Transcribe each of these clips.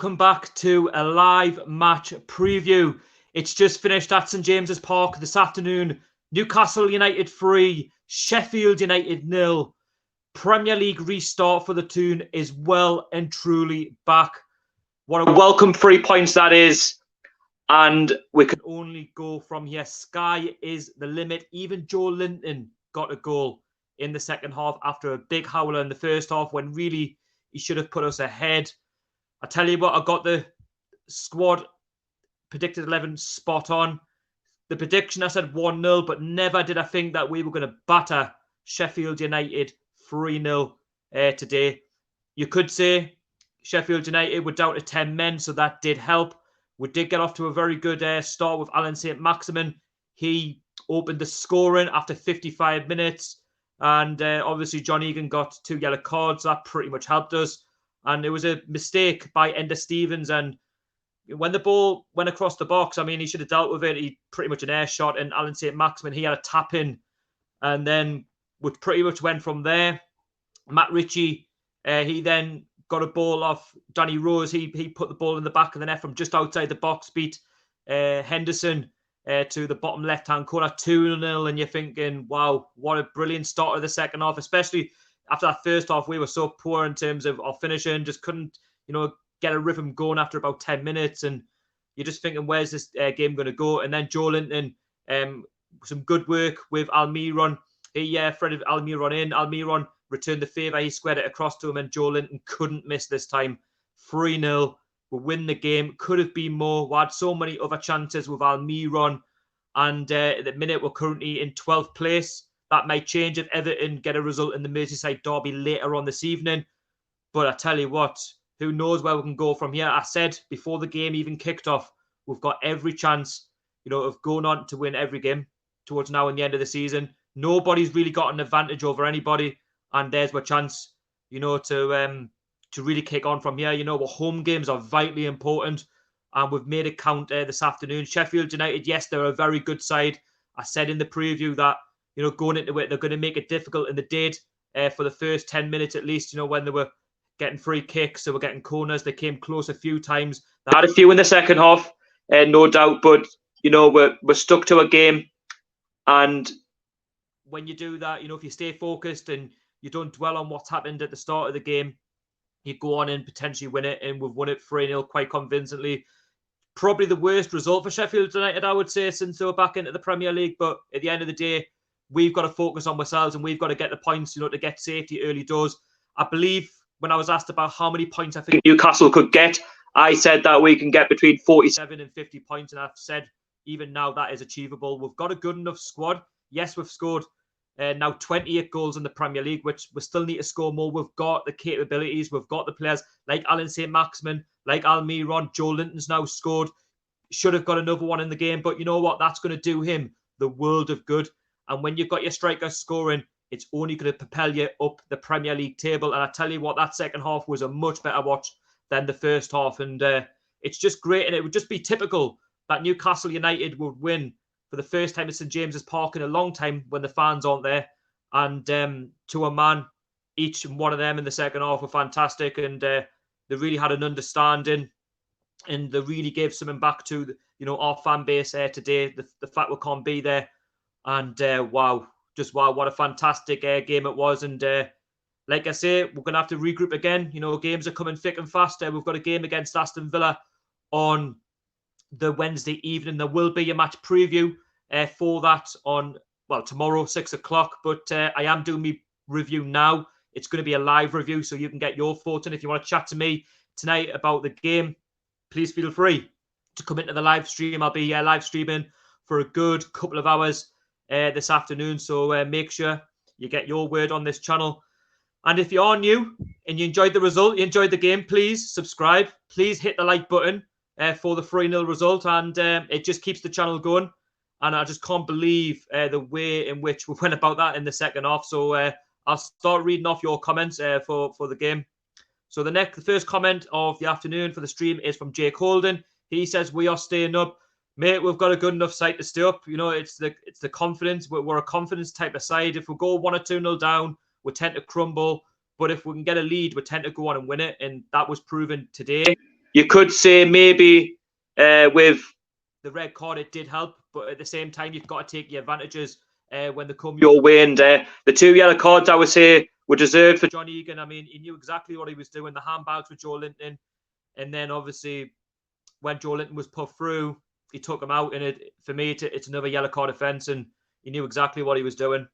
Welcome back to a live match preview. It's just finished at St James's Park this afternoon. Newcastle United 3, Sheffield United 0. Premier League restart for the TOON is well and truly back. What a welcome 3 points that is. And we can only go from here. Sky is the limit. Even Joelinton got a goal in the second half after a big howler in the first half when really he should have put us ahead. I tell you what, I got the squad predicted 11 spot on. The prediction, I said 1-0, but never did I think that we were going to batter Sheffield United 3-0 today. You could say Sheffield United were down to 10 men, so that did help. We did get off to a very good start with SAINT-MAXIMIN. He opened the scoring after 55 minutes. And obviously, John Egan got 2 yellow cards. That pretty much helped us. And it was a mistake by Ender Stevens. And when the ball went across the box, I mean, he should have dealt with it. He pretty much an air shot. And SAINT-MAXIMIN, he had a tap in. And then we pretty much went from there. Matt Richie, he then got a ball off Danny Rose. He put the ball in the back of the net from just outside the box, beat Henderson to the bottom left-hand corner, 2-0. And you're thinking, wow, what a brilliant start of the second half, especially after that first half. We were so poor in terms of our finishing, just couldn't, get a rhythm going after about 10 minutes. And you're just thinking, where's this game going to go? And then Joelinton, some good work with Almiron. He threaded Almiron in. Almiron returned the favour. He squared it across to him, and Joelinton couldn't miss this time. 3-0. We win the game. Could have been more. We had so many other chances with Almiron. And at the minute, we're currently in 12th place. That might change if Everton get a result in the Merseyside derby later on this evening. But I tell you what, who knows where we can go from here. I said before the game even kicked off, we've got every chance, of going on to win every game towards now and the end of the season. Nobody's really got an advantage over anybody. And there's our chance, to really kick on from here. Our home games are vitally important. And we've made it count this afternoon. Sheffield United, yes, they're a very good side. I said in the preview that, going into it, they're going to make it difficult. And they did for the first 10 minutes at least, when they were getting free kicks. They were getting corners. They came close a few times. They had a few in the second half, no doubt. But, we're stuck to a game. And when you do that, if you stay focused and you don't dwell on what's happened at the start of the game, you go on and potentially win it. And we've won it 3-0 quite convincingly. Probably the worst result for Sheffield United, I would say, since they were back into the Premier League. But at the end of the day, we've got to focus on ourselves and we've got to get the points, to get safety early doors. I believe when I was asked about how many points I think Newcastle could get, I said that we can get between 47 and 50 points. And I've said even now that is achievable. We've got a good enough squad. Yes, we've scored now 28 goals in the Premier League, which we still need to score more. We've got the capabilities. We've got the players like SAINT-MAXIMIN, like Almiron. Joelinton's now scored. Should have got another one in the game. But you know what? That's going to do him the world of good. And when you've got your strikers scoring, it's only going to propel you up the Premier League table. And I tell you what, that second half was a much better watch than the first half. And it's just great. And it would just be typical that Newcastle United would win for the first time at St James's Park in a long time when the fans aren't there. And to a man, each one of them in the second half were fantastic. And they really had an understanding. And they really gave something back to our fan base today. The fact we can't be there. And wow, what a fantastic game it was. And like I say, we're going to have to regroup again. Games are coming thick and fast. We've got a game against Aston Villa on the Wednesday evening. There will be a match preview for that on, tomorrow, 6 o'clock. But I am doing my review now. It's going to be a live review, so you can get your thoughts. And if you want to chat to me tonight about the game, please feel free to come into the live stream. I'll be live streaming for a good couple of hours this afternoon. So make sure you get your word on this channel. And if you are new and you enjoyed the result, you enjoyed the game, please subscribe. Please hit the like button for the 3-0 result. And it just keeps the channel going. And I just can't believe the way in which we went about that in the second half. So I'll start reading off your comments for the game. So the first comment of the afternoon for the stream is from Jake Holden. He says, we are staying up. Mate, we've got a good enough side to stay up. It's the confidence. We're a confidence type of side. If we go 1 or 2-0 down, we tend to crumble. But if we can get a lead, we tend to go on and win it. And that was proven today. you could say maybe with the red card, it did help, but at the same time, you've got to take the advantages when they come your way. And the 2 yellow cards, I would say, were deserved for John Egan. I mean, he knew exactly what he was doing. The handbags with Joelinton, and then obviously when Joelinton was put through, he took him out. And for me, it's another yellow card offence, and he knew exactly what he was doing.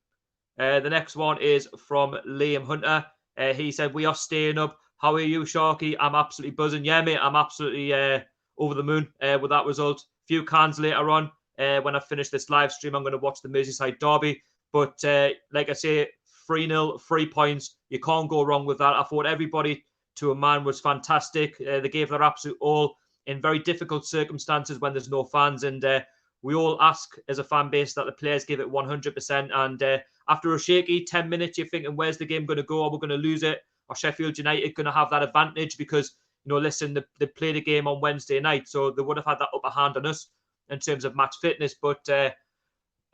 The next one is from Liam Hunter. He said, "We are staying up. How are you, Sharky?" I'm absolutely buzzing. Yeah, mate, I'm absolutely over the moon with that result. Few cans later on, when I finish this live stream, I'm going to watch the Merseyside derby. But like I say, 3-0, 3 points. You can't go wrong with that. I thought everybody, to a man, was fantastic. They gave their absolute all in very difficult circumstances when there's no fans. And we all ask as a fan base that the players give it 100%. And after a shaky 10 minutes, you're thinking, where's the game going to go? Are we going to lose it? Or Sheffield United going to have that advantage? Because, you know, listen, they played a game on Wednesday night, so they would have had that upper hand on us in terms of match fitness. But,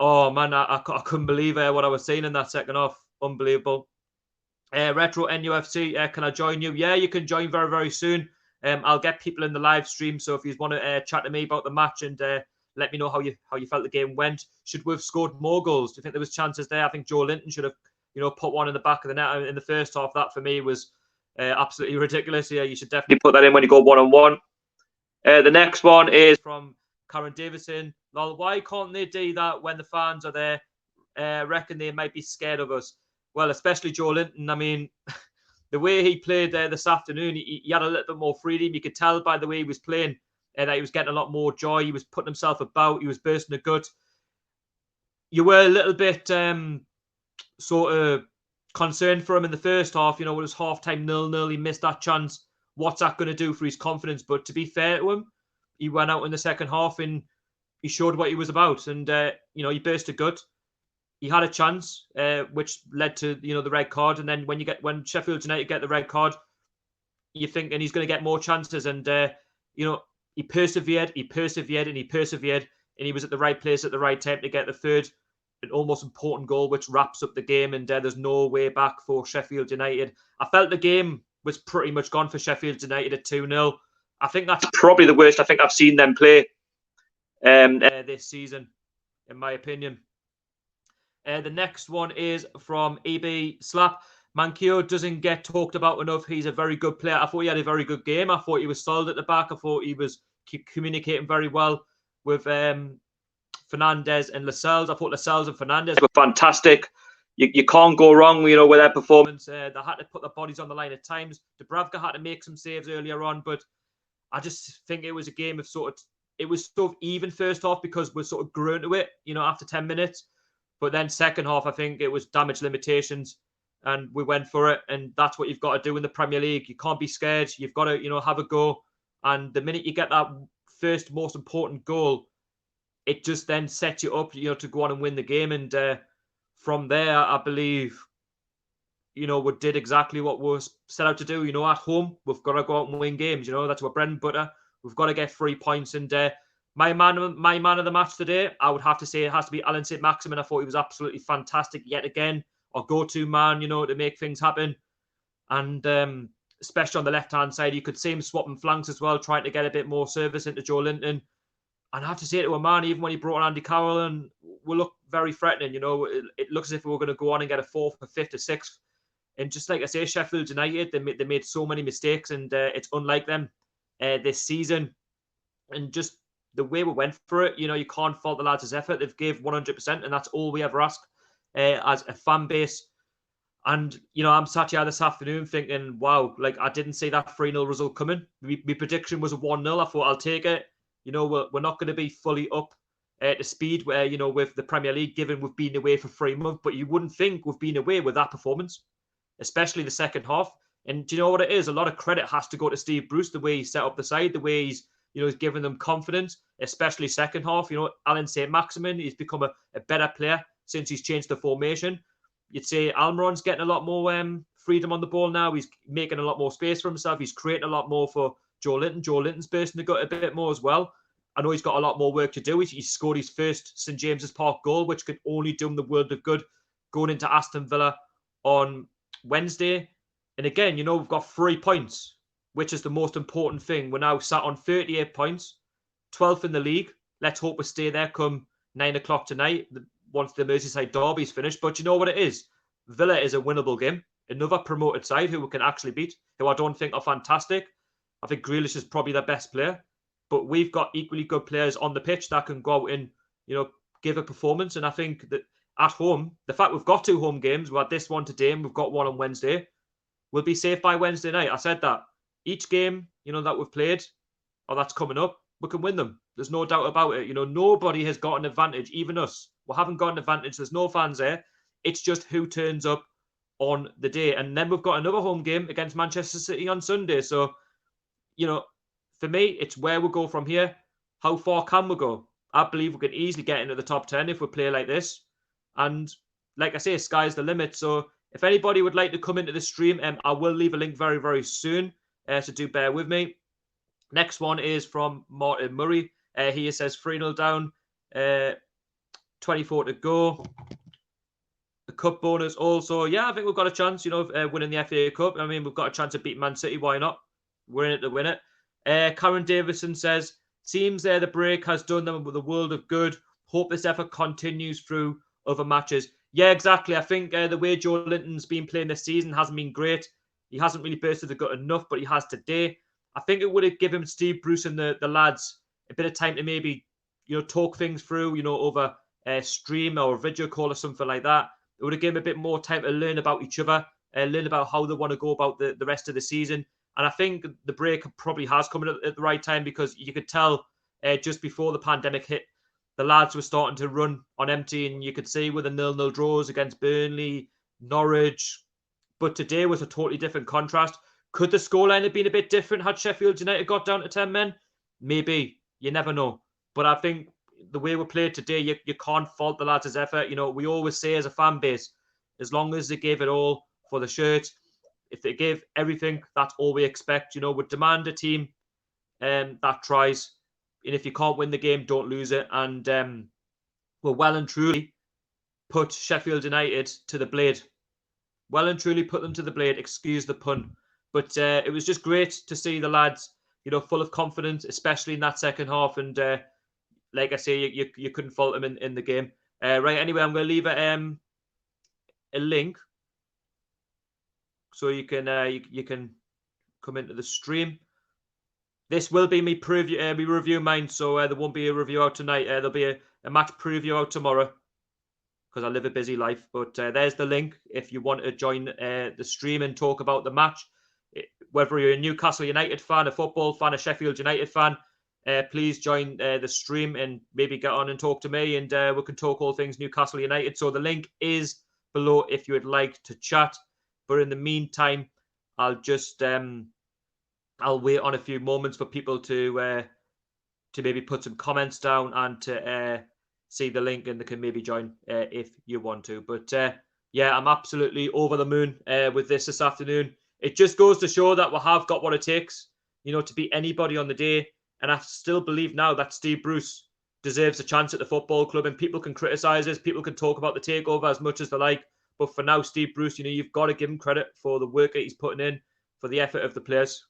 oh, man, I couldn't believe what I was seeing in that second half. Unbelievable. Retro NUFC, can I join you? Yeah, you can join very, very soon. I'll get people in the live stream, so if you want to chat to me about the match and let me know how you felt the game went. Should we have scored more goals? Do you think there was chances there? I think Joelinton should have, you know, put one in the back of the net in the first half. That for me was absolutely ridiculous. Yeah, you should definitely put that in when you go 1-on-1. The next one is from Karen Davison. Well, why can't they do that when the fans are there? Reckon they might be scared of us. Well, especially Joelinton. I mean, the way he played there this afternoon, he had a little bit more freedom. You could tell by the way he was playing that he was getting a lot more joy. He was putting himself about. He was bursting a gut. You were a little bit sort of concerned for him in the first half. You know, it was half-time 0-0. He missed that chance. What's that going to do for his confidence? But to be fair to him, he went out in the second half and he showed what he was about. And, you know, he burst a gut. He had a chance, which led to, you know, the red card. And then when Sheffield United get the red card, you're thinking he's going to get more chances. And, you know, he persevered, and he was at the right place at the right time to get the third and almost important goal, which wraps up the game. And there's no way back for Sheffield United. I felt the game was pretty much gone for Sheffield United at 2-0. I think that's probably the worst I think I've seen them play this season, in my opinion. The next one is from EB Slap. Manquillo doesn't get talked about enough. He's a very good player. I thought he had a very good game. I thought he was solid at the back. I thought he was communicating very well with Fernandez and Lascelles. I thought Lascelles and Fernandez were fantastic. You can't go wrong, you know, with their performance. They had to put their bodies on the line at times. Dubravka had to make some saves earlier on, but I just think it was a game of it was sort of even first half because we're sort of grew into it, you know, after 10 minutes. But then second half, I think it was damage limitations and we went for it. And that's what you've got to do in the Premier League. You can't be scared. You've got to, you know, have a go. And the minute you get that first most important goal, it just then sets you up, you know, to go on and win the game. And from there, I believe, you know, we did exactly what we set out to do. You know, at home, we've got to go out and win games. You know, that's our bread and butter. We've got to get 3 points. And my man of the match today, I would have to say it has to be Alan SAINT-MAXIMIN. I thought he was absolutely fantastic yet again. Our go-to man, you know, to make things happen. And especially on the left-hand side, you could see him swapping flanks as well, trying to get a bit more service into Joelinton. And I have to say to a man, even when he brought on Andy Carroll, and we look very threatening, you know, it looks as if we were going to go on and get a 4th, a 5th, a 6th. And just like I say, Sheffield United, they made so many mistakes, and it's unlike them this season. And just the way we went for it, you know, you can't fault the lads' effort. They've gave 100%, and that's all we ever ask as a fan base. And, you know, I'm sat here this afternoon thinking, wow, like I didn't see that 3-0 result coming. My prediction was a 1-0. I thought I'll take it. You know, we're not going to be fully up to speed where, you know, with the Premier League, given we've been away for 3 months, but you wouldn't think we've been away with that performance, especially the second half. And do you know what it is? A lot of credit has to go to Steve Bruce, the way he set up the side, the way he's, you know, he's given them confidence, especially second half. You know, Alan SAINT-MAXIMIN, he's become a better player since he's changed the formation. You'd say Almiron's getting a lot more freedom on the ball now. He's making a lot more space for himself. He's creating a lot more for Joelinton. Joelinton's bursting the gut a bit more as well. I know he's got a lot more work to do. He scored his first St James's Park goal, which could only do him the world of good going into Aston Villa on Wednesday. And again, you know, we've got 3 points. which is the most important thing. We're now sat on 38 points, 12th in the league. Let's hope we stay there come 9 o'clock tonight, once the Merseyside derby's finished. But you know what it is? Villa is a winnable game. Another promoted side who we can actually beat, who I don't think are fantastic. I think Grealish is probably their best player. But we've got equally good players on the pitch that can go out and, give a performance. And I think that at home, the fact we've got 2 home games, we had this one today and we've got one on Wednesday, we'll be safe by Wednesday night. I said that. Each game, that we've played or that's coming up, we can win them. There's no doubt about it. Nobody has got an advantage, even us. We haven't got an advantage. There's no fans there. It's just who turns up on the day. And then we've got another home game against Manchester City on Sunday. So, for me, it's where we go from here. How far can we go? I believe we can easily get into the top 10 if we play like this. And like I say, sky's the limit. So if anybody would like to come into the stream, I will leave a link very, very soon. So do bear with me. Next one is from Martin Murray. He says 3-0 down, 24 to go. The cup bonus also. Yeah, I think we've got a chance, of winning the FA Cup. I mean, we've got a chance of beating Man City. Why not? We're in it to win it. Karen Davison says, seems the break has done them with a world of good. Hope this effort continues through other matches. Yeah, exactly. I think the way Joelinton's been playing this season hasn't been great. He hasn't really bursted the gut enough, but he has today. I think it would have given Steve Bruce and the lads a bit of time to maybe, talk things through, over a stream or a video call or something like that. It would have given a bit more time to learn about each other, learn about how they want to go about the rest of the season. And I think the break probably has come at the right time, because you could tell just before the pandemic hit, the lads were starting to run on empty, and you could see with the 0-0 draws against Burnley, Norwich. But today was a totally different contrast. Could the scoreline have been a bit different had Sheffield United got down to 10 men? Maybe. You never know. But I think the way we played today, you can't fault the lads' effort. We always say as a fan base, as long as they gave it all for the shirt, if they give everything, that's all we expect. We demand a team that tries. And if you can't win the game, don't lose it. And we'll well and truly put Sheffield United to the blade. Well and truly put them to the blade. Excuse the pun. But it was just great to see the lads, full of confidence, especially in that second half. And like I say, you couldn't fault them in the game. Right, anyway, I'm going to leave a link so you can come into the stream. This will be me preview, me review mine, so there won't be a review out tonight. There'll be a match preview out tomorrow, because I live a busy life. But there's the link if you want to join the stream and talk about the match. Whether you're a Newcastle United fan, a football fan, a Sheffield United fan, please join the stream and maybe get on and talk to me, and we can talk all things Newcastle United. So the link is below if you would like to chat. But in the meantime, I'll just I'll wait on a few moments for people to maybe put some comments down and to see the link, and they can maybe join if you want to. But yeah, I'm absolutely over the moon with this afternoon. It just goes to show that we have got what it takes, to beat anybody on the day. And I still believe now that Steve Bruce deserves a chance at the football club, and people can criticise us, people can talk about the takeover as much as they like. But for now, Steve Bruce, you've got to give him credit for the work that he's putting in, for the effort of the players.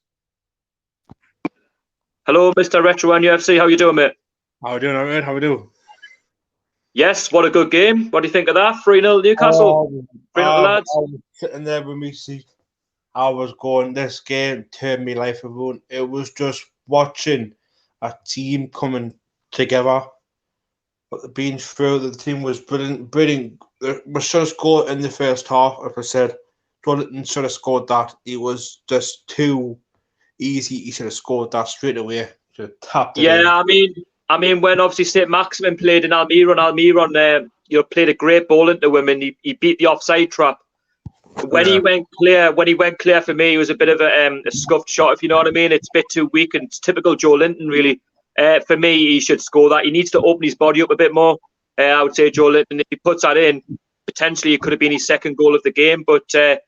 Hello, Mr. Retro and UFC. How you doing, mate? How are we doing, all right? How are we doing? Yes, what a good game. What do you think of that? 3-0 Newcastle. 3-0 lads. I was sitting there with me seat. I was going, this game turned my life around. It was just watching a team coming together. Being through, the team was brilliant. We should have scored in the first half, like I said. Joelinton should have scored that. It was just too easy. He should have scored that straight away. Should have tapped it in. I mean, when obviously SAINT-MAXIMIN played in Almiron, played a great ball into him, and he beat the offside trap. When he went clear for me, it was a bit of a scuffed shot, if you know what I mean. It's a bit too weak, and it's typical Joelinton, really. For me, he should score that. He needs to open his body up a bit more. I would say Joelinton, if he puts that in, potentially it could have been his second goal of the game. But to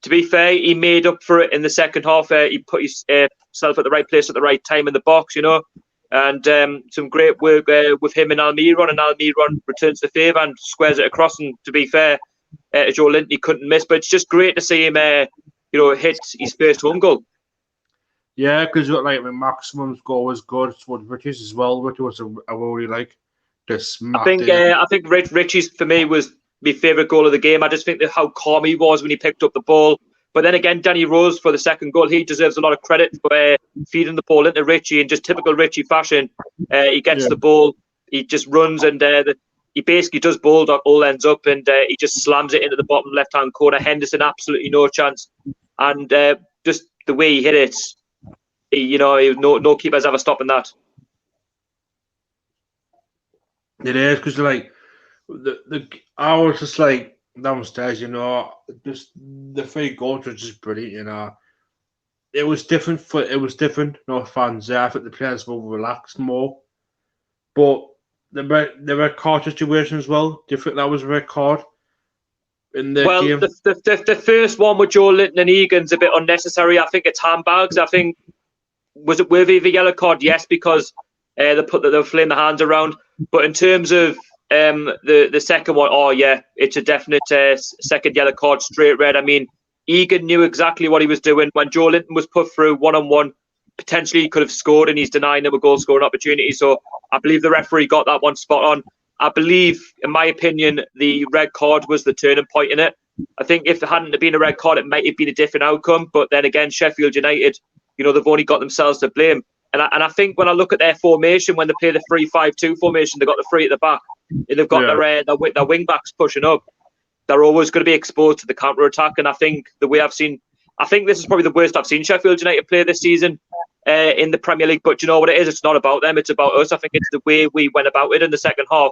be fair, he made up for it in the second half. He put himself at the right place at the right time in the box, And some great work with him and Almiron. And Almiron returns the favour and squares it across. And to be fair, Joelinton, he couldn't miss. But it's just great to see him, hit his first home goal. Yeah, because like when Maximum's goal was good, so was Richie's as well. Richie was a really like just I think Richie's for me was my favourite goal of the game. I just think that how calm he was when he picked up the ball. But then again, Danny Rose for the second goal, he deserves a lot of credit for feeding the ball into Richie in just typical Richie fashion. He gets the ball, he just runs, and he basically does bulldog, all ends up, and he just slams it into the bottom left-hand corner. Henderson, absolutely no chance. And just the way he hit it, no keeper's ever stopping that. It is because like I was just like downstairs, just the three goals were just brilliant, It was different no fans there. I think the players will relax more. But the red card situation as well. Do you think that was a red card in the game? The first one with Joelinton and Egan's a bit unnecessary. I think it's handbags. I think was it worthy of a yellow card? Yes, because they were flailing the hands around. But in terms of the second one, oh yeah, it's a definite second yellow card, straight red. I mean, Egan knew exactly what he was doing when Joelinton was put through one-on-one. Potentially he could have scored, and he's denying him a goal scoring opportunity. So I believe the referee got that one spot on. I believe, in my opinion, the red card was the turning point in it. I think if there hadn't been a red card, it might have been a different outcome. But then again, Sheffield United, they've only got themselves to blame. And I think when I look at their formation, when they play the 3-5-2 formation, they've got the three at the back, and they've got their wing backs pushing up. They're always going to be exposed to the counter attack. And I think I think this is probably the worst I've seen Sheffield United play this season in the Premier League. But you know what it is? It's not about them. It's about us. I think it's the way we went about it in the second half.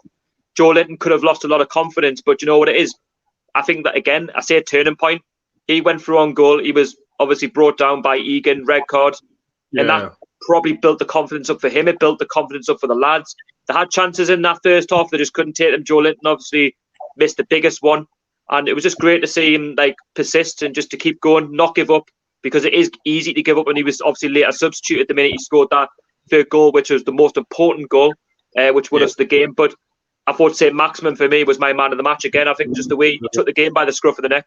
Joelinton could have lost a lot of confidence, but you know what it is? I think that, again, I say a turning point. He went through on goal. He was obviously brought down by Egan, red card. Yeah. And that probably built the confidence up for him. It built the confidence up for the lads. They had chances in that first half. They just couldn't take them. Joelinton obviously missed the biggest one. And it was just great to see him persist and just to keep going, not give up, because it is easy to give up. And he was obviously later substituted the minute he scored that third goal, which was the most important goal, which won us the game. But I thought SAINT-MAXIMIN for me was my man of the match again. I think just the way he took the game by the scruff of the neck.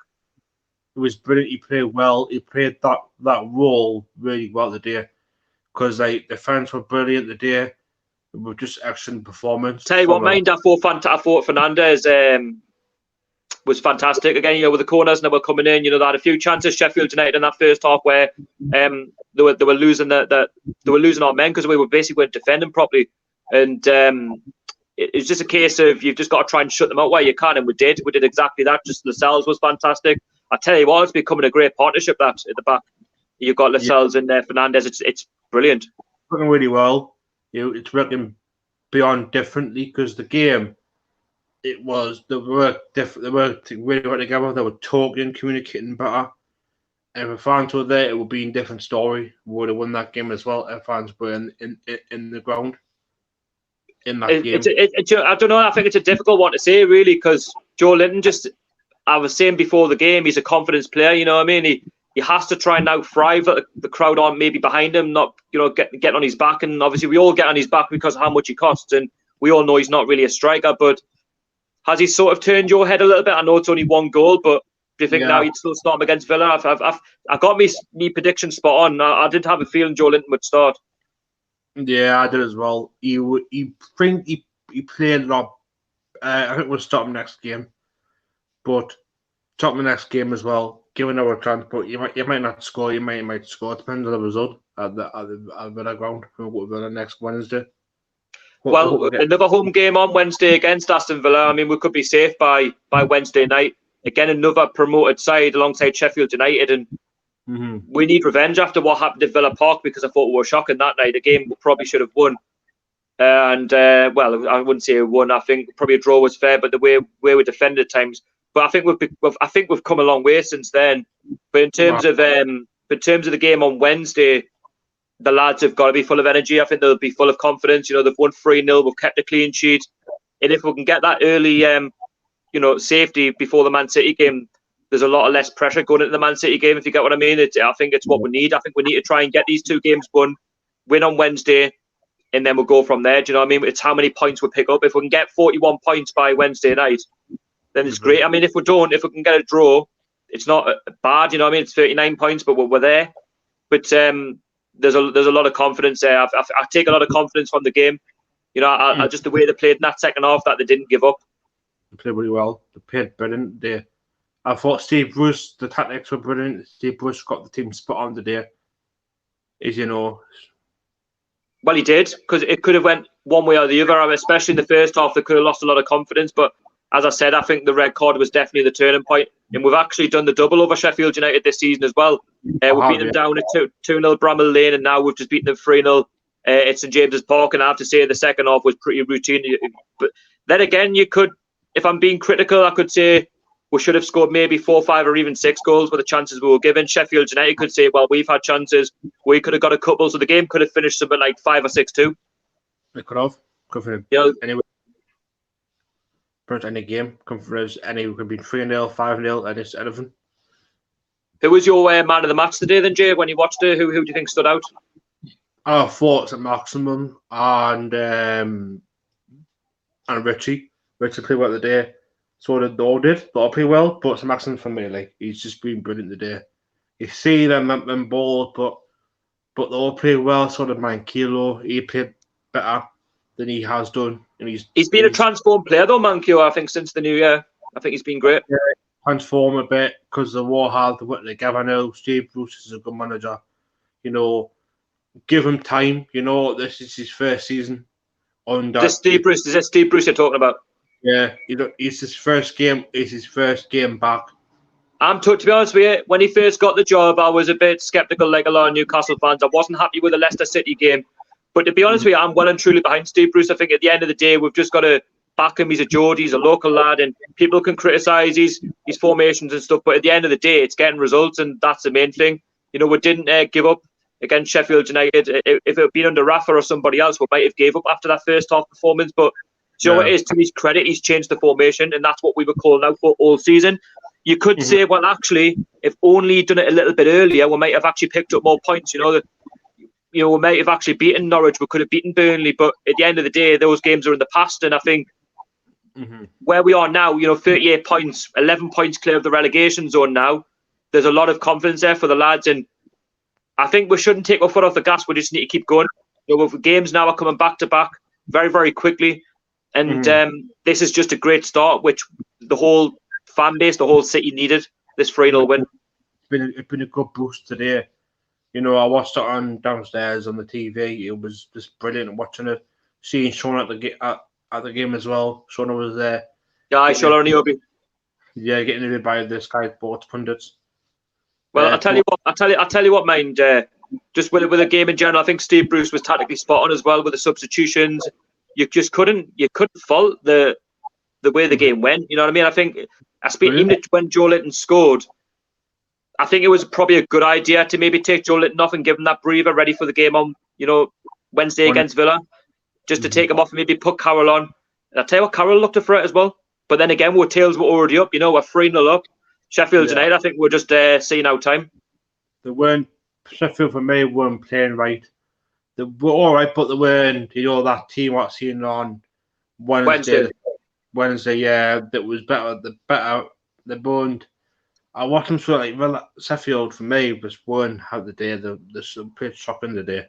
It was brilliant. He played well. He played that role really well today, because the fans were brilliant today. It was just excellent performance. Tell you what, mind, I thought Fernandez was fantastic again. With the corners that were coming in, they had a few chances. Sheffield United in that first half where they were losing they were losing our men because we weren't defending properly, and it's just a case of you've just got to try and shut them out where you can, and we did exactly that. Just Lascelles was fantastic. I tell you what, it's becoming a great partnership that at the back. You've got Lascelles and Fernandez. It's brilliant. Working really well. It's working beyond differently, because the game. They worked really well together. They were talking, communicating better. And if the fans were there, it would be a different story. We would have won that game as well if fans were in the ground in that game. I don't know. I think it's a difficult one to say, really, because Joelinton I was saying before the game, he's a confidence player. You know what I mean? He has to try and now thrive. The crowd aren't maybe behind him, not getting on his back. And obviously, we all get on his back because of how much he costs. And we all know he's not really a striker, but. Has he sort of turned your head a little bit? I know it's only one goal, but do you think now he'd still start him against Villa? I got me prediction spot on. I did have a feeling Joelinton would start. Yeah, I did as well. He played a lot. I think we'll start him next game, but start him next game as well. Given our chance, but you might not score. You might score. It depends on the result at the Villa ground. We'll go to next Wednesday. Well, another home game on Wednesday against Aston Villa. I mean, we could be safe by Wednesday night. Again, another promoted side alongside Sheffield United. And we need revenge after what happened at Villa Park, because I thought we were shocking that night. The game we probably should have won. And, well, I wouldn't say we won. I think probably a draw was fair, but the way we defended at times. But I think we've come a long way since then. But in terms of the game on Wednesday, the lads have got to be full of energy. I think they'll be full of confidence. They've won 3-0. We've kept a clean sheet. And if we can get that early, safety before the Man City game, there's a lot of less pressure going into the Man City game, if you get what I mean. I think it's what we need. I think we need to try and get these two games won, win on Wednesday, and then we'll go from there. Do you know what I mean? It's how many points we pick up. If we can get 41 points by Wednesday night, then it's great. I mean, if we can get a draw, it's not bad. You know what I mean? It's 39 points, but we're there. But there's a lot of confidence there. I take a lot of confidence from the game. You know, I just the way they played in that second half, that they didn't give up. They played really well. They played brilliant. I thought Steve Bruce, the tactics were brilliant. Steve Bruce got the team spot on today. Well, he did, because it could have went one way or the other. Especially in the first half, they could have lost a lot of confidence. But as I said, I think the red card was definitely the turning point. And we've actually done the double over Sheffield United this season as well. We beat them down at 2-0 Bramall Lane, and now we've just beaten them 3-0 at St James's Park. And I have to say the second half was pretty routine. But then again, you could, if I'm being critical, I could say we should have scored maybe 4, 5 or even 6 goals with the chances we were given. Sheffield United could say, well, we've had chances. We could have got a couple. So the game could have finished something like 5 or 6-2. It could have. Could have. Yeah. Anyway, any game. Could have been 3-0, 5-0, anything. Who was your man of the match today then, Jay, when you watched it? Who do you think stood out? I thought SAINT-MAXIMIN and Richie. Richie played well today. So did Noel did, but I play well. But SAINT-MAXIMIN for me, like, he's just been brilliant today. You see them balls, but they all play well. So did Mankilo. He played better than he has done, and he's been a transformed player though, Mankilo. I think since the new year, I think he's been great. Yeah, transform a bit because the war hard to work together now. Steve Bruce is a good manager. Give him time. This is his first season. Is this Steve Bruce you're talking about? Yeah, it's his first game. It's his first game back. To be honest with you, when he first got the job, I was a bit sceptical, like a lot of Newcastle fans. I wasn't happy with the Leicester City game. But to be honest with you, I'm well and truly behind Steve Bruce. I think at the end of the day, we've just got to back him. He's a Geordie, he's a local lad, and people can criticise his formations and stuff. But at the end of the day, it's getting results, and that's the main thing. We didn't give up against Sheffield United. If it had been under Rafa or somebody else, we might have gave up after that first half performance. But what it is, to his credit, he's changed the formation, and that's what we were calling out for all season. You could say, well, actually, if only he'd done it a little bit earlier, we might have actually picked up more points. We might have actually beaten Norwich. We could have beaten Burnley, but at the end of the day, those games are in the past. And I think where we are now, 38 points, 11 points clear of the relegation zone now. There's a lot of confidence there for the lads, and I think we shouldn't take our foot off the gas. We just need to keep going. Games now are coming back to back very, very quickly. And this is just a great start, which the whole fan base, the whole city needed this 3-0 win. It's been a good boost today. I watched it on downstairs on the TV. It was just brilliant watching it. Seeing Sean at the game as well. Sean was there. Yeah, Sean O'Neill. Yeah, getting interviewed by the Sky Sports pundits. Well, I'll tell you what, mind. Just with the game in general, I think Steve Bruce was tactically spot on as well with the substitutions. You just couldn't fault the way the game went. You know what I mean? I think even when Joelinton scored, I think it was probably a good idea to maybe take Joelinton off and give him that breather ready for the game on Wednesday against Villa, just to take him off and maybe put Carroll on. And I tell you what, Carroll looked for it as well. But then again, tails were already up. We're 3-0 up. Sheffield United, I think we're just seeing out time. Sheffield for me weren't playing right. They were all right, but they weren't. That team I've seen on Wednesday, yeah, that was better. They weren't. I watched them so like Sheffield for me just weren't how the day. They played shocking today.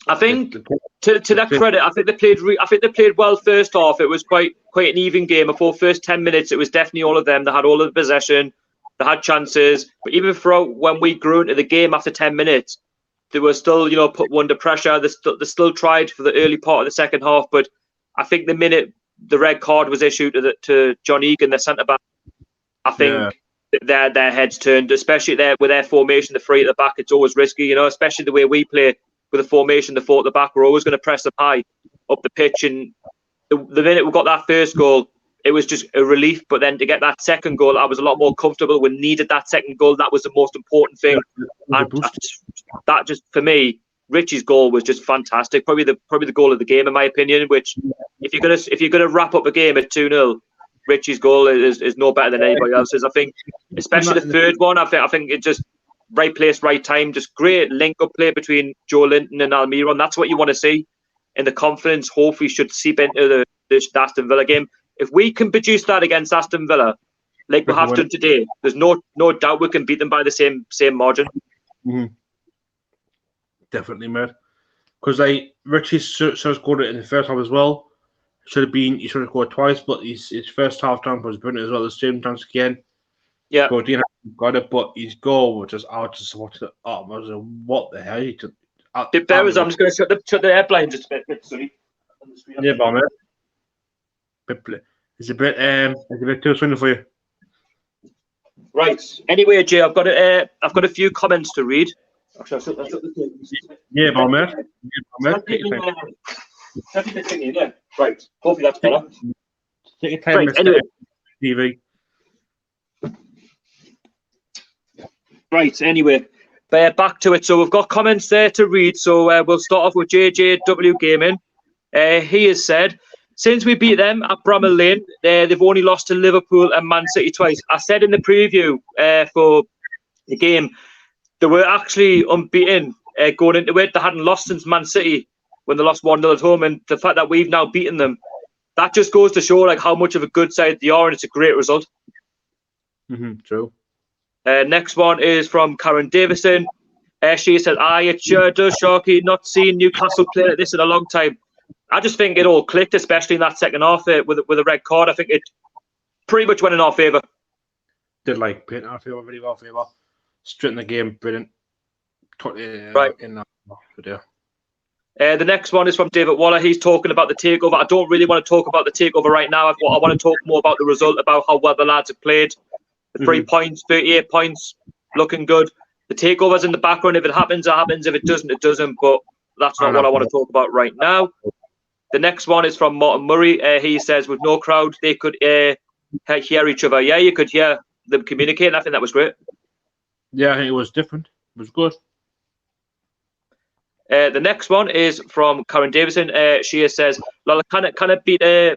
I think to their credit, I think they played well first half. It was quite an even game. Before first 10 minutes, it was definitely all of them. They had all of the possession. They had chances. But even throughout when we grew into the game after 10 minutes, they were still put under pressure. They still tried for the early part of the second half. But I think the minute the red card was issued to John Egan, the centre back, I think their heads turned. Especially with their formation, the three at the back. It's always risky, especially the way we play. With a formation, the four at the back, we're always going to press them high up the pitch. And the minute we got that first goal, it was just a relief. But then to get that second goal, I was a lot more comfortable. We needed that second goal. That was the most important thing. And that just, for me, Richie's goal was just fantastic. Probably the goal of the game, in my opinion. Which, if you're gonna wrap up a game at 2-0, Richie's goal is no better than anybody else's. I think, especially the third one. I think it just. Right place, right time. Just great link-up play between Joelinton and Almiron. That's what you want to see. And the confidence, hopefully, should seep into the Aston Villa game. If we can produce that against Aston Villa, like we have done today, there's no doubt we can beat them by the same margin. definitely, mate. Because like Richie should have scored it in the first half as well. He should have scored twice, but his first half time was brilliant as well. The same chance again. Yeah. Godin got it, but his goal was just out to support it. Oh, I was like, what the hell? I'm just going to shut the airplane just a bit. Sorry. Yeah, but mate. It's a bit too swinging for you. Right. Anyway, Jay, I've got a few comments to read. Actually, I'll shut the Yeah, but mate. Right. Hopefully that's better. Take your time, Right, anyway. TV. Right, anyway, back to it. So we've got comments there to read. So we'll start off with JJW Gaming. He has said, since we beat them at Bramall Lane, they've only lost to Liverpool and Man City twice. I said in the preview for the game, they were actually unbeaten going into it. They hadn't lost since Man City when they lost 1-0 at home. And the fact that we've now beaten them, that just goes to show like how much of a good side they are, and it's a great result. True. Next one is from Karen Davison. She said, it sure does, Sharky, not seen Newcastle play like this in a long time. I just think it all clicked, especially in that second half with a red card. I think it pretty much went in our favour. Did like paint our favour, very well favour. Straight in the game, brilliant. Totally right. In that video. The next one is from David Waller. He's talking about the takeover. I don't really want to talk about the takeover right now. I want to talk more about the result, about how well the lads have played. The 3 points, 38 points, looking good. The takeover's in the background. If it happens, it happens. If it doesn't, it doesn't. But that's not what I want to talk about right now. The next one is from Martin Murray. He says, with no crowd, they could hear each other. Yeah, you could hear them communicating. I think that was great. Yeah, I think it was different. It was good. The next one is from Karen Davison. She says, "Lola, can I bit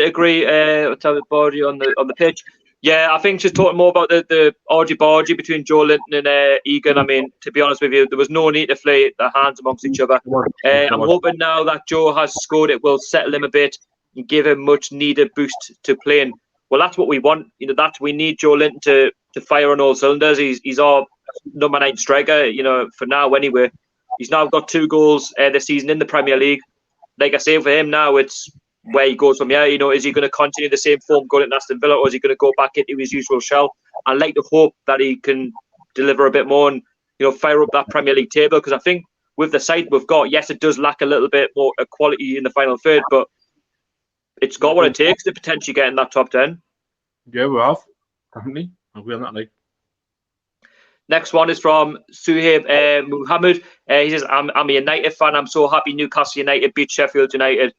agree with everybody on the pitch?" Yeah, I think she's talking more about the argy-bargy between Joelinton and Egan. I mean, to be honest with you, there was no need to play their hands amongst each other. I'm hoping now that Joe has scored, it will settle him a bit and give him much needed boost to playing. Well, that's what we want. You know, we need Joelinton to fire on all cylinders. He's our number 9 striker. You know, for now anyway. He's now got 2 goals this season in the Premier League. Like I say, for him now, it's where he goes from here. You know, is he going to continue the same form going at Aston Villa, or is he going to go back into his usual shell? I like to hope that he can deliver a bit more and, you know, fire up that Premier League table, because I think with the side we've got, yes, it does lack a little bit more quality in the final third, but it's got what it takes to potentially get in that top 10. Yeah, we have. Definitely. I agree on that, like. Next one is from Suhaib Muhammad. He says, I'm a United fan. I'm so happy Newcastle United beat Sheffield United.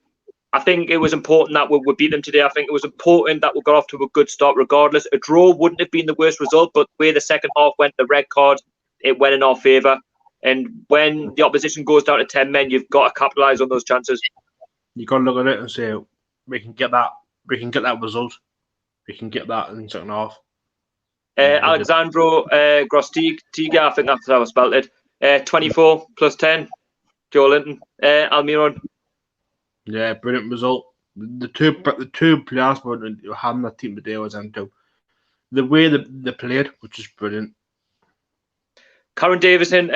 I think it was important that we beat them today. I think it was important that we got off to a good start regardless. A draw wouldn't have been the worst result, but the way the second half went, the red card, it went in our favour. And when the opposition goes down to 10 men, you've got to capitalise on those chances. You've got to look at it and say, we can get that result. We can get that in the second half. Alexandro Grostiga, I think that's how I spelled it. 24 plus 10. Joelinton, Almiron. Yeah, brilliant result. The two players who had in that team today was into the way they played, which is brilliant. Karen Davison,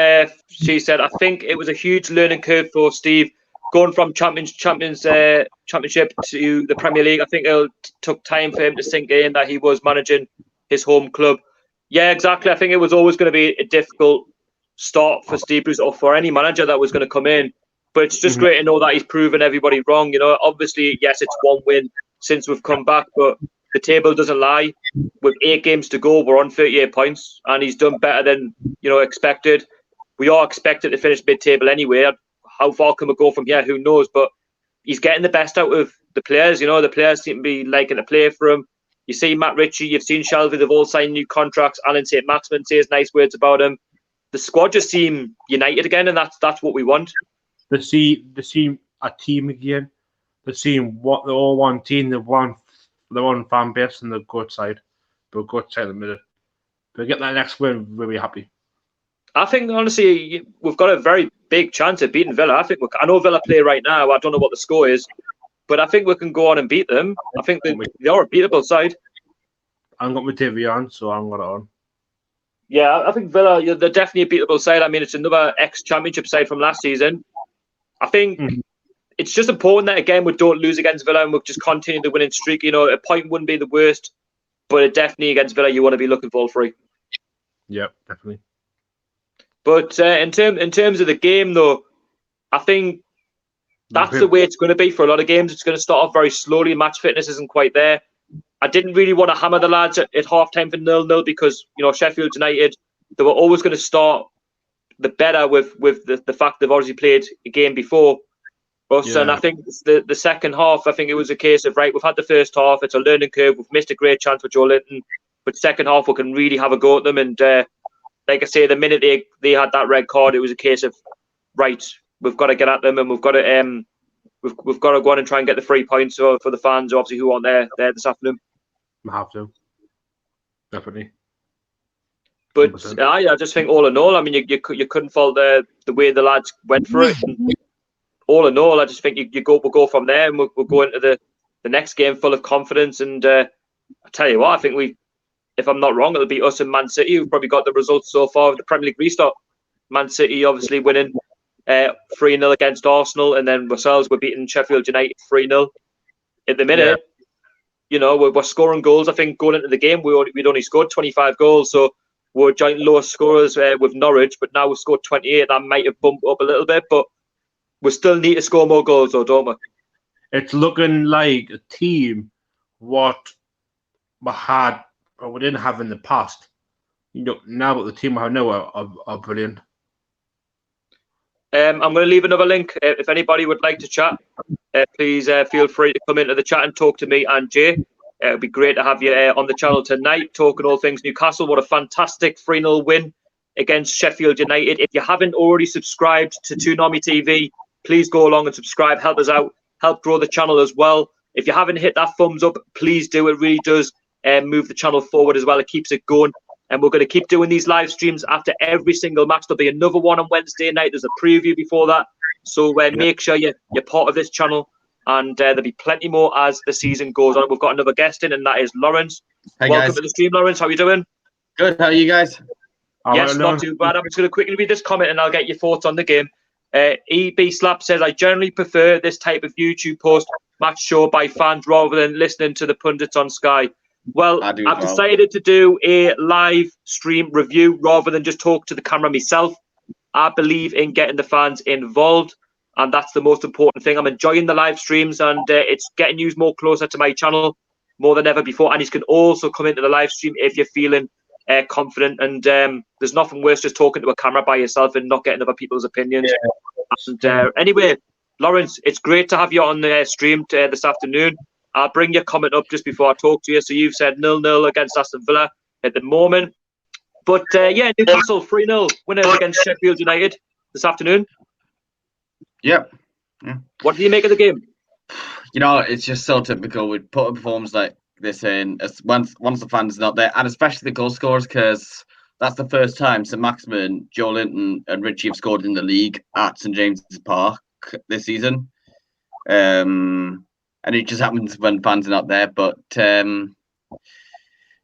she said, I think it was a huge learning curve for Steve going from championship to the Premier League. I think it took time for him to sink in that he was managing his home club. Yeah, exactly. I think it was always going to be a difficult start for Steve Bruce or for any manager that was going to come in. But it's just great to know that he's proven everybody wrong. You know, obviously, yes, it's 1 win since we've come back, but the table doesn't lie. With 8 games to go, we're on 38 points, and he's done better than, you know, expected. We are expected to finish mid-table anyway. How far can we go from here? Who knows? But he's getting the best out of the players. You know, the players seem to be liking to play for him. You see Matt Ritchie, you've seen Shelby, they've all signed new contracts. Alan SAINT-MAXIMIN says nice words about him. The squad just seem united again, and that's what we want. They seem a team again. They seem what they're all one team. They're one fan base, and they're good side. But good side in the middle. But get that next win, we'll be happy. I think honestly, we've got a very big chance of beating Villa. I know Villa play right now. I don't know what the score is, but I think we can go on and beat them. I think they are a beatable side. I've got my TV on, so I'm got it on. Yeah, I think Villa, they're definitely a beatable side. I mean, it's another ex-championship side from last season. I think it's just important that, again, we don't lose against Villa and we'll just continue the winning streak. You know, a point wouldn't be the worst, but definitely against Villa, you want to be looking for all three. Yep, definitely. But in terms of the game, though, I think that's the way it's going to be for a lot of games. It's going to start off very slowly. Match fitness isn't quite there. I didn't really want to hammer the lads at half-time for 0-0 because, you know, Sheffield United, they were always going to start the better with the fact they've obviously played a game before us. And I think the second half, I think it was a case of, right, we've had the first half, it's a learning curve, we've missed a great chance for Joelinton, but second half we can really have a go at them. And like I say, the minute they had that red card, it was a case of, right, we've got to get at them and we've got to go on and try and get the 3 points for the fans, obviously, who aren't there this afternoon. We have to. Definitely. But I just think all in all, I mean, you couldn't fault the way the lads went for it. And all in all, I just think we'll go from there and we'll go into the next game full of confidence. And I tell you what, I think if I'm not wrong, it'll be us and Man City who've probably got the results so far of the Premier League restart. Man City obviously winning 3-0 against Arsenal, and then ourselves, we're beating Sheffield United 3-0. At the minute, you know, we're scoring goals. I think going into the game, we'd only scored 25 goals, so we're joint lowest scorers with Norwich, but now we've scored 28. That might have bumped up a little bit, but we still need to score more goals, though, don't we? It's looking like a team what we didn't have in the past. You know, now that the team we have now are brilliant. I'm going to leave another link. If anybody would like to chat, please feel free to come into the chat and talk to me and Jay. It would be great to have you on the channel tonight, talking all things Newcastle. What a fantastic 3-0 win against Sheffield United. If you haven't already subscribed to TOON Army TV, please go along and subscribe. Help us out. Help grow the channel as well. If you haven't hit that thumbs up, please do. It really does move the channel forward as well. It keeps it going. And we're going to keep doing these live streams after every single match. There'll be another one on Wednesday night. There's a preview before that. So make sure you're part of this channel. And there'll be plenty more as the season goes on. We've got another guest in, and that is Lawrence. Hey, welcome guys. to the stream, Lawrence. How are you doing? Good. How are you guys? Yes, not too bad. I'm just going to quickly read this comment, and I'll get your thoughts on the game. EB Slap says, I generally prefer this type of YouTube post-match show by fans rather than listening to the pundits on Sky. Well, I've decided to do a live stream review rather than just talk to the camera myself. I believe in getting the fans involved, and that's the most important thing. I'm enjoying the live streams, and it's getting you more closer to my channel more than ever before. And you can also come into the live stream if you're feeling confident. And there's nothing worse just talking to a camera by yourself and not getting other people's opinions. Yeah. And anyway, Lawrence, it's great to have you on the stream this afternoon. I'll bring your comment up just before I talk to you. So you've said 0-0 against Aston Villa at the moment. But Newcastle 3-0 winner against Sheffield United this afternoon. Yep. Yeah. What do you make of the game? You know, it's just so typical. We put a performance like this in once the fans are not there, and especially the goal scorers, because that's the first time SAINT-MAXIMIN, Joelinton and Richie have scored in the league at St James's Park this season. And it just happens when fans are not there. But, you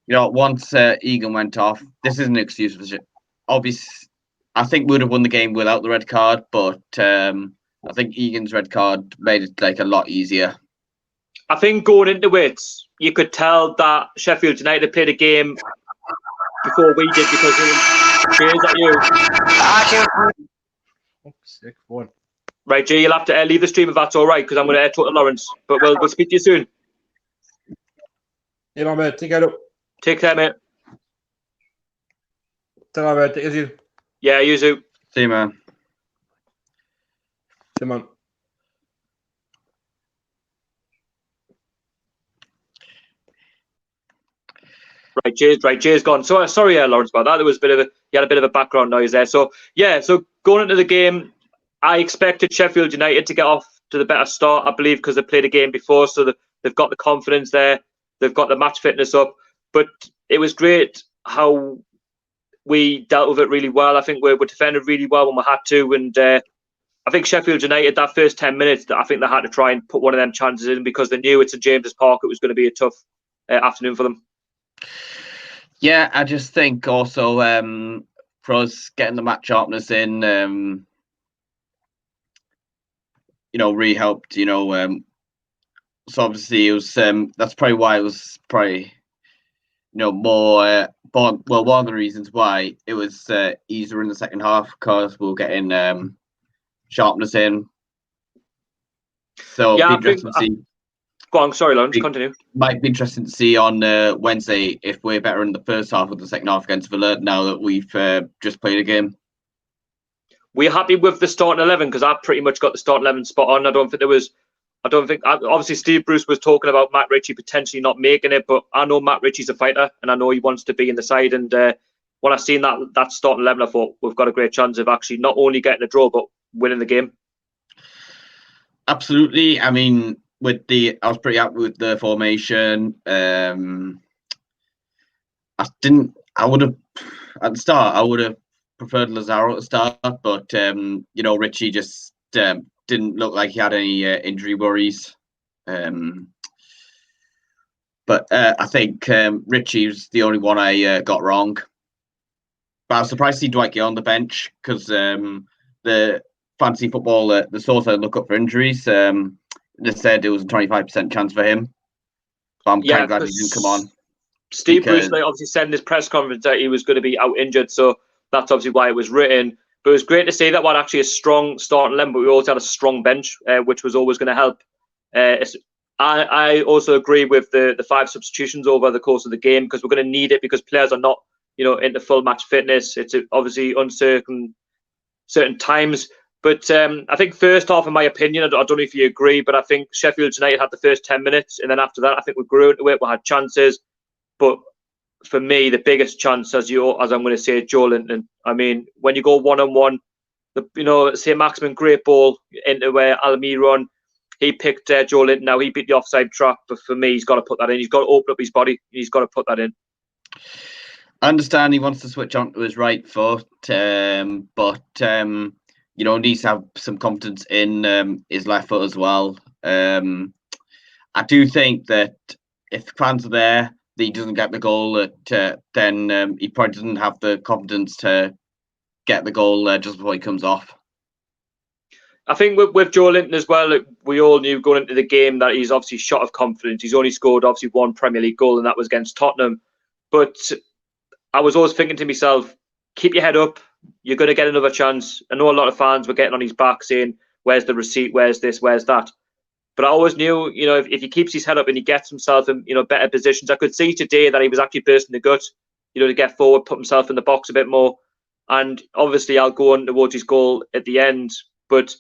know, once Egan went off, this isn't an excuse for shit. Obviously, I think we would have won the game without the red card, but I think Egan's red card made it like a lot easier. I think going into it, you could tell that Sheffield United played a game before we did because cheers at you. 6-1. Right, Jay, you'll have to leave the stream if that's all right, because I'm going to talk to Lawrence. But we'll speak to you soon. You know, mate. Take care. Take care, mate. Take care, mate. Take it easy. Yeah, you too. See you, man. See you, man. Right, Jay's gone. So sorry, Lawrence, about that. There was you had a bit of a background noise there. So yeah, so going into the game, I expected Sheffield United to get off to the better start, I believe, because they played a game before, so they've got the confidence there, they've got the match fitness up. But it was great how we dealt with it really well. I think we defended really well when we had to, and I think Sheffield United, that first 10 minutes, I think they had to try and put one of them chances in because they knew it's St James's Park. It was going to be a tough afternoon for them. Yeah, I just think also for us getting the match sharpness in, really helped. So obviously it was that's probably why it was probably more. Well, one of the reasons why it was easier in the second half because we were getting sharpness in. So Yeah, it'd be interesting to see. Go on, sorry, Lawrence, continue. Might be interesting to see on Wednesday if we're better in the first half of the second half against Villa now that we've just played a game. We're happy with the starting 11 because I pretty much got the starting 11 spot on. Obviously Steve Bruce was talking about Matt Ritchie potentially not making it, but I know Matt Ritchie's a fighter and I know he wants to be in the side. And when I seen that starting 11, I thought we've got a great chance of actually not only getting a draw but winning the game. Absolutely. I mean, I was pretty happy with the formation. I would have at the start. I would have preferred Lazaro at the start, but Richie just didn't look like he had any injury worries. But I think Richie was the only one I got wrong. But I was surprised to see Dwight Gill on the bench because the fantasy football, the source I look up for injuries, they said it was a 25% chance for him. So I'm kind of glad he didn't come on. Steve Bruce obviously said in his press conference that he was going to be out injured, so that's obviously why it was written. But it was great to see that one actually a strong starting 11, but we also had a strong bench, which was always going to help. I also agree with the 5 substitutions over the course of the game because we're going to need it because players are not, into full match fitness. It's obviously uncertain certain times. But I think first half, in my opinion, I don't know if you agree, but I think Sheffield United had the first 10 minutes, and then after that, I think we grew into it. We had chances, but for me, the biggest chance, as I'm going to say, Joelinton. I mean, when you go 1-on-1, SAINT-MAXIMIN, great ball into where Almiron. He picked Joelinton. Now he beat the offside trap, but for me, he's got to put that in. He's got to open up his body. He's got to put that in. I understand he wants to switch on to his right foot, but needs to have some confidence in his left foot as well. I do think that if the fans are there, that he doesn't get the goal, then he probably doesn't have the confidence to get the goal just before he comes off. I think with Joelinton as well, we all knew going into the game that he's obviously shot of confidence. He's only scored obviously 1 Premier League goal, and that was against Tottenham. But I was always thinking to myself, keep your head up. You're going to get another chance. I know a lot of fans were getting on his back saying, where's the receipt? Where's this? Where's that? But I always knew, if he keeps his head up and he gets himself in, better positions. I could see today that he was actually bursting the gut, to get forward, put himself in the box a bit more. And obviously I'll go on towards his goal at the end. But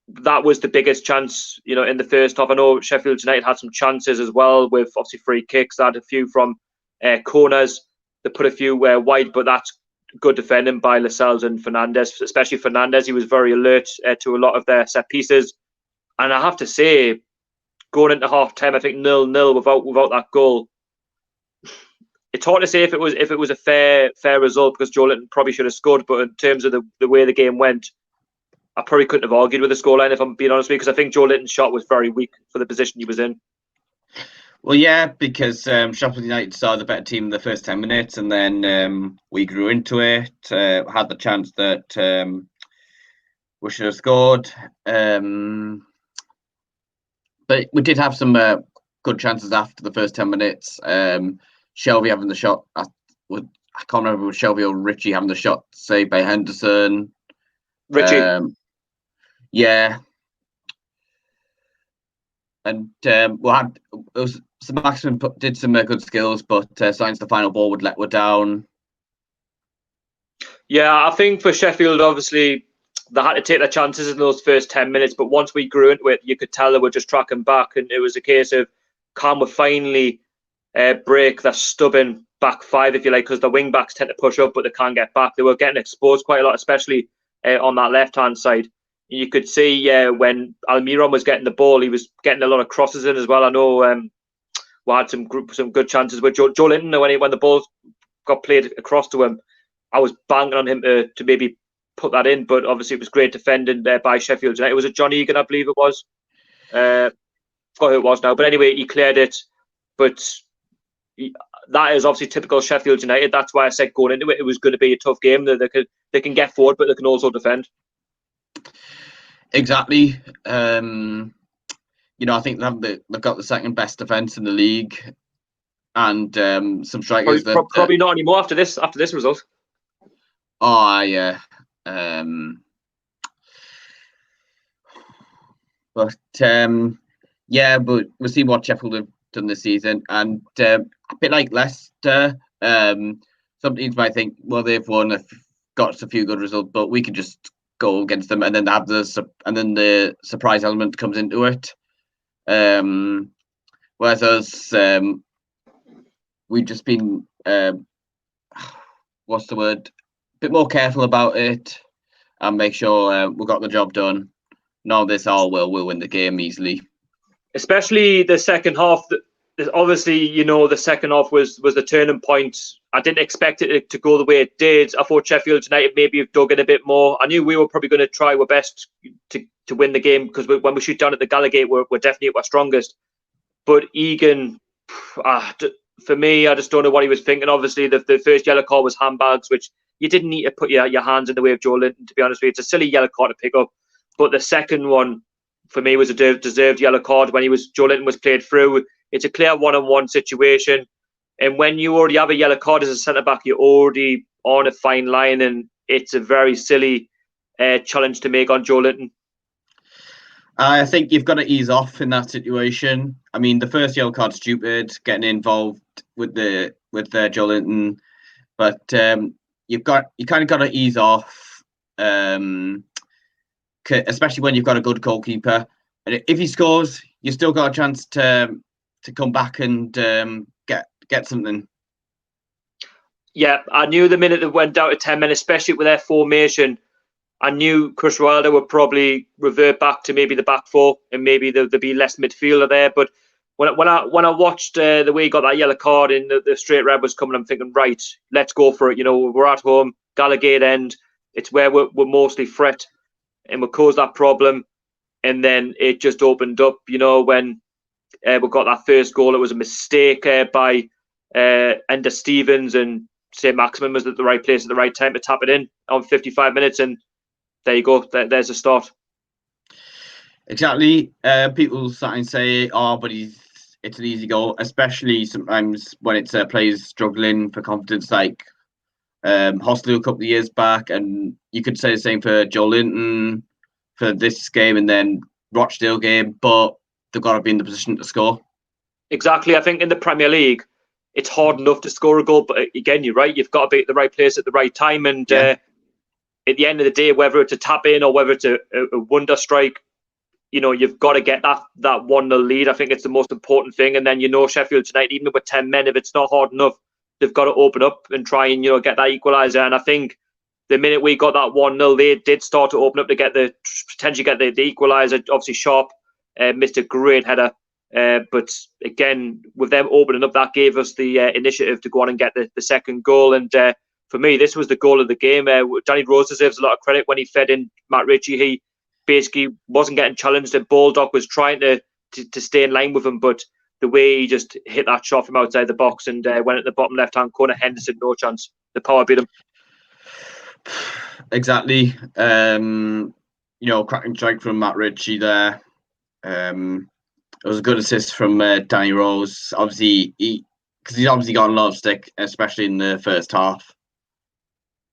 that was the biggest chance, in the first half. I know Sheffield United had some chances as well with obviously free kicks. They had a few from corners. They put a few wide, but that's good defending by Lascelles and Fernandes, especially Fernandes. He was very alert to a lot of their set pieces. And I have to say, going into half time, I think 0-0 without that goal. It's hard to say if it was a fair result because Joelinton probably should have scored. But in terms of the way the game went, I probably couldn't have argued with the scoreline if I'm being honest with you, because I think Joelinton's shot was very weak for the position he was in. Well, yeah, because Sheffield United saw the better team in the first 10 minutes, and then we grew into it, had the chance that we should have scored. But we did have some good chances after the first 10 minutes. Shelby having the shot. I can't remember if it was Shelby or Richie having the shot saved by Henderson. Richie. Yeah. And Maximin did some good skills, but Sainz, the final ball would let we're down. Yeah, I think for Sheffield, obviously, they had to take their chances in those first 10 minutes. But once we grew into it, you could tell they were just tracking back. And it was a case of can we finally break their stubborn back 5, if you like, because the wing backs tend to push up, but they can't get back. They were getting exposed quite a lot, especially on that left-hand side. You could see when Almiron was getting the ball, he was getting a lot of crosses in as well. I know we had some good chances with Joelinton when the ball got played across to him. I was banging on him to maybe put that in, but obviously it was great defending there by Sheffield United. Was it John Egan, I believe it was? Forgot who it was now. But anyway, he cleared it. But that is obviously typical Sheffield United. That's why I said going into it, it was going to be a tough game. They can get forward, but they can also defend. Exactly. I think they've got the second best defence in the league, and some strikers probably not anymore after this result. Oh yeah. But we'll see what Sheffield have done this season, and a bit like Leicester, some teams might think, well, they've got a few good results, but we can just go against them, and then the surprise element comes into it. Whereas us, we've just been what's the word? A bit more careful about it and make sure we got the job done. No, we'll win the game easily. Especially the second half. Obviously, the second half was the turning point. I didn't expect it to go the way it did. I thought Sheffield United maybe have dug in a bit more. I knew we were probably going to try our best to win the game, because when we shoot down at the Gallagate, we're definitely at our strongest. But Egan, for me, I just don't know what he was thinking. Obviously, the first yellow card was handbags, which you didn't need to put your hands in the way of Joelinton, to be honest with you. It's a silly yellow card to pick up. But the second one, for me, was a deserved yellow card when Joelinton was played through. It's a clear one-on-one situation. And when you already have a yellow card as a centre-back, you're already on a fine line, and it's a very silly challenge to make on Joelinton. I think you've got to ease off in that situation. I mean, the first yellow card's stupid, getting involved with Joelinton, but you kind of got to ease off, especially when you've got a good goalkeeper. And if he scores, you still got a chance to come back and get something. Yeah, I knew the minute it went down to 10 men, especially with their formation, I knew Chris Wilder would probably revert back to maybe the back four, and maybe there'd be less midfielder there. But when I watched the way he got that yellow card and the straight red was coming, I'm thinking, right, let's go for it. We're at home, Gallagate end. It's where we're mostly fret, and we'll cause that problem. And then it just opened up, when we got that first goal. It was a mistake by Ender Stevens, and SAINT-MAXIMIN was at the right place at the right time to tap it in on 55 minutes. And there you go. There's a start. Exactly. People starting to say, but it's an easy goal, especially sometimes when it's players struggling for confidence, like Hostel a couple of years back. And you could say the same for Joelinton for this game and then Rochdale game, but they've got to be in the position to score. Exactly. I think in the Premier League, it's hard enough to score a goal, but again, you're right. You've got to be at the right place at the right time. And at the end of the day, whether it's a tap in or whether it's a wonder strike, you've got to get that 1-0 lead. I think it's the most important thing. And then, Sheffield United, even with 10 men, if it's not hard enough, they've got to open up and try and, get that equaliser. And I think the minute we got that 1-0, they did start to open up to potentially get the equaliser. Obviously, Sharp missed a great header. But again, with them opening up, that gave us the initiative to go on and get the second goal. And for me, this was the goal of the game. Danny Rose deserves a lot of credit when he fed in Matt Ritchie. He basically wasn't getting challenged, and Baldock was trying to stay in line with him. But the way he just hit that shot from outside the box and went at the bottom left-hand corner, Henderson, no chance. The power beat him. Exactly. Cracking strike from Matt Ritchie there. It was a good assist from Danny Rose. Obviously, because he's obviously got a lot of stick, especially in the first half.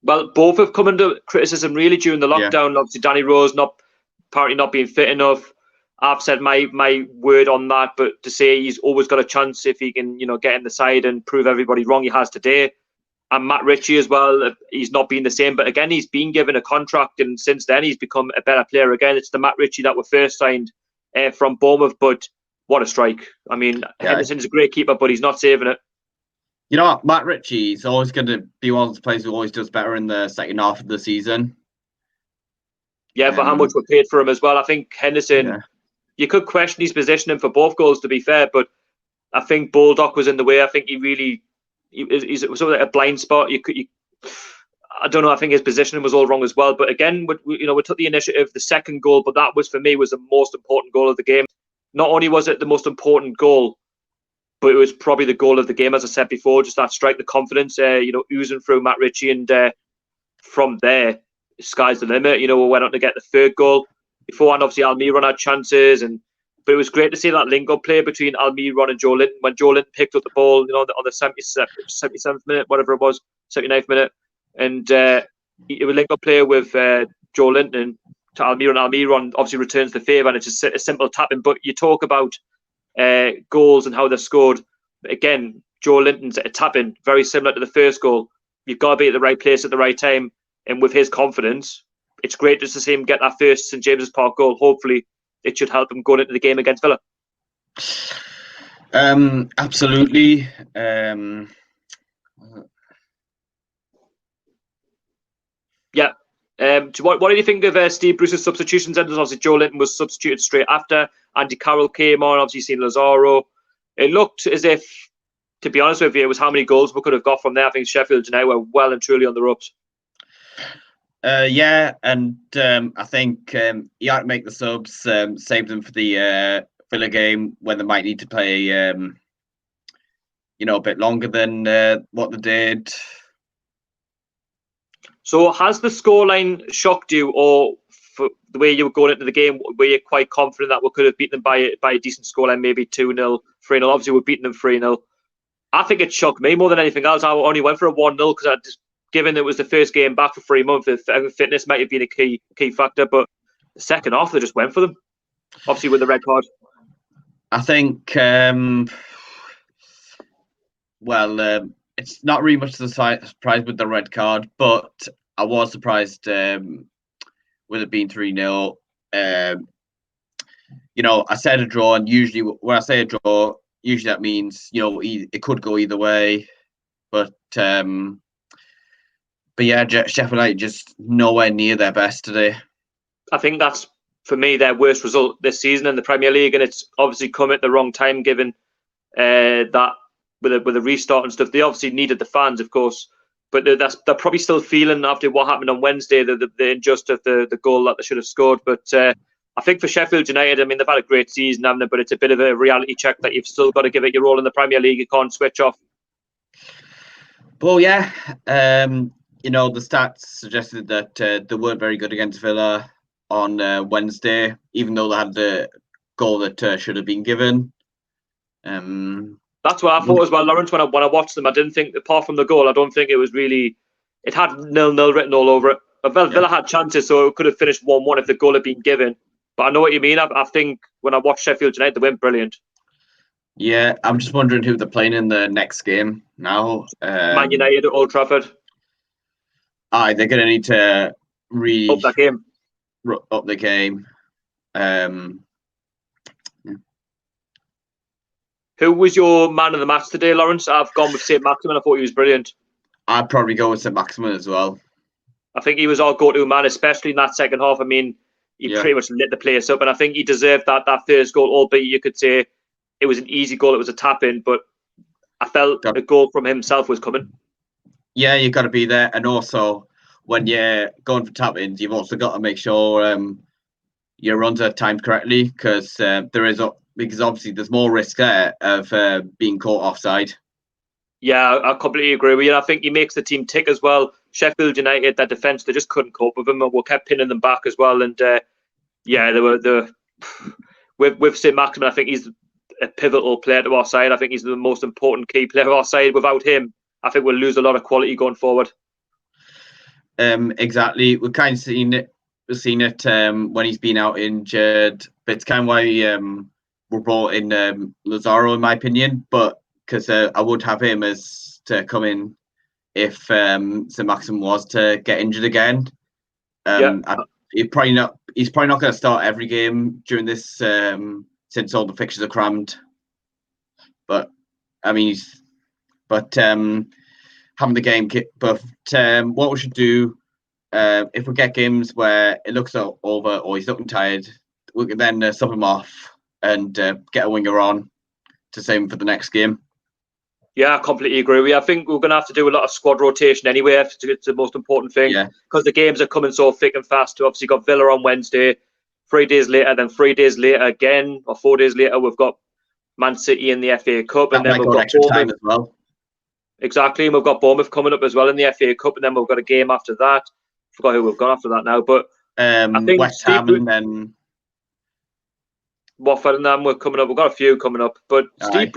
Well, both have come under criticism really during the lockdown. Yeah. Obviously, Danny Rose apparently not being fit enough. I've said my word on that, but to say he's always got a chance if he can, get in the side and prove everybody wrong, he has today. And Matt Ritchie as well, he's not been the same. But again, he's been given a contract, and since then he's become a better player again. It's the Matt Ritchie that were first signed from Bournemouth, but what a strike. I mean, Henderson's a great keeper, but he's not saving it. You know what? Matt Ritchie is always going to be one of the players who always does better in the second half of the season. Yeah, for how much we paid for him as well. I think Henderson, you could question his positioning for both goals, to be fair, but I think Baldock was in the way. I think he's sort of like a blind spot. I don't know. I think his positioning was all wrong as well. But again, we took the initiative, the second goal, but that was, for me, was the most important goal of the game. Not only was it the most important goal, but it was probably the goal of the game, as I said before, just that strike, the confidence, oozing through Matt Ritchie, and from there, sky's the limit. We went on to get the third goal. Beforehand, obviously, Almiron had chances, but it was great to see that link-up play between Almiron and Joelinton when Joelinton picked up the ball, on the 77th minute, whatever it was, 79th minute, and it was link-up play with Joelinton to Almiron. Almiron obviously returns the favour, and it's just a simple tapping. But you talk about goals and how they're scored. Again, Joelinton's a tapping, very similar to the first goal. You've got to be at the right place at the right time, and with his confidence, it's great just to see him get that first St James's Park goal. Hopefully, it should help him going into the game against Villa. Absolutely. Yeah. What did you think of Steve Bruce's substitutions? And obviously, Joelinton was substituted straight after. Andy Carroll came on. Obviously, seen Lazaro. It looked as if, to be honest with you, it was how many goals we could have got from there. I think Sheffield United were well and truly on the ropes. Yeah, and I think he had to make the subs, save them for the Villa game when they might need to play, a bit longer than what they did. So has the scoreline shocked you, or for the way you were going into the game, were you quite confident that we could have beaten them by a decent scoreline, maybe 2-0, 3-0? Obviously, we're beating them 3-0. I think it shocked me more than anything else. I only went for a 1-0 because given it was the first game back for 3 months, fitness might have been a key factor. But the second half, they just went for them. Obviously, with the red card. I think, it's not really much of a surprise with the red card, but I was surprised with it being 3-0. I said a draw, and usually when I say a draw, usually that means it could go either way. But yeah, Sheffield United just nowhere near their best today. I think that's, for me, their worst result this season in the Premier League, and it's obviously come at the wrong time given that with a restart and stuff. They obviously needed the fans, of course, but they're probably still feeling after what happened on Wednesday the injustice of the goal that they should have scored. But I think for Sheffield United, I mean, they've had a great season, haven't they? But it's a bit of a reality check that you've still got to give it your all in the Premier League. You can't switch off. Well, yeah. The stats suggested that they weren't very good against Villa on Wednesday, even though they had the goal that should have been given. That's what I thought as well, Lawrence. When I watched them, I didn't think, apart from the goal, I don't think it was really. It had 0-0 written all over it. Villa had chances, so it could have finished 1-1 if the goal had been given. But I know what you mean. I think when I watched Sheffield United, they went brilliant. Yeah, I'm just wondering who they're playing in the next game now. Man United at Old Trafford. They're going to need to up that game. Up the game. Who was your man of the match today, Lawrence? I've gone with SAINT-MAXIMIN. I thought he was brilliant. I'd probably go with SAINT-MAXIMIN as well. I think he was our go-to man, especially in that second half. I mean, he pretty much lit the place up, and I think he deserved that first goal, albeit you could say it was an easy goal, it was a tap-in, but I felt a goal from himself was coming. Yeah, you've got to be there. And also, when you're going for tap-ins, you've also got to make sure your runs are timed correctly, because obviously there's more risk there of being caught offside. Yeah, I completely agree with you. I think he makes the team tick as well. Sheffield United, their defence, they just couldn't cope with him, and we kept pinning them back as well. And they were with SAINT-MAXIMIN. I think he's a pivotal player to our side. I think he's the most important key player to our side. Without him, I think we'll lose a lot of quality going forward. Exactly. We've kind of seen it. We've seen it when he's been out injured. But it's kind of why we brought in Lazaro, in my opinion. But because I would have him as to come in if SAINT-MAXIMIN was to get injured again. He's probably not going to start every game during this since all the fixtures are crammed. But I mean, having the game. But what we should do, if we get games where it looks over or he's looking tired, we can then sub him off and get a winger on to save him for the next game. Yeah, I completely agree. I think we're going to have to do a lot of squad rotation anyway. It's the most important thing, because the games are coming so thick and fast. We obviously got Villa on Wednesday. 3 days later, then 3 days later again, or 4 days later, we've got Man City in the FA Cup, and That then might we've go got extra time Bournemouth. as well. Exactly, and we've got Bournemouth coming up as well in the FA Cup, and then we've got a game after that. Forgot who we've got after that now, but I think West Ham and then Watford and them were coming up. We've got a few coming up, but Aye.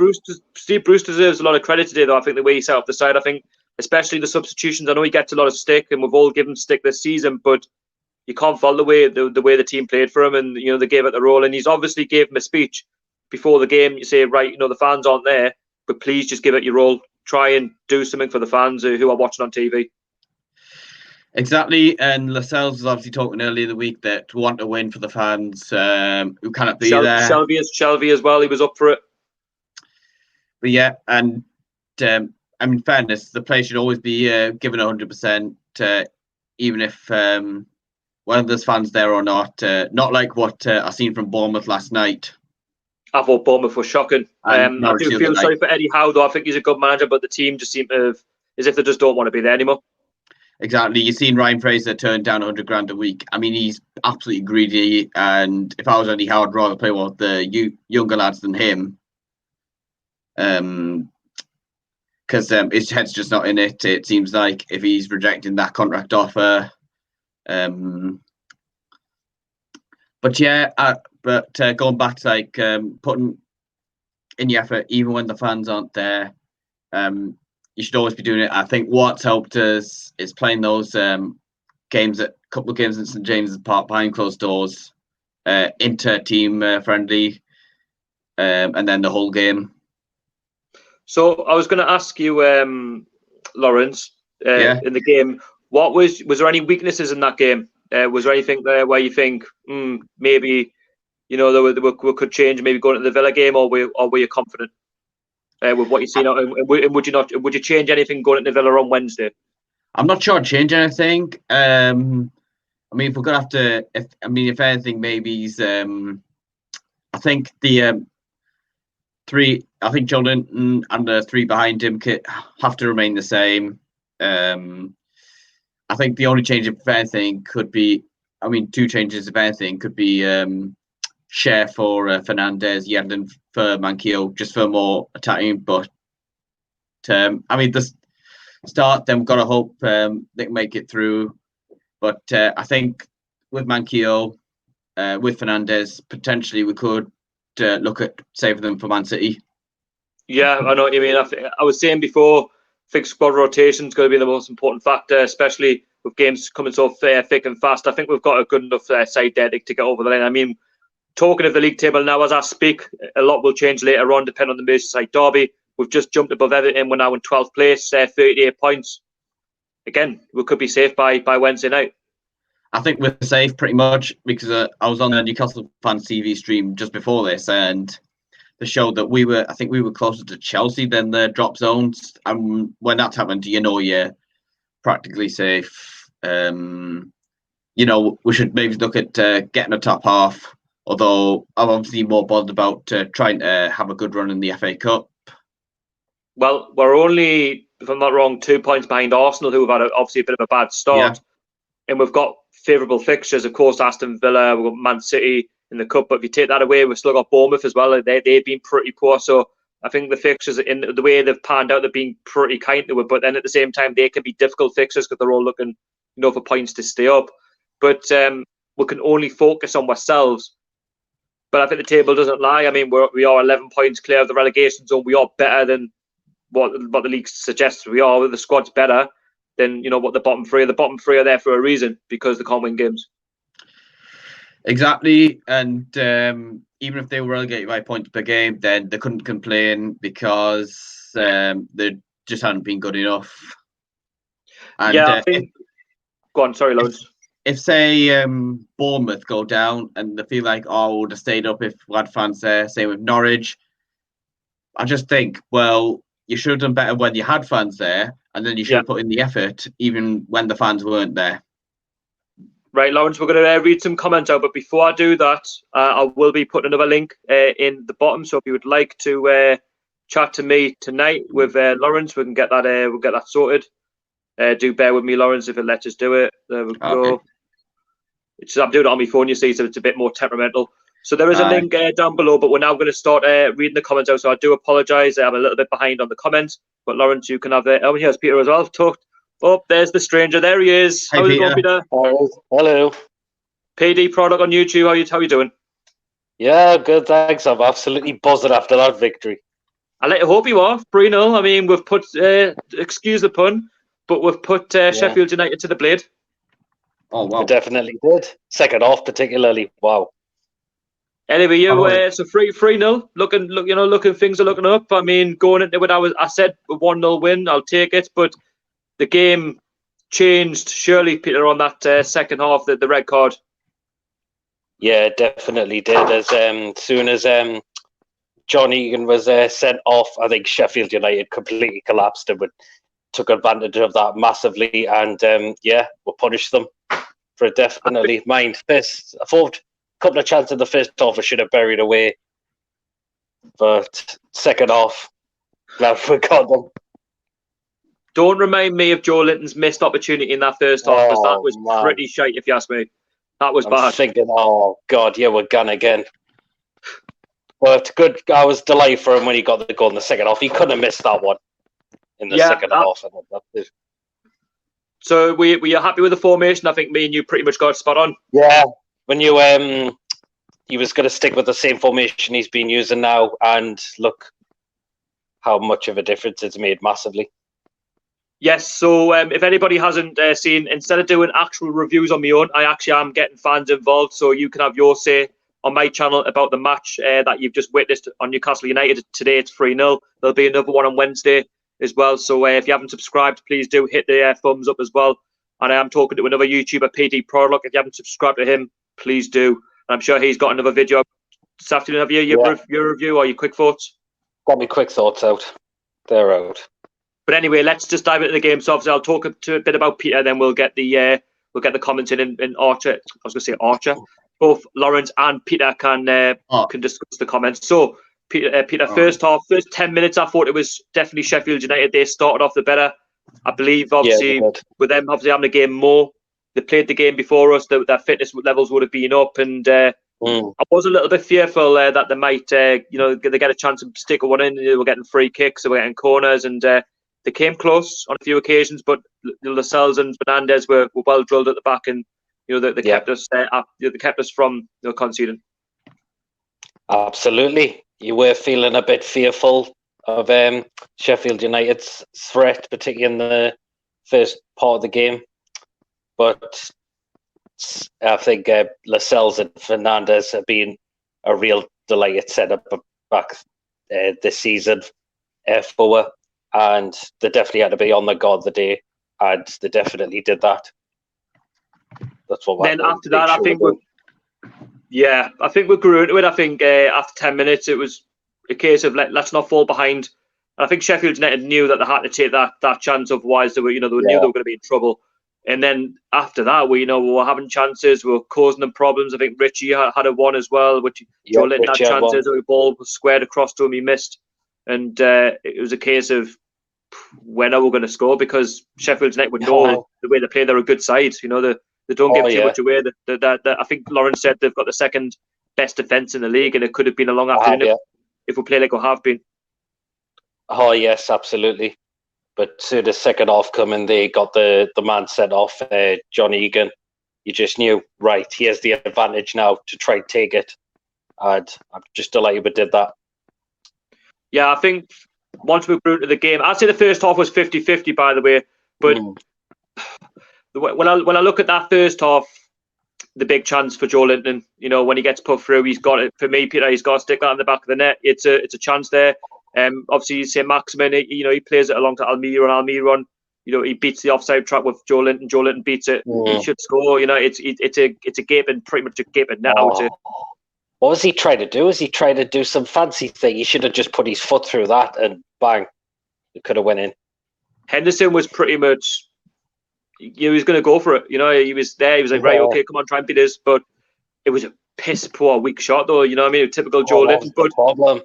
Steve Bruce deserves a lot of credit today, though. I think the way he set up the side, I think, especially the substitutions. I know he gets a lot of stick, and we've all given stick this season, but you can't fault the way the team played for him, and they gave it the role. And he's obviously gave him a speech before the game. You say, right, the fans aren't there, but please just give it your all. Try and do something for the fans who are watching on TV. Exactly, and Lascelles was obviously talking earlier the week that we want to win for the fans who cannot be there. Shelby as well, he was up for it. But yeah, and in fairness, the players should always be given 100%, even if whether there's fans there or not. Not like what I seen from Bournemouth last night. I thought Bournemouth was shocking. I do feel sorry for Eddie Howe, though. I think he's a good manager, but the team just seem to have, as if they just don't want to be there anymore. Exactly. You've seen Ryan Fraser turn down 100 grand a week. I mean, he's absolutely greedy. And if I was Eddie Howe, I'd rather play with the younger lads than him. Because his head's just not in it. It seems like if he's rejecting that contract offer. But yeah, going back to putting in the effort, even when the fans aren't there, you should always be doing it. I think what's helped us is playing those games, a couple of games at St James's Park behind closed doors, inter-team friendly, and then the whole game. So I was going to ask you, Lawrence, in the game, was there any weaknesses in that game? Was there anything there where you think maybe we could change, maybe going to the Villa game, or were you confident with what you've seen? And would you change anything going to Villa on Wednesday? I'm not sure I'd change anything. I mean, if we're gonna have to, if anything, maybe I think the three. I think Joelinton and the three behind him have to remain the same. I think the only change, if anything, could be. I mean, two changes, if anything, could be Share for Fernandez, Yedlin for Manquillo, just for more attacking. But I mean, the start, then we've got to hope they can make it through. But I think with Manquillo, with Fernandez, potentially we could look at saving them for Man City. Yeah, I know what you mean. I was saying before, I think squad rotation is going to be the most important factor, especially with games coming so thick and fast. I think we've got a good enough side there to get over the line. I mean, talking of the league table now, as I speak, a lot will change later on, depending on the Merseyside derby. We've just jumped above Everton. We're now in 12th place, 38 points. Again, we could be safe by Wednesday night. I think we're safe pretty much because I was on the Newcastle Fans TV stream just before this, and they showed that we were closer to Chelsea than the drop zones. And when that's happened, you're practically safe. We should maybe look at getting a top half. Although I'm obviously more bothered about trying to have a good run in the FA Cup. Well, we're only, if I'm not wrong, 2 points behind Arsenal, who have had obviously a bit of a bad start. Yeah. And we've got favourable fixtures, of course, Aston Villa, we've got Man City in the Cup. But if you take that away, we've still got Bournemouth as well. They've been pretty poor. So I think the fixtures, in the way they've panned out, they've been pretty kind to it. But then at the same time, they can be difficult fixtures because they're all looking, for points to stay up. But we can only focus on ourselves. But I think the table doesn't lie. I mean, we are 11 points clear of the relegation zone. We are better than what the league suggests we are. The squad's better than what the bottom three are. The bottom three are there for a reason, because they can't win games. Exactly, and even if they were relegated by points per game, then they couldn't complain because they just hadn't been good enough. And, I think. Go on, sorry, Lawrence. If say Bournemouth go down and they feel like, we would have stayed up if we had fans there, same with Norwich, I just think, well, you should have done better when you had fans there, and then you should have put in the effort even when the fans weren't there. Right, Lawrence, we're going to read some comments out, but before I do that, I will be putting another link in the bottom. So if you would like to chat to me tonight with Lawrence, we can get that. We'll get that sorted. Do bear with me, Lawrence, if it lets us do it. There we go. I'm doing it on my phone, you see, so it's a bit more temperamental. So there is a link down below, but we're now going to start reading the comments out. So I do apologise. I'm a little bit behind on the comments. But Lawrence, you can have it. Oh, here's Peter as well. Oh, there's the stranger. There he is. Hi, How's it going, Peter? Hello. PD Product on YouTube. How you doing? Yeah, good, thanks. I'm absolutely buzzing after that victory. I let you hope you are. 3-0. I mean, we've put, excuse the pun, but we've put Sheffield United to the blade. Oh, wow. We definitely did. Second half, particularly. Wow. Anyway, so 3-0. Looking, things are looking up. I mean, going into it, I said a 1-0 win. I'll take it, but the game changed surely, Peter, on that second half. The red card. Yeah, definitely did. As soon as John Egan was sent off, I think Sheffield United completely collapsed and took advantage of that massively. And we punished them for it. Definitely. Mind this, I thought a couple of chances in the first half I should have buried away, but second half, glad we got them. Don't remind me of Joelinton's missed opportunity in that first half, because that was pretty shite, if you ask me. That was bad. I'm thinking, oh God, yeah, we're gone again. But good, I was delighted for him when he got the goal in the second half. He couldn't have missed that one in the second half. So were you happy with the formation? I think me and you pretty much got it spot on. Yeah, when you he was going to stick with the same formation he's been using now, and look how much of a difference it's made massively. Yes, so if anybody hasn't seen, instead of doing actual reviews on my own, I actually am getting fans involved, so you can have your say on my channel about the match that you've just witnessed on Newcastle United. Today it's 3-0. There'll be another one on Wednesday as well, so if you haven't subscribed, please do hit the thumbs up as well. And I am talking to another YouTuber, PD Product. If you haven't subscribed to him, please do. And I'm sure he's got another video this afternoon. Have you your review or your quick thoughts? Got me quick thoughts out. They're out. But anyway, let's just dive into the game. So obviously, I'll talk a bit about Peter, then we'll get the comments in Archer. I was going to say Archer. Both Lawrence and Peter can discuss the comments. So Peter, first 10 minutes, I thought it was definitely Sheffield United. They started off the better. I believe obviously with them obviously having the game more, they played the game before us. Their fitness levels would have been up, and I was a little bit fearful that they might, they get a chance to stick one in. They were getting free kicks, they were getting corners, and they came close on a few occasions, but Lascelles and Fernandez were well drilled at the back, and they kept us from conceding. Absolutely, you were feeling a bit fearful of Sheffield United's threat, particularly in the first part of the game. But I think Lascelles and Fernandez have been a real delight set up back this season for. And they definitely had to be on the guard the day, and they definitely did that. That's what. Then after that, I think we grew into it. I think after 10 minutes, it was a case of let's not fall behind. And I think Sheffield United knew that they had to take that chance, otherwise they knew they were going to be in trouble. And then after that, we were having chances, we were causing them problems. I think Richie had a one as well, which Joelinton had chances. The ball was squared across to him, he missed, and it was a case of when are we going to score? Because Sheffield United would know the way they play. They're a good side. They don't give too much away. I think Lawrence said they've got the second best defence in the league, and it could have been a long afternoon if we play like we have been. Oh yes, absolutely. But soon as second half coming, they got the man sent off, John Egan. You just knew, right, he has the advantage now to try and take it. And I'm just delighted we did that. Yeah, I think once we grew into the game, I'd say the first half was 50-50, by the way. But when I look at that first half, the big chance for Joelinton, when he gets put through, he's got it. For me, Peter, he's got to stick that in the back of the net. It's a chance there. Obviously, SAINT-MAXIMIN, he plays it along to Almiron. He beats the offside trap with Joelinton. Joelinton beats it. He should score. It's a gaping, pretty much a gaping net. What was he trying to do? Was he trying to do some fancy thing? He should have just put his foot through that and bang, it could have went in. Henderson was pretty much, he was going to go for it. He was there. He was like, right, okay, come on, try and beat this. But it was a piss poor, weak shot, though. You know what I mean? Typical Joelinton. But problem.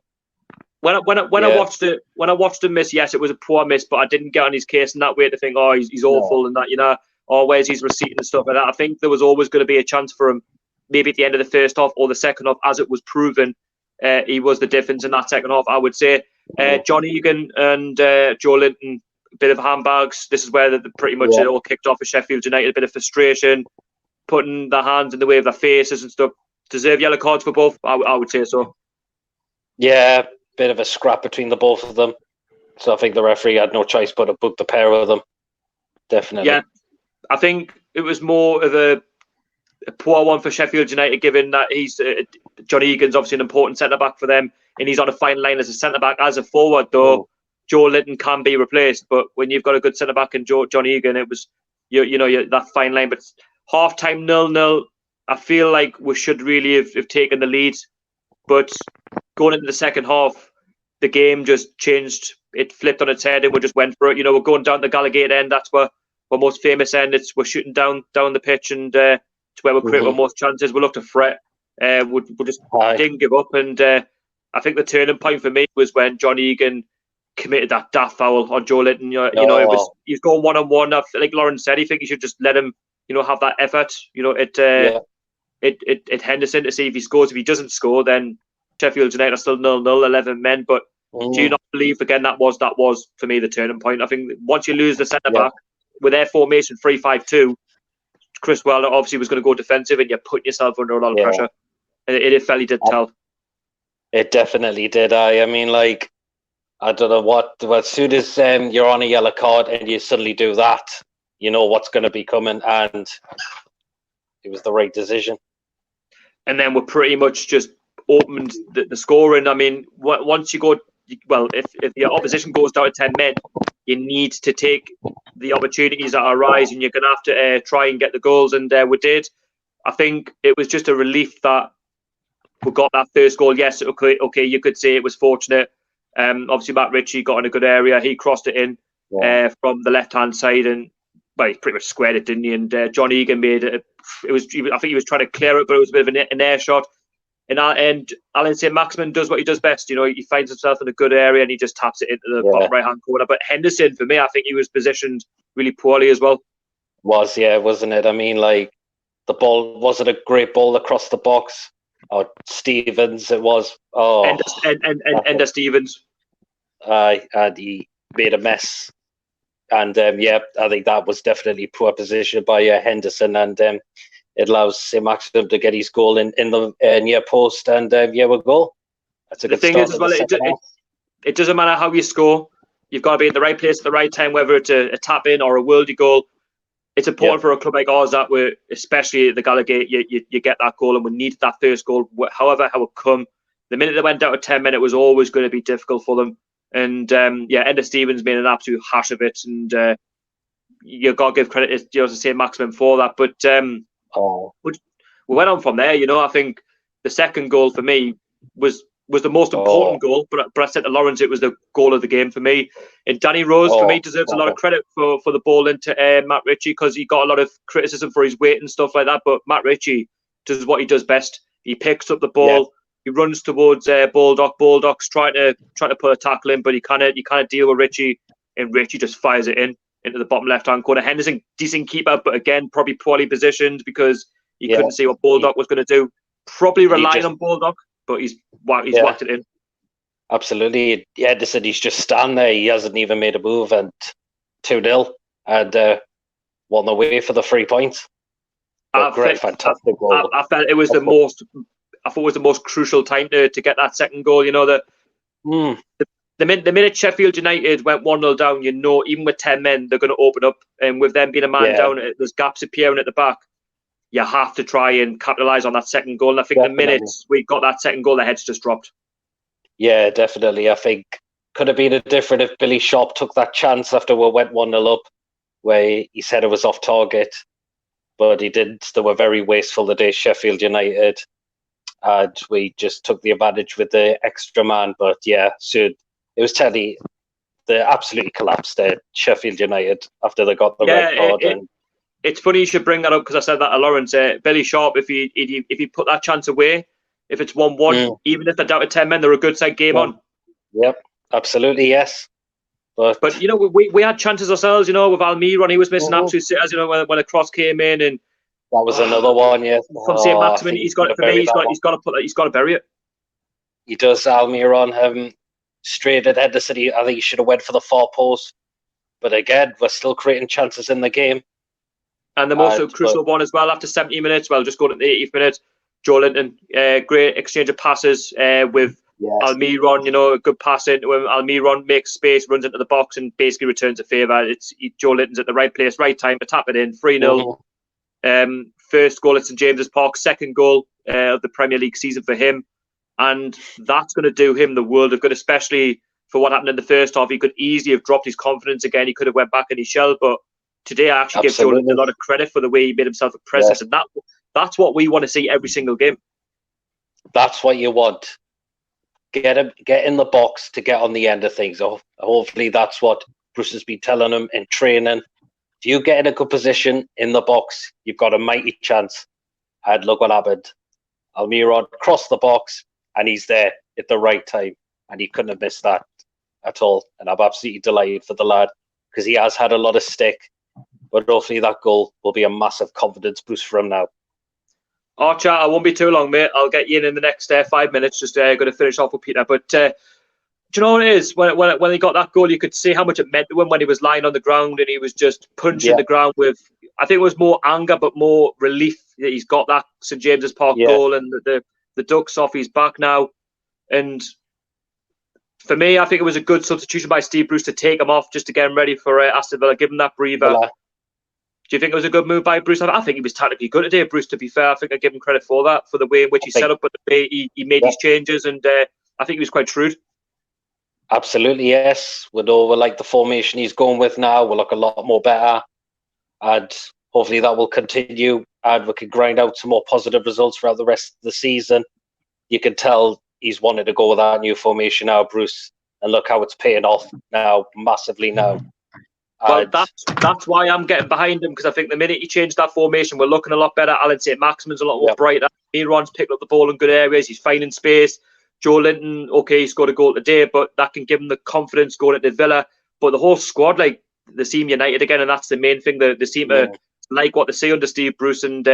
When I watched him miss, yes, it was a poor miss, but I didn't get on his case in that way to think, he's awful and that, where's his receipt and stuff like that. I think there was always going to be a chance for him maybe at the end of the first half or the second half, as it was proven, he was the difference in that second half, I would say. John Egan and Joelinton, a bit of handbags. This is where pretty much it all kicked off for Sheffield United. A bit of frustration, putting their hands in the way of their faces and stuff. Deserve yellow cards for both? I would say so. Yeah, bit of a scrap between the both of them. So I think the referee had no choice but to book the pair of them. Definitely. Yeah, I think it was more of a poor one for Sheffield United, given that he's John Egan's obviously an important centre-back for them, and he's on a fine line as a centre-back. As a forward, though, Joelinton can be replaced, but when you've got a good centre-back in John Egan, it was, that fine line. But half-time 0-0, I feel like we should really have taken the lead, but going into the second half, the game just changed. It flipped on its head, and we just went for it. We're going down the Gallagate end. That's where our most famous end. We're shooting down the pitch, and to where we create our most chances. We looked to fret. We just didn't give up, and I think the turning point for me was when John Egan committed that daft foul on Joelinton. He's going 1-on-1. Like Lauren said, I think you should just let him, have that effort. At Henderson to see if he scores. If he doesn't score, then Sheffield United are still 0-0, 11 men. But do you not believe, again, that was for me the turning point? I think once you lose the centre back with their formation 3-5-2, Chris Wilder obviously was going to go defensive, and you're putting yourself under a lot of pressure. And it fairly did tell. It definitely did. I mean, like, I don't know what. As soon as you're on a yellow card and you suddenly do that, you know what's going to be coming, and it was the right decision. And then we're pretty much just opened the scoring. I mean, once you go, if the opposition goes down to 10 men, you need to take the opportunities that arise, and you're going to have to try and get the goals. And we did. I think it was just a relief that we got that first goal. Yes, okay, you could say it was fortunate. Obviously, Matt Ritchie got in a good area. He crossed it in from the left-hand side, and he pretty much squared it, didn't he? And John Egan made it. I think he was trying to clear it, but it was a bit of an air shot. And Alan SAINT-MAXIMIN does what he does best. He finds himself in a good area and he just taps it into the bottom right-hand corner. But Henderson, for me, I think he was positioned really poorly as well. Wasn't it? I mean, like, the ball, was it a great ball across the box? Or Stevens, it was. Ender Stevens. And he made a mess. And, I think that was definitely poor position by Henderson. And it allows SAINT-MAXIMIN to get his goal in the near post, and we'll go. That's a good start. The thing is, as well, it doesn't matter how you score. You've got to be in the right place at the right time, whether it's a tap-in or a worldie goal. It's important for a club like ours that we're, especially at the Gallagate, you get that goal, and we needed that first goal, how it come. The minute they went down to 10 men, it was always going to be difficult for them. And, Ender Stevens made an absolute hash of it, and you've got to give credit to SAINT-MAXIMIN for that. But we went on from there. I think the second goal for me was the most important goal, but I said to Lawrence it was the goal of the game for me. And Danny Rose, for me, deserves a lot of credit for the ball into Matt Ritchie, because he got a lot of criticism for his weight and stuff like that. But Matt Ritchie does what he does best. He picks up the ball. He runs towards Baldock. Baldock's trying to put a tackle in, but he can't deal with Ritchie, and Ritchie just fires it into the bottom left-hand corner. Henderson, decent keeper, but again, probably poorly positioned because he couldn't see what Baldock was going to do. Probably relying on Baldock, but he's whacked it in. Absolutely. Henderson, he's just standing there. He hasn't even made a move, and 2-0, and won away for the 3 points. Fantastic goal. I felt it was the most. I thought it was the most crucial time to get that second goal. The minute Sheffield United went 1-0 down, even with 10 men, they're going to open up. And with them being a man down, there's gaps appearing at the back. You have to try and capitalise on that second goal. And I think the minute we got that second goal, the heads just dropped. Yeah, definitely. I think could have been different if Billy Sharp took that chance after we went 1-0 up, where he said it was off target. But he didn't. They were very wasteful today, Sheffield United. And we just took the advantage with the extra man. But soon. It was Teddy. They absolutely collapsed at Sheffield United after they got the red card. It's funny you should bring that up, because I said that to Lawrence. Billy Sharp, if he put that chance away, if it's 1-1, even if they're down to 10 men, they're a good side game on. Yep, absolutely, yes. But we had chances ourselves, with Almiron. He was missing absolute sitters, when a cross came in, and That was another one, yeah. From SAINT-MAXIMIN, he's got it for me. He's got to bury it. He does. Almiron straight ahead the City. I think he should have went for the far post. But again, we're still creating chances in the game. And the most crucial one as well, after 70 minutes, well, just going to the 80th minute, Joelinton, great exchange of passes with Almiron, you know, a good pass into him. Almiron makes space, runs into the box and basically returns a favour. Joelinton's at the right place, right time to tap it in. 3-0. First goal at St James's Park, second goal of the Premier League season for him. And that's going to do him the world of good, especially for what happened in the first half. He could easily have dropped his confidence again. He could have went back in his shell, but today I actually give Joelinton a lot of credit for the way he made himself a presence, and that's what we want to see every single game. That's what you want. Get in the box to get on the end of things. Hopefully that's what Bruce has been telling him in training. If you get in a good position in the box, you've got a mighty chance. And look what happened. Almiron crossed the box, and he's there at the right time, and he couldn't have missed that at all. And I'm absolutely delighted for the lad because he has had a lot of stick, but hopefully that goal will be a massive confidence boost for him now. Archer, I won't be too long, mate. I'll get you in the next 5 minutes. Just going to finish off with Peter. But do you know what it is? When he got that goal, you could see how much it meant to him when he was lying on the ground and he was just punching the ground with, I think it was more anger, but more relief that he's got that St James's Park goal and the duck's off his back now. And for me, I think it was a good substitution by Steve Bruce to take him off just to get him ready for Aston Villa, give him that breather. Do you think it was a good move by Bruce? I think he was tactically good today, Bruce, to be fair. I think I give him credit for that, for the way in which he set up, but the way he made his changes, and I think he was quite shrewd. Absolutely, yes. We like the formation he's going with now. We'll look a lot more better, and hopefully that will continue, and we can grind out some more positive results throughout the rest of the season. You can tell he's wanted to go with that new formation now, Bruce, and look how it's paying off now, massively now. Well, that's why I'm getting behind him, because I think the minute he changed that formation, we're looking a lot better. Alan SAINT-MAXIMIN's a lot more brighter. Aaron's picked up the ball in good areas. He's finding space. Joelinton, okay, he scored a goal today, but that can give him the confidence going into Villa. But the whole squad, like, they seem united again, and that's the main thing. They seem to like what they see under Steve Bruce. And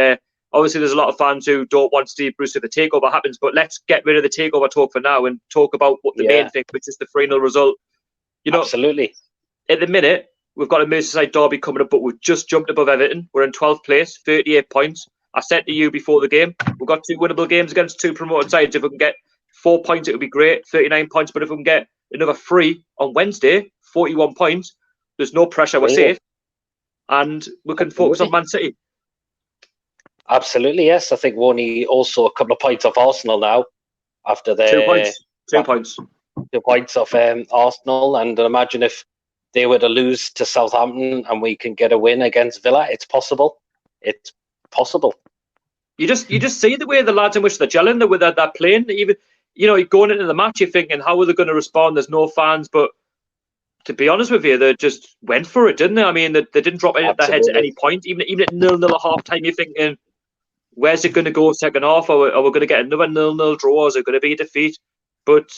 obviously, there's a lot of fans who don't want Steve Bruce if the takeover happens. But let's get rid of the takeover talk for now and talk about what the main thing, which is the 3-0 result. You know, absolutely. At the minute, we've got a Merseyside derby coming up, but we've just jumped above Everton. We're in 12th place, 38 points. I said to you before the game, we've got 2 winnable games against 2 promoted sides. If we can get 4 points, it would be great, 39 points. But if we can get another 3 on Wednesday, 41 points, there's no pressure, we're safe. And we can focus on Man City. Absolutely, yes. I think we're only also a couple of points off Arsenal now after their 2 points. 2 points. 2 points off Arsenal. And imagine if they were to lose to Southampton and we can get a win against Villa. It's possible. It's possible. You just see the way the lads in which they're gelling, the way they're playing. Even, you know, going into the match, you're thinking, how are they going to respond? There's no fans, but to be honest with you, they just went for it, didn't they? I mean, they didn't drop their heads at any point. Even at 0-0 at half time, you're thinking, where's it going to go second half? Are we going to get another 0-0 draw? Or is it going to be a defeat? But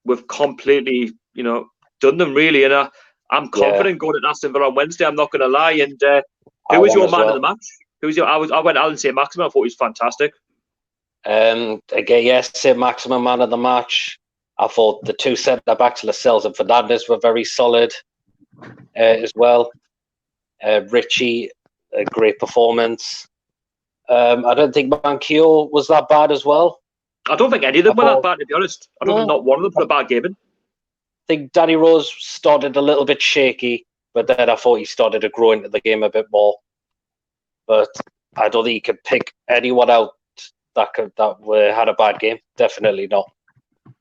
we've completely, you know, done them really. And I'm confident going to Aston Villa on Wednesday. I'm not going to lie. And who was your man of the match? Who was your? I went Alan SAINT-MAXIMIN. I thought he was fantastic. Again, yes, SAINT-MAXIMIN man of the match. I thought the 2 centre backs, Lascelles and Fernandes, were very solid as well. Richie, a great performance. I don't think Manquillo was that bad as well. I don't think any of them were that bad, to be honest. I don't think not one of them put a bad game in. I think Danny Rose started a little bit shaky, but then I thought he started to grow into the game a bit more. But I don't think you can pick anyone out that had a bad game. Definitely not.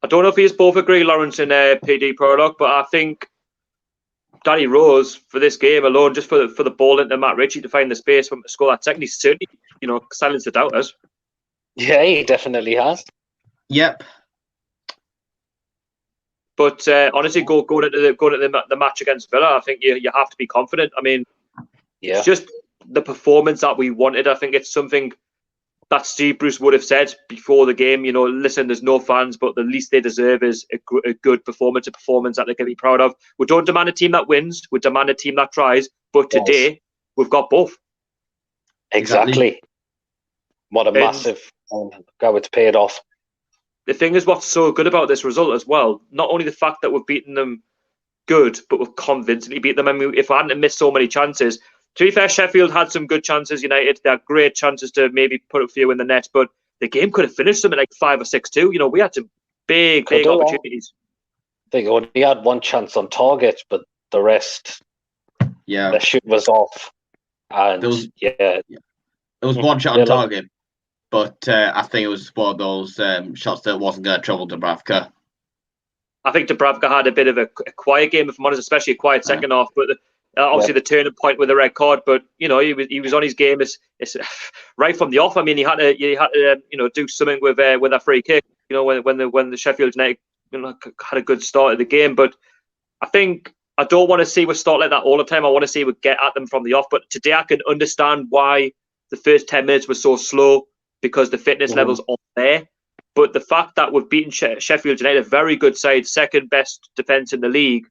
I don't know if you both agree, Lawrence and PD Prologue, but I think Danny Rose, for this game alone, just for the ball into Matt Ritchie to find the space for him to score that second, he's certainly, you know, silenced the doubters. Yeah, he definitely has. Yep. But honestly, going into the match against Villa, I think you have to be confident. I mean, it's just the performance that we wanted. I think it's something that Steve Bruce would have said before the game. You know, listen, there's no fans, but the least they deserve is a good performance, a performance that they can be proud of. We don't demand a team that wins. We demand a team that tries. But today, we've got both. Exactly. What a massive how it's paid off. The thing is, what's so good about this result as well, not only the fact that we've beaten them good, but we've convincingly beat them. I mean, if I hadn't missed so many chances, to be fair, Sheffield had some good chances. United, they had great chances to maybe put a few in the net, but the game could have finished something like 5 or 6-2. You know, we had some big opportunities. They only had one chance on target, but the rest, the shoot was off. And there was one shot on target, but I think it was one of those shots that wasn't going to trouble Dubravka. I think Dubravka had a bit of a quiet game, if I'm honest, especially a quiet second half. But obviously the turning point with the red card. But you know, he was on his game. It's right from the off. I mean, he had to you know, do something with a free kick. You know, when the Sheffield United, you know, had a good start of the game. But I think I don't want to see we start like that all the time. I want to see we get at them from the off. But today I can understand why the first 10 minutes was so slow, because the fitness levels aren't there. But the fact that we've beaten Sheffield United, a very good side, second best defence in the league,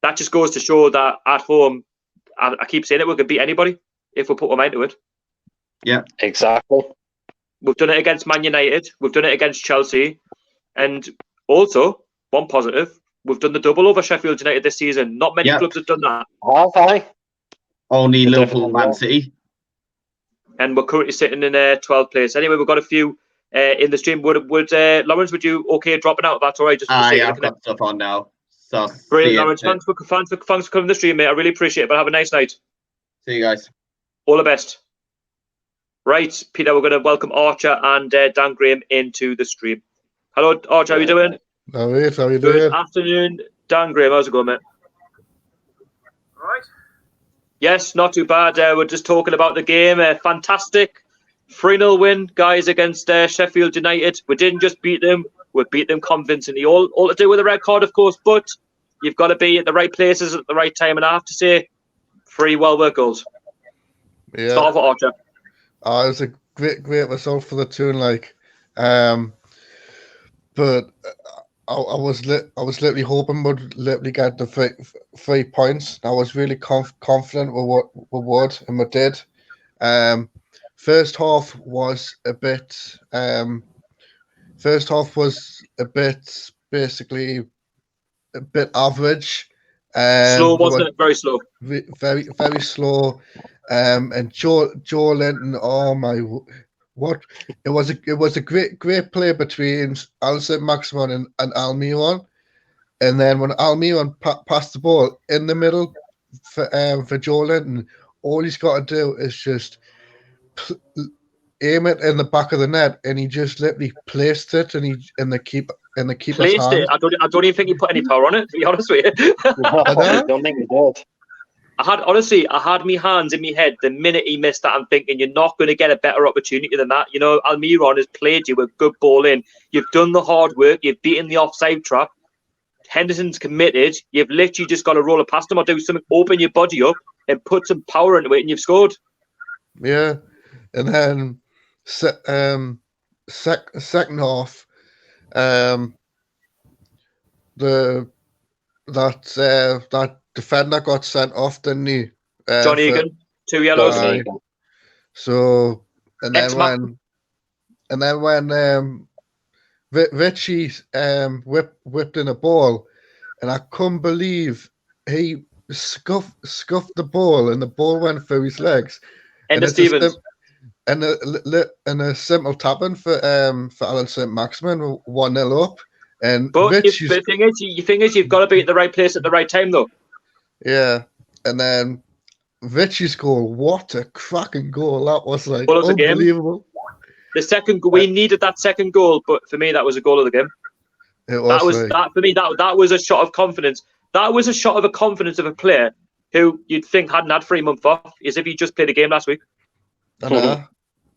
that just goes to show that at home, I keep saying it, we can beat anybody if we put our mind to it. Yeah, exactly. We've done it against Man United. We've done it against Chelsea. And also, one positive, we've done the double over Sheffield United this season. Not many clubs have done that. Have I? Only Liverpool and Man City. And we're currently sitting in 12th place. Anyway, we've got a few in the stream. Would Lawrence, would you okay dropping out? That's all right. Just I've got stuff on now. So brilliant, Lawrence. Thanks for coming to the stream, mate. I really appreciate it. But have a nice night. See you guys. All the best. Right, Peter, we're going to welcome Archer and Dan Graham into the stream. Hello, Archer. How you doing? How are you doing? Good afternoon, Dan Graham. How's it going, mate? All right. Yes, not too bad. We're just talking about the game. Fantastic 3-0 win, guys, against Sheffield United. We didn't just beat them, we beat them convincingly. All to do with the red card, of course, but you've got to be at the right places at the right time. And I have to say, 3 well-worked goals. Yeah. Start off with Archer. It was a great result for the TOON, but I was literally hoping we'd literally get the 3 points. I was really confident with what we would, and we did. First half was a bit. Basically a bit average. Slow, wasn't it? Very slow. Very, very slow. And Joelinton, oh my, what it was a great play between SAINT-MAXIMIN and Almiron, and then when Almiron passed the ball in the middle for Joelinton, all he's got to do is just aim it in the back of the net, and he just literally placed it, and the keeper's placed hand. it. I don't even think he put any power on it, to be honest with you. I don't think he did. I had my hands in my head the minute he missed that. I'm thinking, you're not going to get a better opportunity than that. You know, Almiron has played you a good ball in. You've done the hard work. You've beaten the offside trap. Henderson's committed. You've literally just got to roll it past him or do something, open your body up and put some power into it, and you've scored. Yeah, and then second half, that defender got sent off, didn't he? John Egan, 2 yellows. So and then when Richie whipped in a ball, and I couldn't believe he scuffed the ball, and the ball went through his legs. And Stevens. And a simple tapping for Alan SAINT-MAXIMIN, 1-0 up. But the thing is, you've got to be at the right place at the right time, though. Yeah, and then Richie's goal, what a cracking goal that was! Like, goal of the unbelievable. Game. The second goal, we needed that second goal, but for me, that was a goal of the game. It was. That was a shot of confidence. That was a shot of a confidence of a player who you'd think hadn't had 3 months off, as if he just played a game last week. And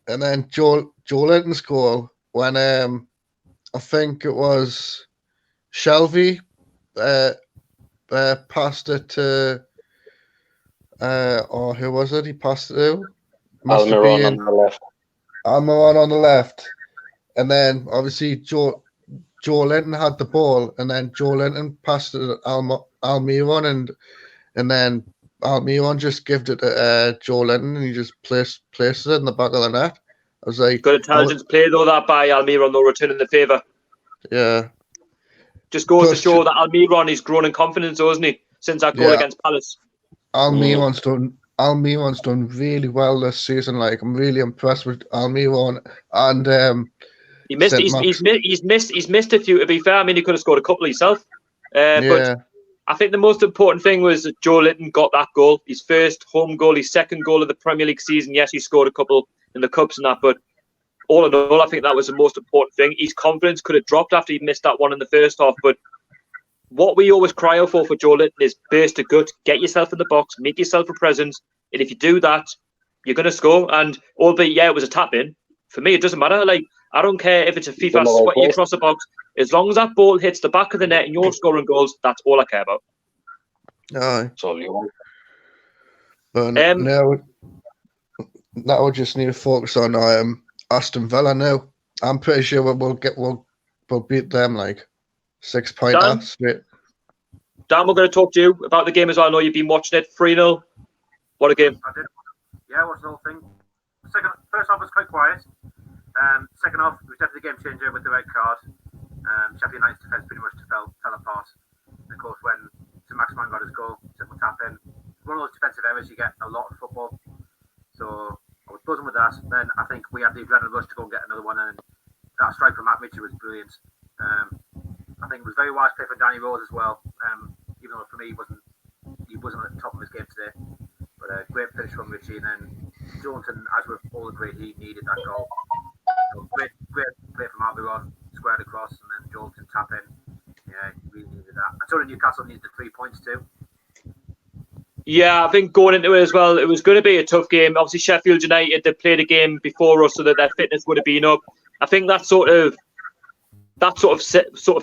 then Joelinton's goal when I think it was Shelby passed it to or who was it? He passed it to Almiron on the left. Almiron on the left, and then obviously Joelinton had the ball, and then Joelinton passed it to Almiron, and then Almiron just gave it to Joelinton, and he just placed it in the back of the net. I was like, good intelligence play though that by Almiron, though, returning the favour. Yeah. Just goes to Plus, show that Almiron is grown in confidence, though, isn't he? Since that goal against Palace. Almiron's done really well this season. Like, I'm really impressed with Almiron, and he's missed a few, to be fair. I mean, he could have scored a couple himself. But I think the most important thing was that Joelinton got that goal. His first home goal, his second goal of the Premier League season. Yes, he scored a couple in the cups and that, but all in all, I think that was the most important thing. His confidence could have dropped after he missed that one in the first half, but what we always cry out for Joelinton is burst of gut, get yourself in the box, make yourself a presence, and if you do that, you're going to score. And albeit, it was a tap-in, for me, it doesn't matter. Like, I don't care if it's a FIFA swatty across the box. As long as that ball hits the back of the net and you're scoring goals, that's all I care about. That's all you want. But now we just need to focus on Aston Villa now. I'm pretty sure we'll beat them like 6 pointer straight. Dan, we're going to talk to you about the game as well. I know you've been watching it. 3-0. What a game. I did. Yeah, I watched the whole thing. First half was quite quiet. Second half was definitely a game changer with the red card. Sheffield United's defence pretty much fell apart. And of course, when SAINT-MAXIMIN got his goal, simple tap in. One of those defensive errors you get a lot in football. So I was buzzing with that. Then I think we had the adrenaline rush to go and get another one, and that strike from Richie was brilliant. I think it was very wise play for Danny Rose as well. Even though for me he wasn't at the top of his game today. But a great finish from Richie, and then Joelinton, as we've all agreed, he needed that goal. So great play from Almiron, squared across, and then Joelinton tap in. Yeah, he really needed that. And so did Newcastle needed the 3 points too. Yeah, I think going into it as well, it was going to be a tough game. Obviously, Sheffield United, they played a game before us so that their fitness would have been up. I think that sort of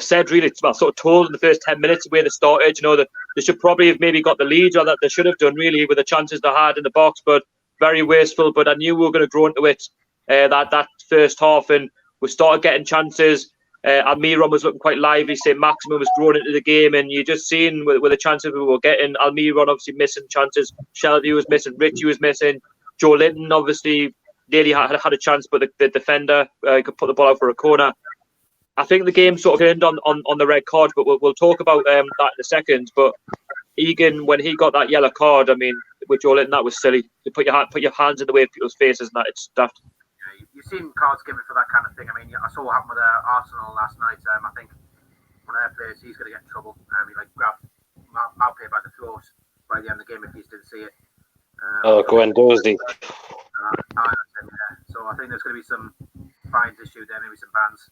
said really, well, sort of told in the first 10 minutes where they started, that they should probably have maybe got the lead, or that they should have done really with the chances they had in the box, but very wasteful. But I knew we were going to grow into it that first half, and we started getting chances. Almiron was looking quite lively. SAINT-MAXIMIN was growing into the game, and you just seen with the chances we were getting. Almiron obviously missing chances. Shelby was missing. Richie was missing. Joelinton obviously nearly had a chance, but the defender could put the ball out for a corner. I think the game sort of ended on the red card, but we'll talk about that in a second. But Egan, when he got that yellow card, I mean, with Joelinton, that was silly. You put your hands in the way of people's faces, and that it's daft. You've seen cards given for that kind of thing. I mean, I saw what happened with Arsenal last night. I think one of their players, he's going to get in trouble. He grabbed Malpe by the throat by the end of the game if he didn't see it. Guendouzi. So I think there's going to be some fines issued there, maybe some bans.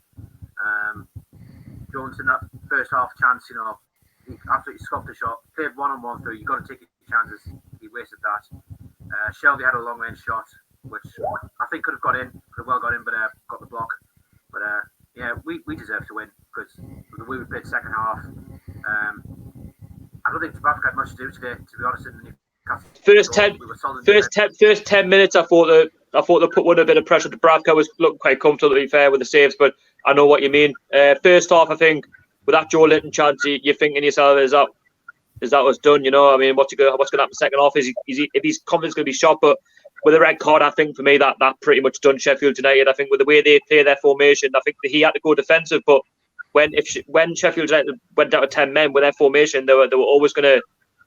Jones in that first half chance, he absolutely scuffed the shot. Played one-on-one through. You've got to take your chances. He wasted that. Shelby had a long-range shot, which I think could have got in, but got the block. But we deserve to win because the way we played second half. I don't think Dubravka had much to do today, to be honest. In the First 10 minutes, I thought they put a bit of pressure. Dubravka was looking quite comfortable, to be fair, with the saves, but I know what you mean. First half, I think, with that Joelinton chance, you're thinking to yourself, is that what's done? I mean, what's going to happen second half? If his confidence going to be shot? But with a red card, I think for me that pretty much done Sheffield United. I think with the way they play their formation, I think he had to go defensive. But when Sheffield United went down to 10 men with their formation, they were always going to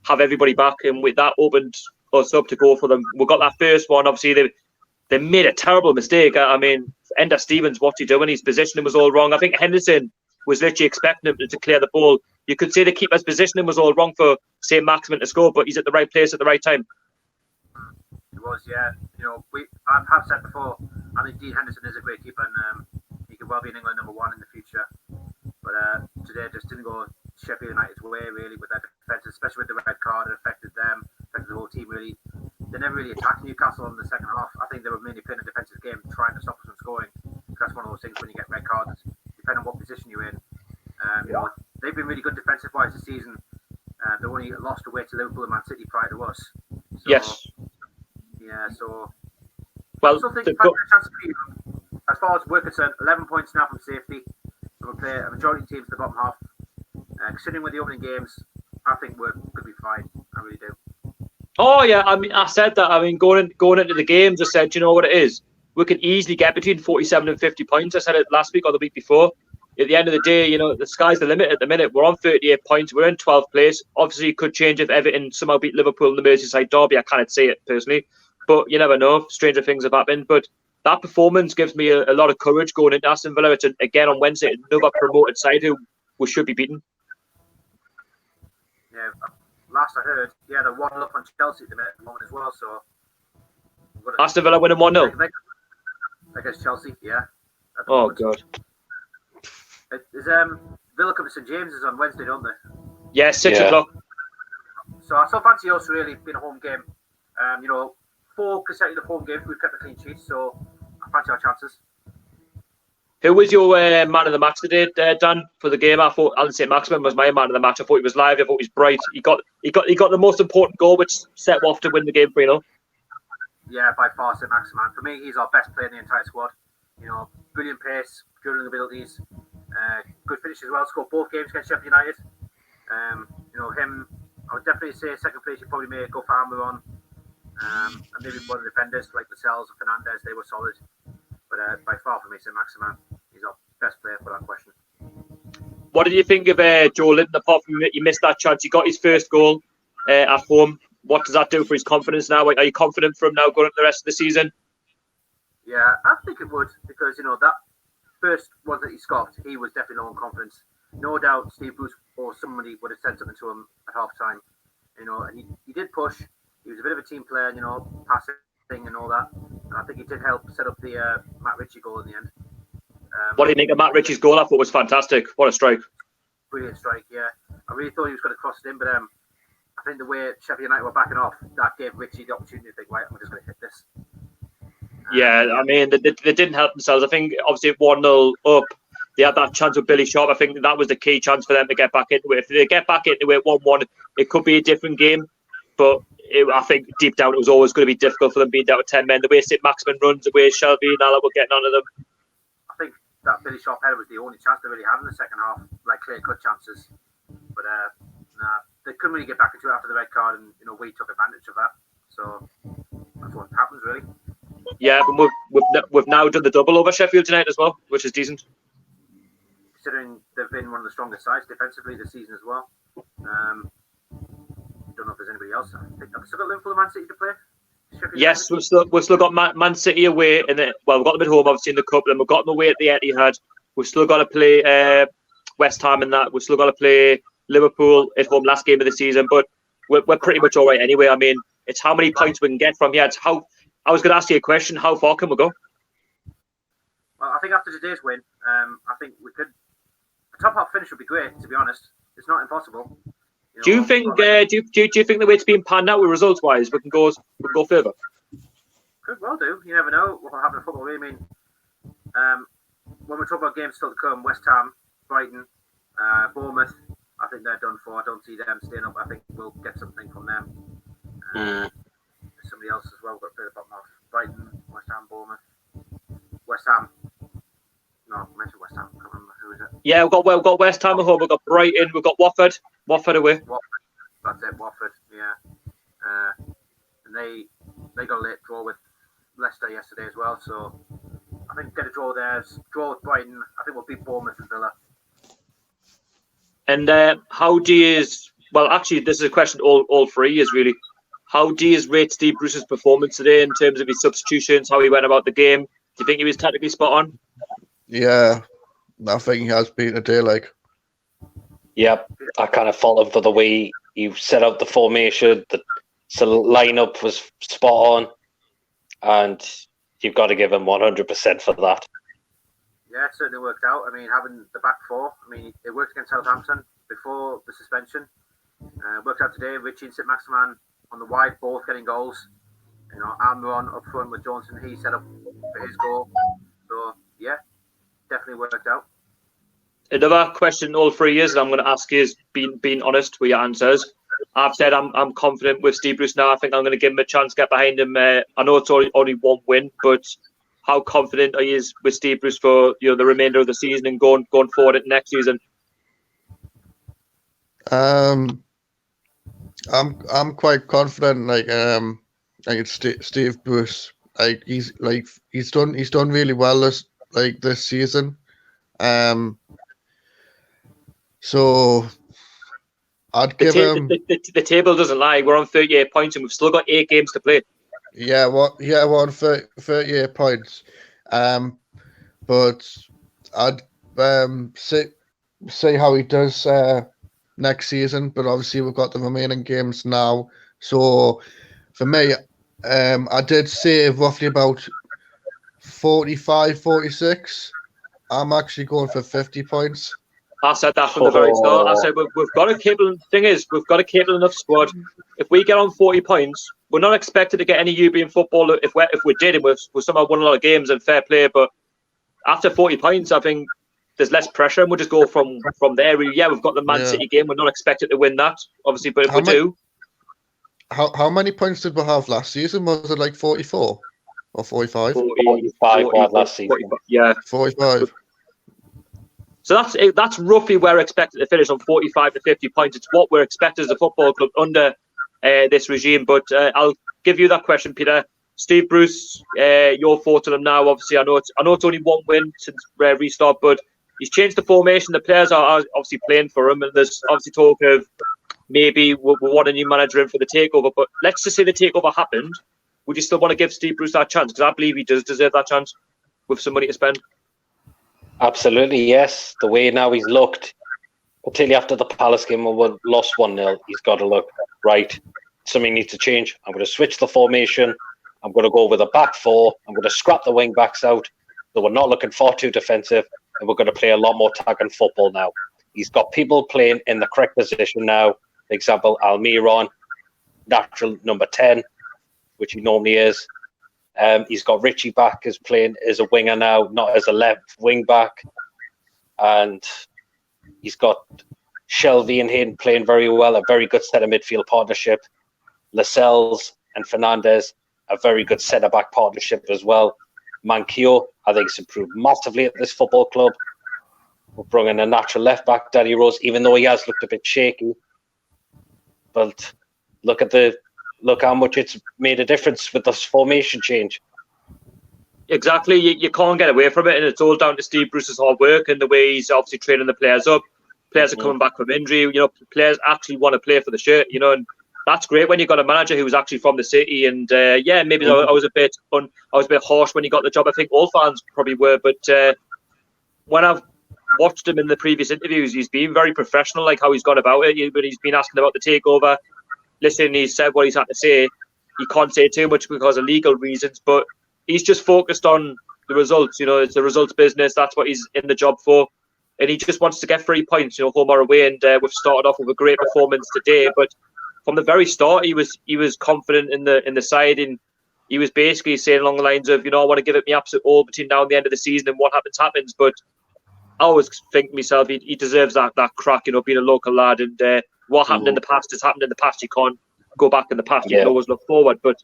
have everybody back, and with that opened us up to go for them. We got that first one. Obviously, they made a terrible mistake. I mean, Ender Stevens, what's he doing? His positioning was all wrong. I think Henderson was literally expecting him to clear the ball. You could say the keeper's positioning was all wrong for SAINT-MAXIMIN to score, but he's at the right place at the right time. He was, yeah. I have said before, I think Dean Henderson is a great keeper, and he could well be in England #1 in the future. But today just didn't go Sheffield United's way, really, with their defence, especially with the red card. It affected them, affected the whole team, really. They never really attacked Newcastle in the second half. I think they were mainly playing a defensive game, trying to stop us from scoring. That's one of those things when you get red cards, depending on what position you're in. They've been really good defensive-wise this season. They only lost away to Liverpool and Man City prior to us. So, yes. Yeah, so... Well, I still think as far as we're concerned, 11 points now from safety. We'll play a majority of teams in the bottom half. Considering with the opening games, I think we're going to be fine. I really do. Oh yeah, I mean, I said that. I mean, going into the games, I said, you know what it is? we can easily get between 47 and 50 points. I said it last week or the week before. At the end of the day, you know, the sky's the limit at the minute. We're on 38 points. We're in 12th place. Obviously, it could change if Everton somehow beat Liverpool in the Merseyside derby. I can't say it personally, but you never know. Stranger things have happened. But that performance gives me a lot of courage going into Aston Villa. It's again on Wednesday, another promoted side who we should be beating. Yeah, last I heard, they're 1-0 up on Chelsea at the moment as well. So Aston Villa winning 1-0 against Chelsea. Yeah. Oh God. Is Villa come to St James's on Wednesday, don't they? Yeah, 6 o'clock. So I still fancy us really being a home game. You know, 4 consecutive home games we've kept a clean sheet, so I fancy our chances. Who was your man of the match today, Dan, for the game? I thought Alan SAINT-MAXIMIN was my man of the match. I thought he was live. I thought he was bright. He got the most important goal, which set him off to win the game 3-0. Yeah, by far SAINT-MAXIMIN. For me, he's our best player in the entire squad. You know, brilliant pace, dribbling abilities, good finish as well. Scored both games against Sheffield United. You know, him, I would definitely say second place. You probably may go for Almiron. And maybe one of the defenders like Lascelles and Fernandez. They were solid. But by far for me, SAINT-MAXIMIN, he's our best player for that question. What did you think of Joelinton? Apart from he missed that chance, he got his first goal at home. What does that do for his confidence now? Are you confident for him now going into the rest of the season? Yeah, I think it would, because you know that first one that he scoffed, he was definitely low on confidence. No doubt, Steve Bruce or somebody would have said something to him at half time. You know, and he did push. He was a bit of a team player, you know, passing and all that. And I think he did help set up the Matt Ritchie goal in the end. What do you think of Matt Ritchie's goal? I thought was fantastic. What a strike! Brilliant strike, yeah. I really thought he was going to cross it in, but I think the way Sheffield United were backing off, that gave Ritchie the opportunity to think, right, I'm just going to hit this. Yeah, I mean, they didn't help themselves. I think, obviously, 1-0 up, they had that chance with Billy Sharp. I think that was the key chance for them to get back into it. If they get back into it 1-1, it could be a different game. But I think deep down, it was always going to be difficult for them being down to 10 men. The way SAINT-MAXIMIN runs, the way Shelby and Allen were getting onto them. I think that Billy Sharp header was the only chance they really had in the second half, like clear-cut chances. But they couldn't really get back into it after the red card, and you know we took advantage of that. So that's what happens, really. Yeah, but we've now done the double over Sheffield United as well, which is decent. Considering they've been one of the strongest sides defensively this season as well. Don't know if there's anybody else. I think I've still got Liverpool and Man City to play. Sheffield Yes, United. we've still got Man City away, and we've got them at home obviously in the cup, and we've got them away at the Etihad. We've still got to play West Ham and that. We've still got to play Liverpool at home, last game of the season, but we're pretty much all right anyway. I mean, it's how many points we can get from here. It's how I was going to ask you a question. How far can we go? Well, I think after today's win, I think we could. A top half finish would be great. To be honest, it's not impossible. Do you think? Do you think the way it's being panned out with results wise, we can go further? Could well do. You never know what will happen in football. I mean, when we talk about games still to come, West Ham, Brighton, Bournemouth, I think they're done for. I don't see them staying up. I think we'll get something from them. Somebody else as well. We've got to play the bottom half. Brighton, West Ham, Bournemouth, West Ham. No, I mentioned West Ham. I can't remember who is it. Yeah, we've got West Ham at home. We've got Brighton. We've got Watford away. That's it, Watford. Yeah, and they got a late draw with Leicester yesterday as well. So I think get a draw there. Draw with Brighton. I think we'll beat Bournemouth and Villa. And how do you? Well, actually, this is a question all three is really. How do you rate Steve Bruce's performance today in terms of his substitutions, how he went about the game? Do you think he was tactically spot on? Yeah, I think he has been today. Like, yep, I kind of followed for the way he set out the formation. The lineup was spot on, and you've got to give him 100% for that. Yeah, it certainly worked out. I mean, having the back four, I mean, it worked against Southampton before the suspension. Worked out today. Richie and SAINT-MAXIMIN on the wide, both getting goals. You know, Almiron up front with Johnson, he set up for his goal. So, yeah, definitely worked out. Another question all 3 years, and I'm going to ask you is being honest with your answers. I've said I'm confident with Steve Bruce now. I think I'm going to give him a chance, get behind him. I know it's only one win, but how confident are you with Steve Bruce for the remainder of the season and going forward at next season? I'm quite confident. Like it's Steve Bruce. He's done really well this season. So I'd give him. The table doesn't lie. We're on 38 points and we've still got 8 games to play. Yeah, we're on 38 points. But I'd see how he does next season. But obviously we've got the remaining games now. So for me, I did say roughly about 45, 46. I'm actually going for 50 points. I said that from the very start. I said we've got a capable. Thing is, we've got a capable enough squad. If we get on 40 points, we're not expected to get any European football. If we did, and we've somehow won a lot of games and fair play. But after 40 points, I think there's less pressure, and we'll just go from there. Yeah, we've got the Man City game. We're not expected to win that, obviously. But if we do, how many points did we have last season? Was it like 44 or 45? 45 last season. 45, yeah, 45. So that's roughly where we're expected to finish, on 45 to 50 points. It's what we're expected as a football club under this regime. But I'll give you that question, Peter. Steve Bruce, your thoughts on him now? Obviously, I know it's only one win since restart, but he's changed the formation. The players are obviously playing for him, and there's obviously talk of maybe we want a new manager in for the takeover. But let's just say the takeover happened. Would you still want to give Steve Bruce that chance? Because I believe he does deserve that chance with some money to spend. Absolutely, yes. The way now he's looked, particularly after the Palace game when we lost 1-0, he's got to look, right, something needs to change. I'm going to switch the formation. I'm going to go with a back four. I'm going to scrap the wing backs out. So we're not looking far too defensive, and we're going to play a lot more attacking football now. He's got people playing in the correct position now. For example, Almiron, natural number 10, which he normally is. He's got Richie back as playing as a winger now, not as a left wing back. And he's got Shelby and Hayden playing very well, a very good centre midfield partnership. Lascelles and Fernandez, a very good centre back partnership as well. Manquillo, I think, has improved massively at this football club. We're bringing a natural left back, Danny Rose, even though he has looked a bit shaky. But look how much it's made a difference with this formation change. Exactly. You can't get away from it, and it's all down to Steve Bruce's hard work and the way he's obviously training the players up. Players are coming back from injury. Players actually want to play for the shirt, and that's great when you've got a manager who's actually from the city. And maybe I was a bit harsh when he got the job. I think all fans probably were, but when I've watched him in the previous interviews, he's been very professional, like how he's gone about it. But he's been asking about the takeover. Listen, he said what he's had to say. He can't say too much because of legal reasons, but he's just focused on the results. It's the results business. That's what he's in the job for. And he just wants to get 3 points, home or away. And we've started off with a great performance today. But from the very start, he was confident in the side, and he was basically saying along the lines of, I want to give it my absolute all between now and the end of the season, and what happens. But I always think to myself, he deserves that crack, being a local lad. And what happened in the past has happened in the past. You can't go back in the past. You can always look forward. But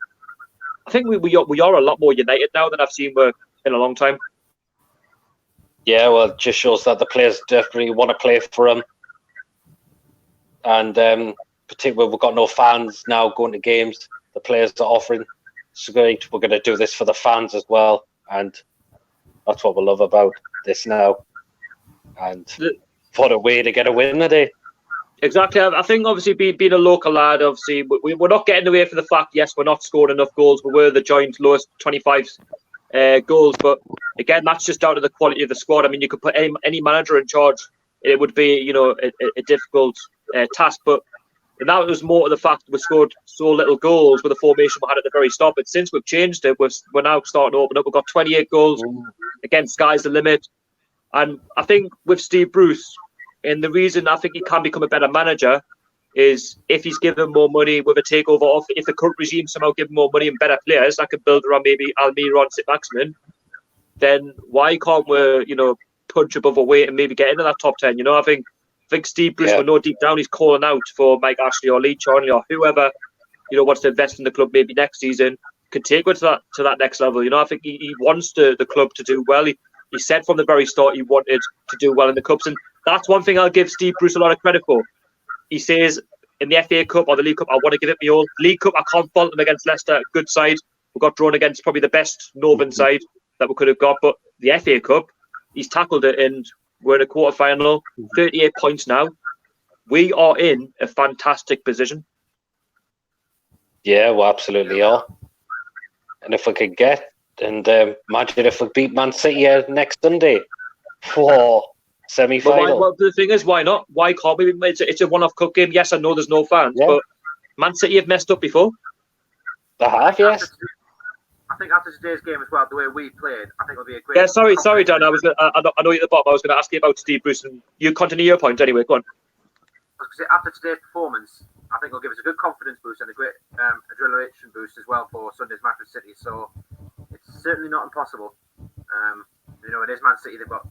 I think we are a lot more united now than I've seen in a long time. Yeah, well, it just shows that the players definitely want to play for him. And particularly, we've got no fans now going to games. The players are offering, it's great. We're going to do this for the fans as well. And that's what we love about this now. And what a way to get a win today. Exactly. I think obviously being a local lad, obviously we're not getting away from the fact, yes, we're not scoring enough goals. We were the joint lowest 25 goals, but again, that's just down to the quality of the squad. I mean, you could put any manager in charge, it would be a difficult task, but that was more to the fact that we scored so little goals with the formation we had at the very start. But since we've changed it, we're now starting to open up. We've got 28 goals. Again, sky's the limit. And I think with Steve Bruce, and the reason I think he can become a better manager is if he's given more money with a takeover off. If the current regime somehow give him more money and better players that could build around maybe Almiron, SAINT-MAXIMIN, then why can't we, punch above our weight and maybe get into that top 10? I think Steve Bruce, we know deep down he's calling out for Mike Ashley or Lee Charnley or whoever, wants to invest in the club maybe next season, could take it to that next level. I think he wants the club to do well. He said from the very start he wanted to do well in the Cups, and that's one thing I'll give Steve Bruce a lot of credit for. He says in the FA Cup or the League Cup, I want to give it my all. League Cup, I can't fault them against Leicester, good side. We got drawn against probably the best Northern side that we could have got. But the FA Cup, he's tackled it, and we're in a quarter-final, 38 points now. We are in a fantastic position. Yeah, we absolutely are. And if we could imagine if we beat Man City next Sunday for semi-final. Well, the thing is, why not? Why can't we? It's a one-off cup game. Yes, I know there's no fans, but Man City have messed up before. They have, yes. I think after today's game as well, the way we played, I think it'll be a great. Yeah, sorry, Dan. I know you're at the bottom. I was going to ask you about Steve Bruce, and you continue your point anyway. Go on. After today's performance, I think it'll give us a good confidence boost and a great adrenaline boost as well for Sunday's match with City. So it's certainly not impossible. It is Man City. They've got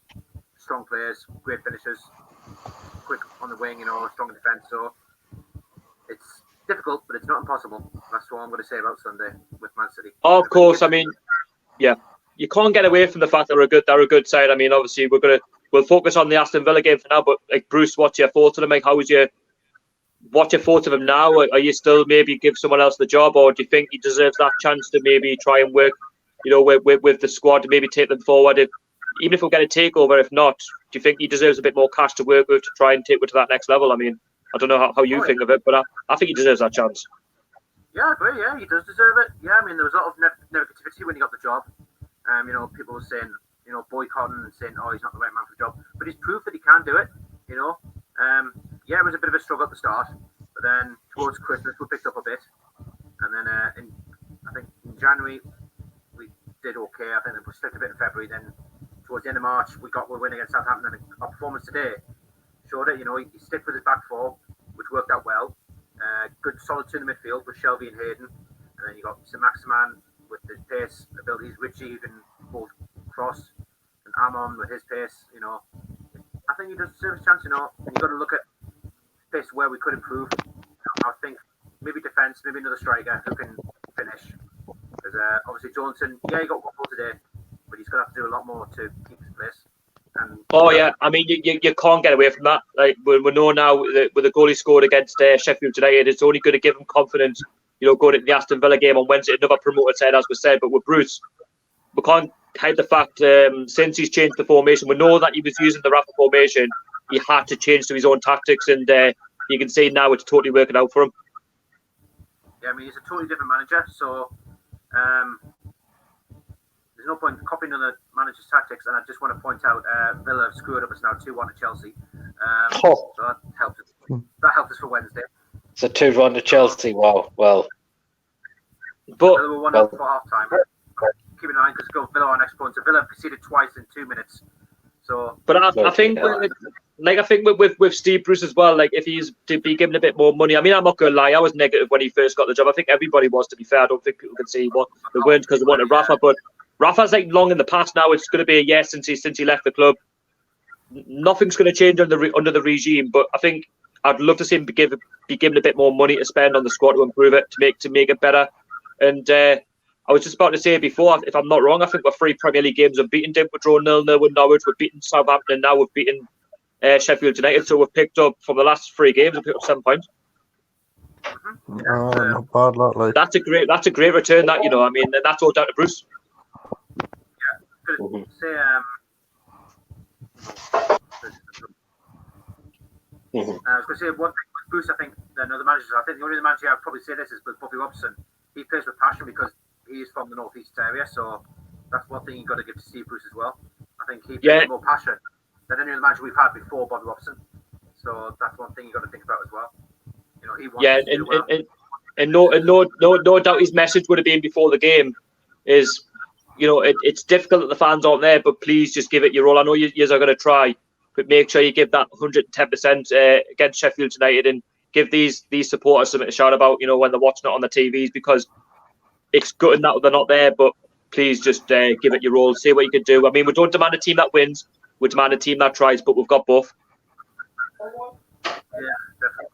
strong players, great finishers, quick on the wing, strong in defence. So it's difficult, but it's not impossible. That's what I'm going to say about Sunday with Man City. Oh, of course. I mean, yeah, you can't get away from the fact that they're a good side. I mean, obviously we'll focus on the Aston Villa game for now. But like Bruce, what's your thoughts on him? Like, what's your thoughts of him now? Are you still maybe give someone else the job, or do you think he deserves that chance to maybe try and work, with the squad to maybe take them forward? Even if we get a takeover, if not, do you think he deserves a bit more cash to work with to try and take it to that next level? I mean, I don't know how you think of it, but I think he deserves that chance. Yeah, I agree. Yeah, he does deserve it. Yeah, I mean, there was a lot of negativity when he got the job. People were saying, boycotting and saying, oh, he's not the right man for the job. But he's proved that he can do it, Yeah, it was a bit of a struggle at the start, but then towards Christmas we picked up a bit. And then I think in January we did okay. I think we slipped a bit in February. Then towards the end of March we win against Southampton, and our performance today showed it. He stick with his back four, which worked out well. Good solid two in the midfield with Shelby and Hayden, and then you got SAINT-MAXIMIN with his pace abilities, Richie who can both cross, and Amon with his pace. I think he does deserve a chance. You've got to look at space where we could improve. I think maybe defence, maybe another striker who can finish. Because obviously Joelinton, he got one goal today, but he's going to have to do a lot more to keep his place. Yeah, I mean, you can't get away from that. Like we know now with the goal he scored against Sheffield United, it's only going to give him confidence. Going into the Aston Villa game on Wednesday, another promoted side, as we said. But with Bruce, we can't hide the fact since he's changed the formation, we know that he was using the Rafa formation. He had to change to his own tactics, and you can see now it's totally working out for him. Yeah, I mean, he's a totally different manager, so there's no point copying other manager's tactics. And I just want to point out, Villa have screwed up. It's now 2-1 to Chelsea. So that helped us. That helped us for Wednesday. It's a 2-1 to Chelsea. Wow. Well, but Villa were 1-0 for half time. Keep in mind because Villa are next point. So Villa have conceded twice in 2 minutes. So, but I think, with Steve Bruce as well, like if he's to be given a bit more money. I mean, I'm not going to lie, I was negative when he first got the job. I think everybody was, to be fair. I don't think people can say what they weren't because they wanted Rafa. But Rafa's like long in the past now. It's going to be a year since he left the club. Nothing's going to change under the regime. But I think I'd love to see him be given a bit more money to spend on the squad to improve it, to make it better. And I was just about to say before, if I'm not wrong, I think we're 3 Premier League games we've beaten. We're drawn 0-0 with Norwich. We've beaten Southampton, and now we've beaten Sheffield United. So we've picked up from the last 3 games. We've picked up 7 points. Not bad, like. That's a great return. That I mean, and that's all down to Bruce. Yeah, I was going to say one thing with Bruce. I think another manager. I think the only manager I'd probably say this is with Bobby Robson. He plays with passion because he is from the northeast area, so that's one thing you've got to give to Steve Bruce as well. I think he plays with more passion than any other manager we've had before Bobby Robson. So that's one thing you've got to think about as well. He wants to do well. No doubt his message would have been before the game is, it's difficult that the fans aren't there, but please just give it your all. I know you are going to try, but make sure you give that 110% against Sheffield United and give these supporters something to shout about, when they're watching it on the TVs, because it's good that they're not there, but please just give it your all, see what you can do. I mean, we don't demand a team that wins, we demand a team that tries, but we've got both. Yeah, definitely.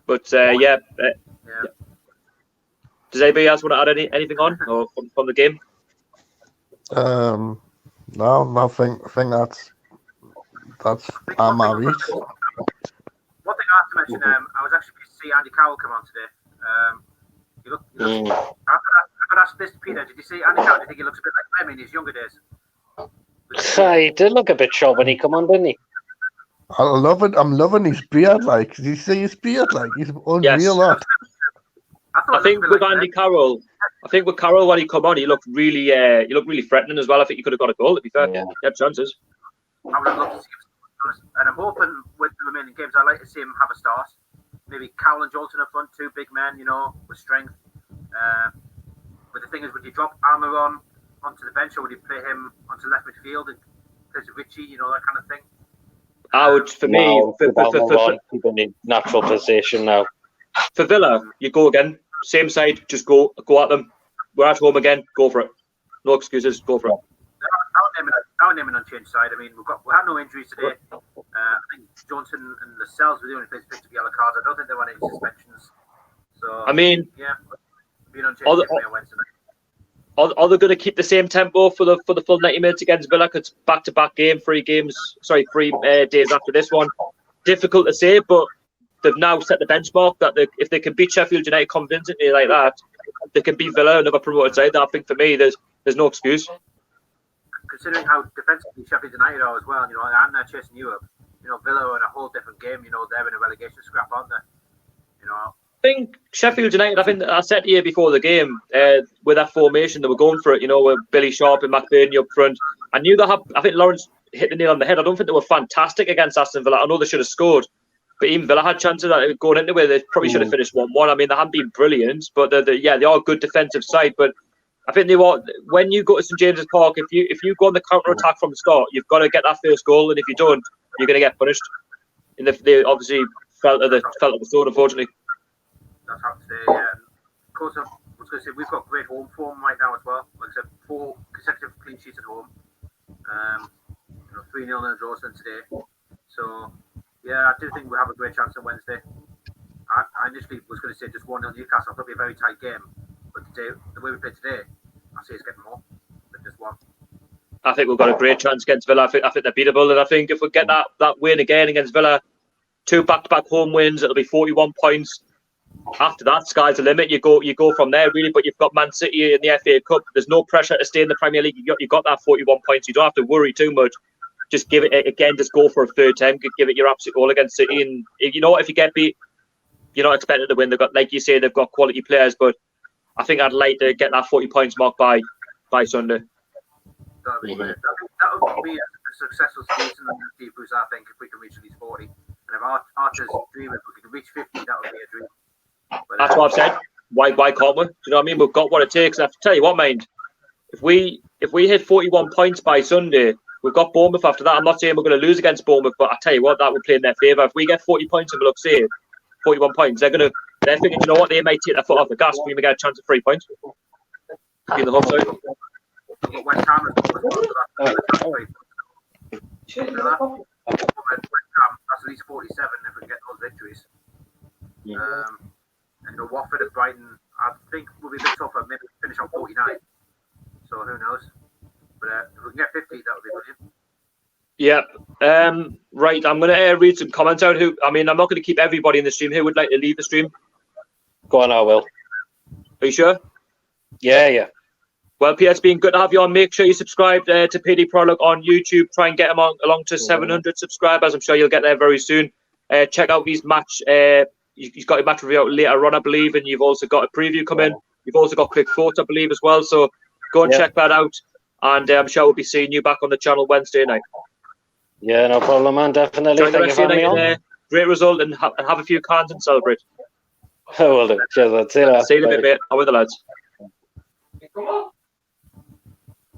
But yeah. Does anybody else want to add anything on or from the game? No, nothing. I think that's my reach. One thing I have to mention, I was actually pleased to see Andy Carroll come on today. He I could ask this to Peter. Did you see Andy Carroll? Do you think he looks a bit like Clem in his younger days? He did look a bit short when he come on, didn't he? I love it. I'm loving his beard. Like, did you see his beard? Like, he's unreal. Lot. I think with Andy Carroll, with Carroll when he come on, he looked really threatening as well. I think he could have got a goal. To be fair, Yeah. He had chances. I would have loved to see him, and I'm hoping with the remaining games, I'd like to see him have a start. Maybe Cowell and Joelinton up front, two big men, with strength. But the thing is, would you drop Almiron onto the bench, or would you play him onto left midfield and play Richie, that kind of thing? I would, for me, keep in his natural position now. For Villa, you go again, same side, just go at them. We're at home again, go for it. No excuses, go for it. Our name an unchanged side. I mean, we had no injuries today. I think Johnson and Lascelles were the only players picked up yellow cards. I don't think there were any suspensions. So I mean, yeah, being unchanged on Wednesday night. Are they going to keep the same tempo for the full 90 minutes against Villa? Because back-to-back game, 3 days after this one. Difficult to say, but they've now set the benchmark that if they can beat Sheffield United convincingly like that, they can beat Villa, another promoted side. I think for me, there's no excuse. Considering how defensively Sheffield United are as well, and they're chasing Europe. Villa are in a whole different game. They're in a relegation scrap, aren't they? I think Sheffield United, I think I said to you before the game, with that formation, they were going for it, with Billy Sharp and McBurney up front. I knew I think Lawrence hit the nail on the head. I don't think they were fantastic against Aston Villa. I know they should have scored, but even Villa had chances that going into it. They probably should have finished 1-1. I mean, they haven't been brilliant, but they are a good defensive side. But I think when you go to St James's Park, if you go on the counter-attack from the start, you've got to get that first goal, and if you don't, you're going to get punished. And they obviously felt of the sword, unfortunately. That's how to say, yeah. Of course, I was going to say, we've got great home form right now as well. Like I said, 4 consecutive clean sheets at home. 3-0 in a draw today. So, yeah, I do think we have a great chance on Wednesday. I initially was going to say just 1-0 Newcastle. I thought it'd be a very tight game. But today, the way we played today, I see it's getting more than just 1. I think we've got a great chance against Villa. I think they're beatable. And I think if we get that win again against Villa, 2 back-to-back home wins, it'll be 41 points. After that, sky's the limit. You go from there, really. But you've got Man City in the FA Cup. There's no pressure to stay in the Premier League. You've got that 41 points. You don't have to worry too much. Just give it again. Just go for a third time. Give it your absolute all against City. And if you get beat, you're not expected to win. They've got, like you say, they've got quality players. But I think I'd like to get that 40 points mark by Sunday. That would be a successful season in the Hebrews, I think, if we can reach at least 40. And if Archer's dream, if we can reach 50, that would be a dream. But, that's what I've said. Why can't we? Do you know what I mean? We've got what it takes. And I have to tell you what, mind. If we hit 41 points by Sunday, we've got Bournemouth after that. I'm not saying we're going to lose against Bournemouth, but I tell you what, that would play in their favour. If we get 40 points and we look safe, 41 points, they're thinking, you know what, they might take their foot off the gas. We may get a chance of 3 points. In the home side. But West Ham that's at least 47 if we can get those victories. And Watford and Brighton, I think will be a bit tougher. Maybe finish on 49. So who knows? But if we can get 50, that would be brilliant. Yeah. Right. I'm going to read some comments out. I'm not going to keep everybody in the stream. Who would like to leave the stream? Go on, I will. Are you sure? Yeah. Well, Pierre, it's been good to have you on. Make sure you subscribe to PD Prologue on YouTube. Try and get him along to 700 subscribers. I'm sure you'll get there very soon. Check out his match. He's got a match review out later on, I believe, and you've also got a preview coming. You've also got quick thoughts, I believe, as well. So go and check that out. And I'm sure we'll be seeing you back on the channel Wednesday night. Yeah, no problem, man. Definitely. Enjoy the rest of your night. Great result, and have a few cans and celebrate. I will do. Cheers, lad. See you later. See you in a bit, mate. How are the lads?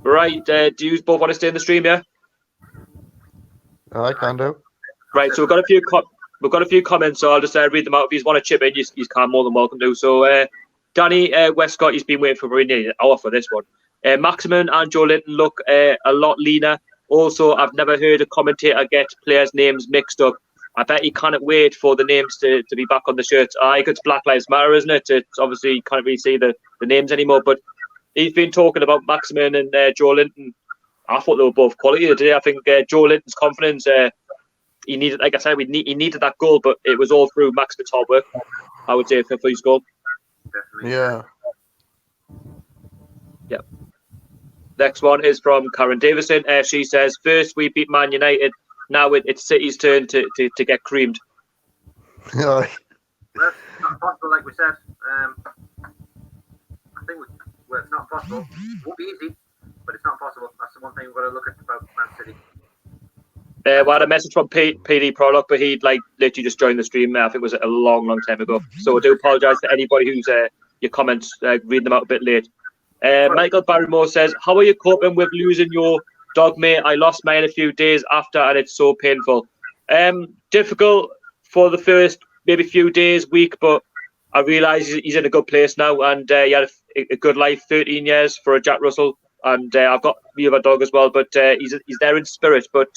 Right, do you both want to stay in the stream, yeah? I can do. Right, so we've got a few comments, so I'll just read them out. If you want to chip in, you can, more than welcome to. So, Danny Westcott, he's been waiting for nearly an hour for this one. Maximin and Joelinton look a lot leaner. Also, I've never heard a commentator get players' names mixed up. I bet he can't wait for the names to be back on the shirts. I think it's Black Lives Matter, isn't it? It's obviously you can't really see the names anymore, but he's been talking about Maximin and Joelinton. I thought they were both quality today. I think Joelinton's confidence, he needed, like I said, he needed that goal, but it was all through Maximin's hard work, I would say, for his goal. Definitely. Yeah. Next one is from Karen Davison. She says, first we beat Man United. Now it's City's turn to get creamed. Yeah. Well, it's not possible, like we said. I think it's not possible. It won't be easy, but it's not possible. That's the one thing we've got to look at about Man City. We had a message from PD Prologue, but he'd literally just joined the stream. I think it was a long time ago. So I do apologise to anybody who's your comments, reading them out a bit late. Michael Barrymore says, how are you coping with losing your dog, mate? I lost mine a few days after and it's so painful. Difficult for the first maybe few days, week, but I realise he's in a good place now and he had a good life, 13 years for a Jack Russell. And I've got the other dog as well, but he's there in spirit. But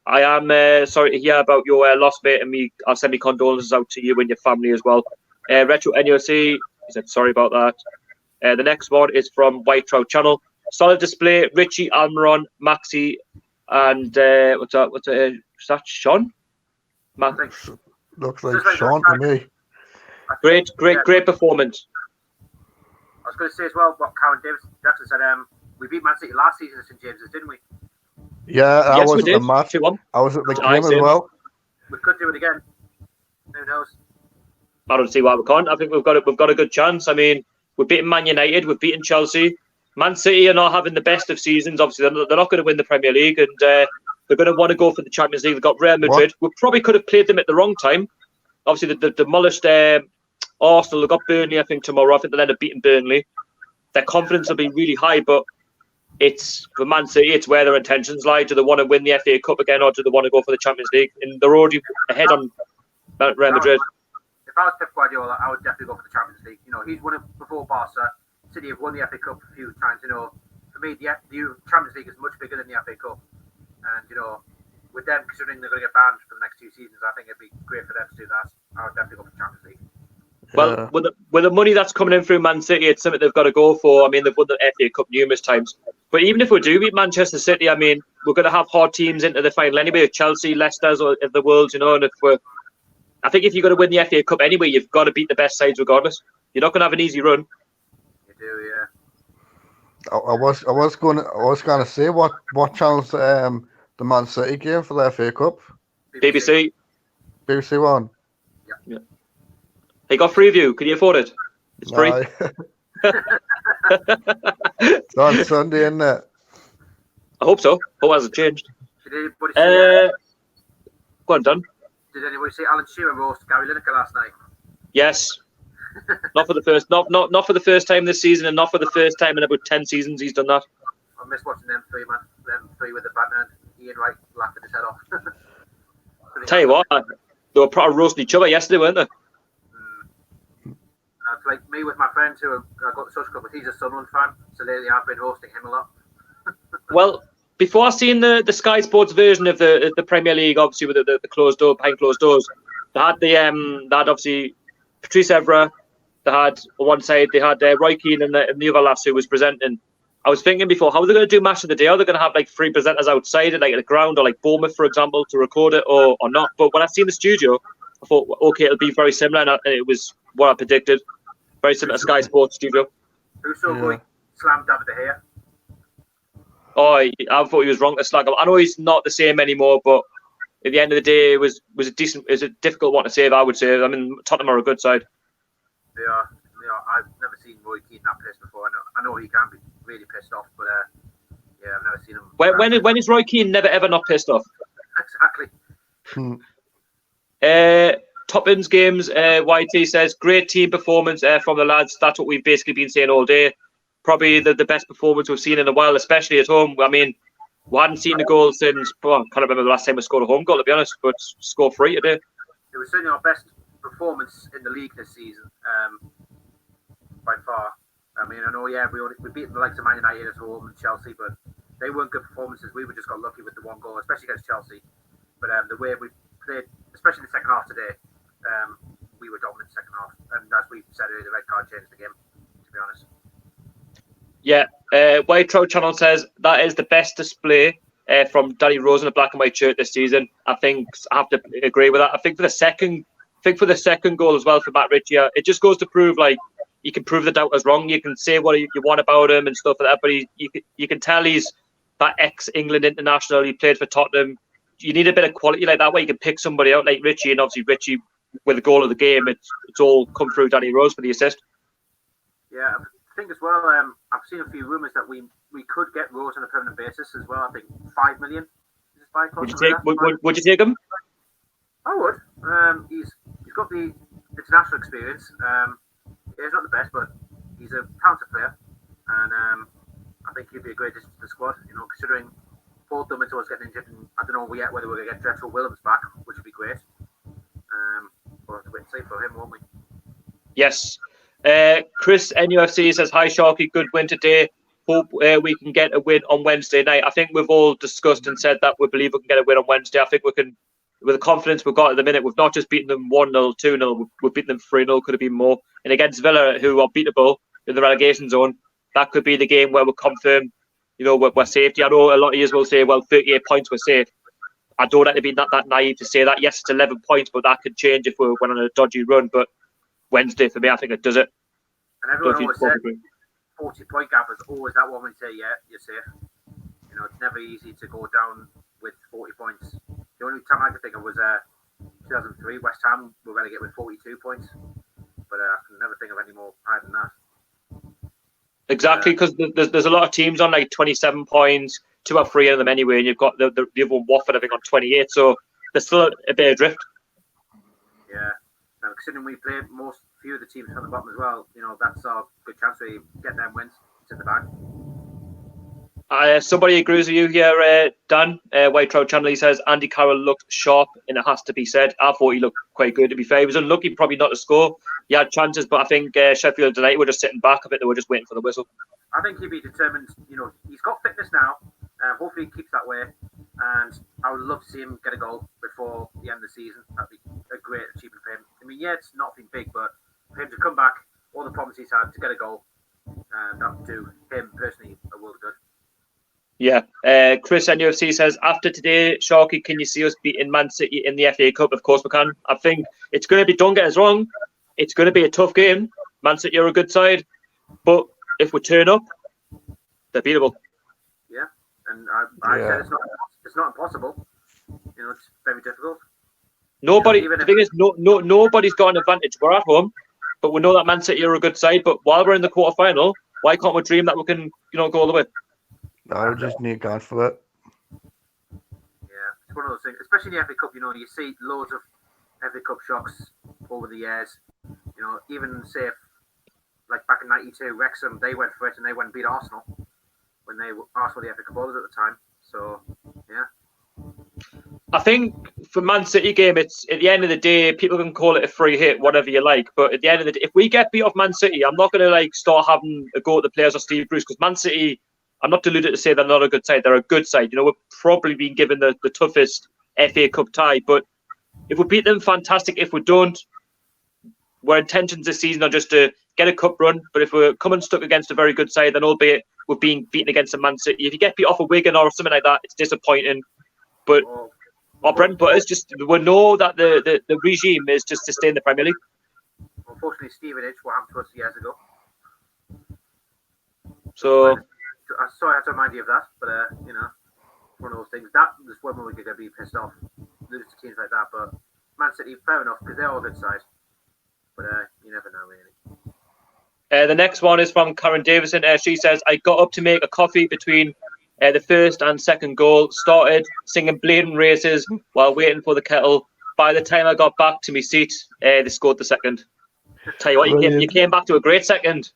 I am sorry to hear about your loss, mate, and I'll send my condolences out to you and your family as well. Retro NOC, he said, sorry about that. The next one is from White Trout Channel. Solid display. Richie, Almiron, Maxi, and what's that? Is that Sean? Looks like Sean to me. Great performance. I was going to say as well what Karen Jackson said. We beat Man City last season at St James's, didn't we? Yeah, I yes, was at the match. 2-1. I was at the game as well. We could do it again. Who knows? I don't see why we can't. I think we've got a good chance. I mean, we've beaten Man United, we've beaten Chelsea. Man City are not having the best of seasons. Obviously, they're not going to win the Premier League, and they're going to want to go for the Champions League. They've got Real Madrid. We probably could have played them at the wrong time. Obviously, they demolished Arsenal. They've got Burnley, I think, tomorrow. I think they'll end up beating Burnley. Their confidence will be really high, but it's for Man City, it's where their intentions lie. Do they want to win the FA Cup again, or do they want to go for the Champions League? And they're already ahead on Real Madrid. If I was Pep Guardiola, I would definitely go for the Champions League. You know, he's won it before Barca. City have won the FA Cup a few times. You know, for me, the Champions League is much bigger than the FA Cup. And, you know, with them considering they're going to get banned for the next 2 seasons, I think it'd be great for them to do that. I would definitely go for the Champions League. Well, with the money that's coming in through Man City, it's something they've got to go for. I mean, they've won the FA Cup numerous times. But even if we do beat Manchester City, I mean, we're going to have hard teams into the final anyway. Chelsea, Leicester's of the world, you know. And I think if you're going to win the FA Cup anyway, you've got to beat the best sides regardless. You're not going to have an easy run. You do, yeah. I was going to say what channel's the Man City game for the FA Cup? BBC 1. Yeah. They got free view. Can you afford it? It's free. It's on Sunday, isn't it? I hope so. Hope it hasn't changed. Did anybody see, go on, Don. Did anybody see Alan Shearer roast Gary Lineker last night? Yes. Not for the first time this season, and not for the first time in about 10 seasons he's done that. I miss watching them three, man. Them three with the banter and Ian Wright laughing his head off. Tell you what, they were probably roasting each other yesterday, weren't they? It's like me with my friends who I got the social club with. He's a Sunderland fan, so lately I've been hosting him a lot. Well, before I seen the Sky Sports version of the Premier League, obviously with the closed door, behind closed doors, they had they had obviously Patrice Evra. They had on one side they had Roy Keane and the other lass who was presenting. I was thinking before, how are they going to do Match of the Day? Are they going to have like 3 presenters outside it, like at the ground, or like Bournemouth, for example, to record it, or not? But when I seen the studio, I thought, okay, it'll be very similar, and it was what I predicted. Very similar to Sky Sports studio. Who's so good? Slam David De Gea. Oh, I thought he was wrong to slag him. I know he's not the same anymore, but at the end of the day, it was a difficult one to save, I would say. I mean, Tottenham are a good side. They are. I've never seen Roy Keane that pissed before. I know he can be really pissed off, but yeah, I've never seen him. When is Roy Keane never ever not pissed off? Exactly. Toppins Games, YT says, great team performance from the lads. That's what we've basically been saying all day. Probably the best performance we've seen in a while, especially at home. I mean, we hadn't seen the goal since, I can't remember the last time we scored a home goal, to be honest, but score 3 today. It was certainly our best performance in the league this season, by far. I mean, I know, yeah, we beat the likes of Man United at home and Chelsea, but they weren't good performances. We just got lucky with the 1 goal, especially against Chelsea. But the way we played, especially in the second half today, we were dominant second half, and as we said earlier, the red card changed the game, to be honest. Yeah, White Trout Channel says that is the best display from Danny Rose in a black and white shirt this season. I have to agree with that. I think for the second goal as well for Matt Ritchie, it just goes to prove, like, you can prove the doubters wrong. You can say what you want about him and stuff like that, but you can tell he's that ex-England international. He played for Tottenham. You need a bit of quality like that where you can pick somebody out like Richie, and obviously Richie with the goal of the game. It's all come through Danny Rose for the assist. Yeah, I think as well. I've seen a few rumours that we could get Rose on a permanent basis as well. I think 5 million. Is his buy cost? Would you take him? I would. He's got the international experience. He's not the best, but he's a talented player, and I think he'd be a great addition to the squad. You know, considering Paul Dummett was getting injured, and I don't know yet whether we're going to get Drexel Willems back, which would be great. We'll have to wait and see for him, won't we? Yes. Chris NUFC says, "Hi Sharky, good win today. Hope we can get a win on Wednesday night." I think we've all discussed and said that we believe we can get a win on Wednesday. I think we can, with the confidence we've got at the minute. We've not just beaten them 1-0, 2-0. We've beaten them 3-0. Could have been more. And against Villa, who are beatable in the relegation zone, that could be the game where we confirm, you know, we're safety. I know a lot of you will say, well, 38 points, we're safe. I don't like to be that naive to say that. Yes, it's 11 points, but that could change if we went on a dodgy run. But Wednesday, for me, I think it does it. And everyone always said 40-point gap is always that one when you say, yeah, you're safe. You know, it's never easy to go down with 40 points. The only time I could think of was 2003, West Ham were relegated with 42 points. But I can never think of any more higher than that. Exactly, because there's a lot of teams on like 27 points, 2 or 3 of them anyway, and you've got the other one, Watford, I think, on 28. So there's still a bit of drift. Yeah, and considering we played few of the teams from the bottom as well, you know, that's our good chance to get them wins to the bag. Somebody agrees with you here, Dan. White Trout Channel, he says Andy Carroll looked sharp, and it has to be said. I thought he looked quite good, to be fair. He was unlucky probably not to score. He had chances, but I think Sheffield United were just sitting back a bit. They were just waiting for the whistle. I think he'd be determined. You know, he's got fitness now. Hopefully he keeps that way. And I would love to see him get a goal before the end of the season. That'd be a great achievement for him. I mean, yeah, it's nothing big, but for him to come back, all the problems he's had, to get a goal, that would do him personally a world of good. Yeah. Chris NUFC says, after today, Sharky, can you see us beating Man City in the FA Cup? Of course we can. I think it's going to be, don't get us wrong, it's going to be a tough game. Man City are a good side, but if we turn up, they're beatable. Yeah, and I said it's not impossible. You know, it's very difficult. Nobody, you know, the thing is, nobody's got an advantage. We're at home, but we know that Man City are a good side. But while we're in the quarterfinal, why can't we dream that we can, you know, go all the way? I just need God for it. Yeah, it's one of those things, especially in the FA Cup. You know, you see loads of FA Cup shocks over the years. You know, even say if, like back in '92, Wrexham, they went for it and they went and beat Arsenal when Arsenal were the FA Cup holders at the time. So, yeah. I think for Man City game, it's at the end of the day, people can call it a free hit, whatever you like. But at the end of the day, if we get beat off Man City, I'm not going to like start having a go at the players or Steve Bruce, because Man City, I'm not deluded to say they're not a good side. They're a good side. You know, we're probably being given the toughest FA Cup tie. But if we beat them, fantastic. If we don't, our intentions this season are just to get a cup run. But if we're coming stuck against a very good side, then albeit we're being beaten against a Man City, if you get beat off a Wigan or something like that, it's disappointing. But our bread and butter is just, we know that the regime is just to stay in the Premier League. Unfortunately, Stevenage, what happened to us years ago. So, sorry I had to remind you of that, but you know, one of those things. That was when we were going to be pissed off, lose to teams like that. But Man City, fair enough, because they're all a good side. But you never know, really. The next one is from Karen Davison. She says, I got up to make a coffee between the first and second goal, started singing Blatant Races while waiting for the kettle. By the time I got back to my seat, they scored the second. Tell you what, you came back to a great second.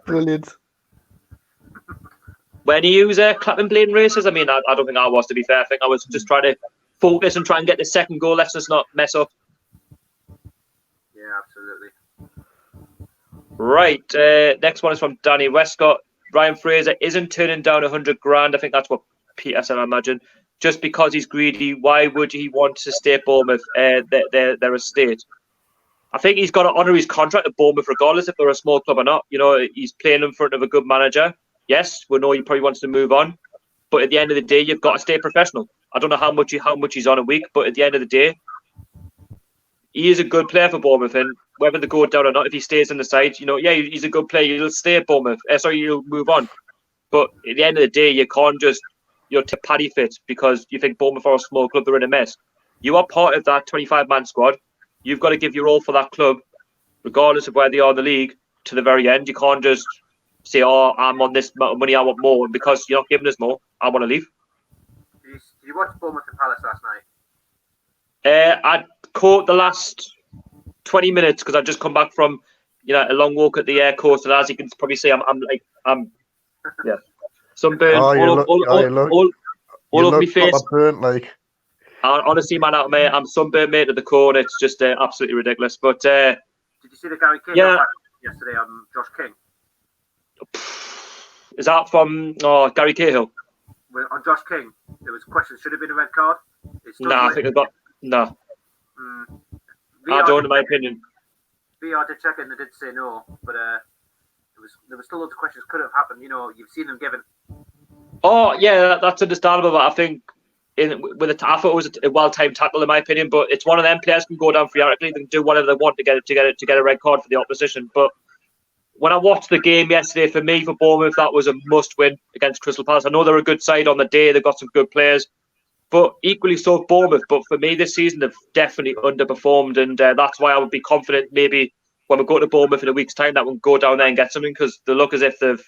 Brilliant. When you use clapping Blatant Races, I mean, I don't think I was, to be fair. I think I was just trying to focus and try and get the second goal. Let's just not mess up. Yeah, absolutely. Right. Next one is from Danny Westcott. Ryan Fraser isn't turning down 100 grand. I think that's what Peter said, I imagine. Just because he's greedy, why would he want to stay at Bournemouth, their estate? I think he's got to honour his contract at Bournemouth regardless if they're a small club or not. You know, he's playing in front of a good manager. Yes, we know he probably wants to move on. But at the end of the day, you've got to stay professional. I don't know how much he's on a week, but at the end of the day, he is a good player for Bournemouth, and whether they go down or not, if he stays in the side, yeah, he's a good player. He'll stay at Bournemouth. He'll move on. But at the end of the day, you can't just to paddy fit because you think Bournemouth are a small club, they're in a mess. You are part of that 25-man squad. You've got to give your all for that club, regardless of where they are in the league, to the very end. You can't just say, "Oh, I'm on this amount of money, I want more," and because you're not giving us more, I want to leave. Did you watch Bournemouth and Palace last night? I caught the last 20 minutes because I just come back from a long walk at the air course, and as you can probably see, I'm sunburned all over my face. Burnt, like. Honestly, man, I'm sunburned, mate, to the core. And it's just absolutely ridiculous. But did you see the Gary Cahill yesterday on Josh King? Is that from Gary Cahill? On Josh King, there was questions. Should have been a red card. I think I got no. I don't, in my opinion. VR did check it and they did say no, but there was still loads of questions could have happened. You've seen them given. Oh yeah, that's understandable. But I think I thought it was a well-timed tackle in my opinion. But it's one of them players can go down theoretically. They can do whatever they want to get a red card for the opposition. But when I watched the game yesterday, for me, for Bournemouth, that was a must-win against Crystal Palace. I know they're a good side on the day. They've got some good players. But equally so Bournemouth. But for me this season, they've definitely underperformed. And that's why I would be confident maybe when we go to Bournemouth in a week's time that we'll go down there and get something because they look as if they've...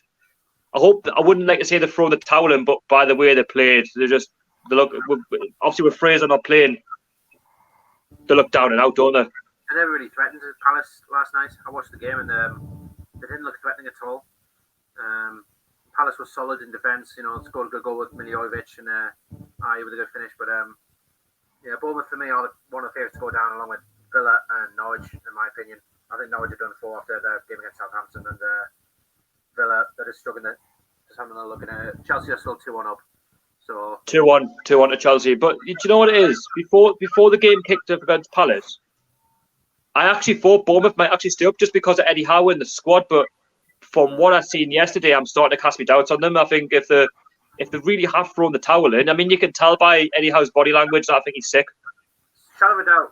I wouldn't like to say they've thrown the towel in, but by the way they played, they look... Obviously with Fraser not playing, they look down and out, don't they? They never really threatened Palace last night. I watched the game and they didn't look threatening at all. Palace was solid in defence, scored a good goal with Miljovic and with a good finish. But Bournemouth for me are one of the favourites to go down along with Villa and Norwich, in my opinion. I think Norwich have done 4 after their game against Southampton, and Villa, they're just struggling at just having a look at it. Chelsea are still 2-1 up. So 2-1 to Chelsea. But do you know what it is? Before the game kicked off against Palace, I actually thought Bournemouth might actually stay up just because of Eddie Howe in the squad, but from what I've seen yesterday, I'm starting to cast my doubts on them. I think if they really have thrown the towel in, I mean, you can tell by Eddie Howe's body language that I think he's sick. Shadow of a doubt,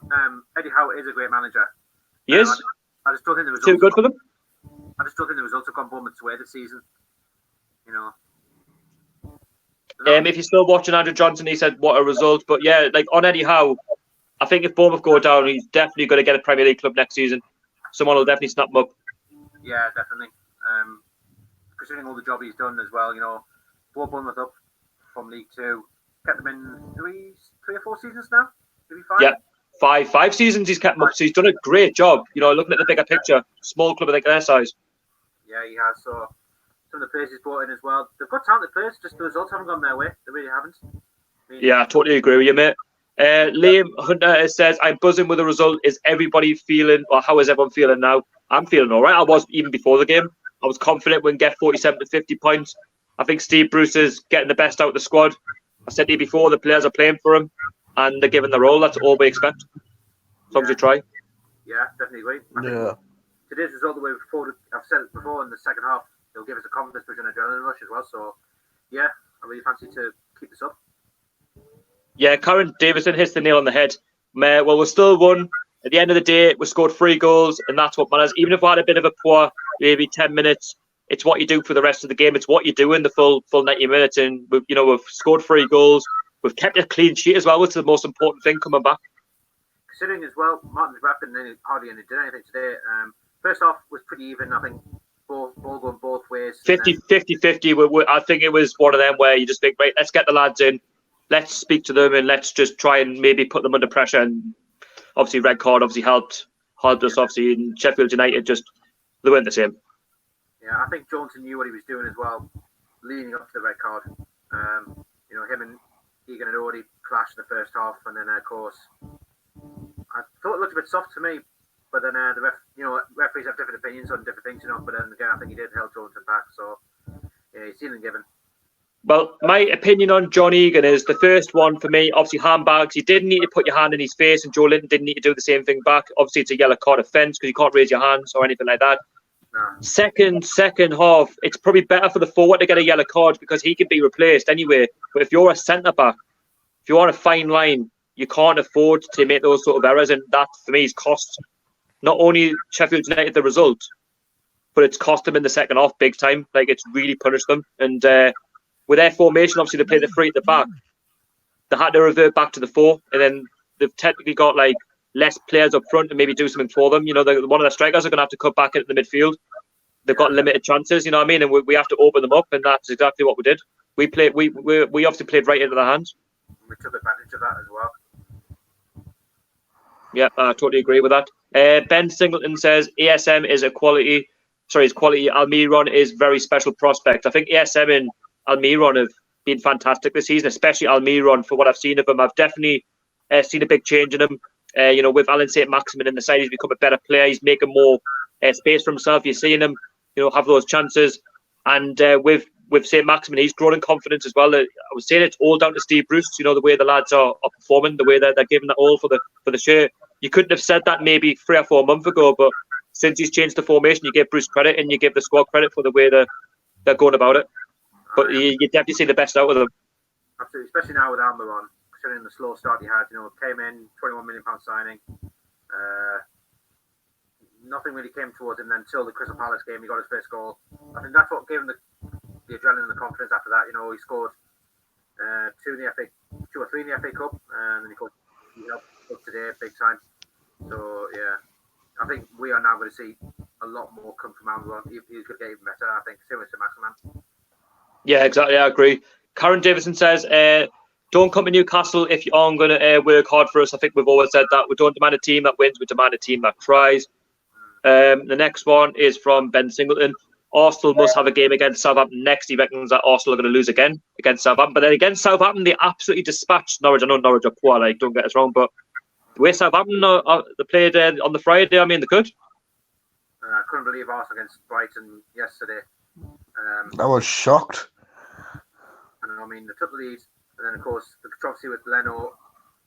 Eddie Howe is a great manager. He is. I just don't think the results too good for them. I just don't think the results have gone Bournemouth's way this season. If you're still watching Andrew Johnson, he said what a result. But yeah, like on Eddie Howe, I think if Bournemouth go down, he's definitely going to get a Premier League club next season. Someone will definitely snap him up. Yeah, definitely. Considering all the job he's done as well, brought Bournemouth up from League 2, kept them in 3 or 4 seasons now, maybe 5. Yeah, 5 seasons he's kept them up. So he's done a great job. Looking at the bigger picture, small club of their size. Yeah, he has. So some of the players he's brought in as well. They've got talented players. Just the results haven't gone their way. They really haven't. Yeah, I totally agree with you, mate. Liam Hunter says, "I'm buzzing with the result. Is everybody feeling, or how is everyone feeling now?" I'm feeling all right. I was even before the game. I was confident we can get 47 to 50 points. I think Steve Bruce is getting the best out of the squad. I said to you before, the players are playing for him and they're giving their all. That's all we expect. As long as you try. Yeah, definitely agree. Today's result, I've said it before, in the second half, it'll give us a confidence push and adrenaline rush as well. So, yeah, I really fancy to keep this up. Yeah, Karen Davison hits the nail on the head. Well, we're still won. At the end of the day, we scored 3 goals, and that's what matters. Even if we had a bit of a poor, maybe 10 minutes, it's what you do for the rest of the game. It's what you do in the full 90 minutes. And we've scored 3 goals. We've kept a clean sheet as well, which is the most important thing coming back. Considering as well, Martin's wrapping hardly did anything today. First off, was pretty even. I think ball going both ways. 50-50. I think it was one of them where you just think, right, let's get the lads in, let's speak to them, and let's just try and maybe put them under pressure. And obviously, red card obviously helped us. Obviously, in Sheffield United, they weren't the same. Yeah, I think Johnson knew what he was doing as well, leading up to the red card. Him and Egan had already clashed in the first half, and then of course, I thought it looked a bit soft to me. But then referees have different opinions on different things, But then again, I think he did help Johnson back. So yeah, he's seen and given. Well, my opinion on John Egan is the first one for me, obviously handbags. You didn't need to put your hand in his face, and Joelinton didn't need to do the same thing back. Obviously, it's a yellow card offence because you can't raise your hands or anything like that. No. Second half, it's probably better for the forward to get a yellow card because he can be replaced anyway. But if you're a centre-back, if you're on a fine line, you can't afford to make those sort of errors, and that for me is cost not only Sheffield United the result, but it's cost them in the second half big time. Like, it's really punished them. And with their formation, obviously they play the 3 at the back. They had to revert back to the 4, and then they've technically got like less players up front to maybe do something for them. You know, one of the strikers are going to have to cut back into the midfield. They've got limited chances, you know what I mean? And we have to open them up, and that's exactly what we did. We obviously played right into their hands. We took advantage of that as well. Yeah, I totally agree with that. Ben Singleton says ASM is quality. Almiron is very special prospect. I think ASM and Almiron have been fantastic this season, especially Almiron. For what I've seen of him, I've definitely seen a big change in him. You know, with Alan SAINT-MAXIMIN in the side, he's become a better player. He's making more space for himself. You're seeing him, you know, have those chances. And with SAINT-MAXIMIN, he's grown in confidence as well. I was saying it's all down to Steve Bruce. You know, the way the lads are performing, the way they're giving that all for the shirt. You couldn't have said that maybe 3 or 4 months ago, but since he's changed the formation, you give Bruce credit and you give the squad credit for the way they're going about it. But you definitely see the best out of them. Absolutely, especially now with Almiron, considering the slow start he had. You know, came in, £21 million signing. Nothing really came towards him then until the Crystal Palace game. He got his first goal. I think that's what gave him the adrenaline and the confidence after that. You know, he scored 2 or 3 in the FA Cup, and then he helped up today big time. So yeah, I think we are now going to see a lot more come from Almiron. He could get even better, I think, similar to Maximin. Yeah, exactly. I agree. Karen Davison says, don't come to Newcastle if you aren't going to work hard for us. I think we've always said that. We don't demand a team that wins. We demand a team that tries. The next one is from Ben Singleton. Arsenal must have a game against Southampton next. He reckons that Arsenal are going to lose again against Southampton. But then against Southampton, they absolutely dispatched Norwich. I know Norwich are poor, like, don't get us wrong, but the way Southampton they played on the Friday, I mean, they could. I couldn't believe Arsenal against Brighton yesterday. I was shocked. And I mean, they took the lead, and then of course the controversy with Leno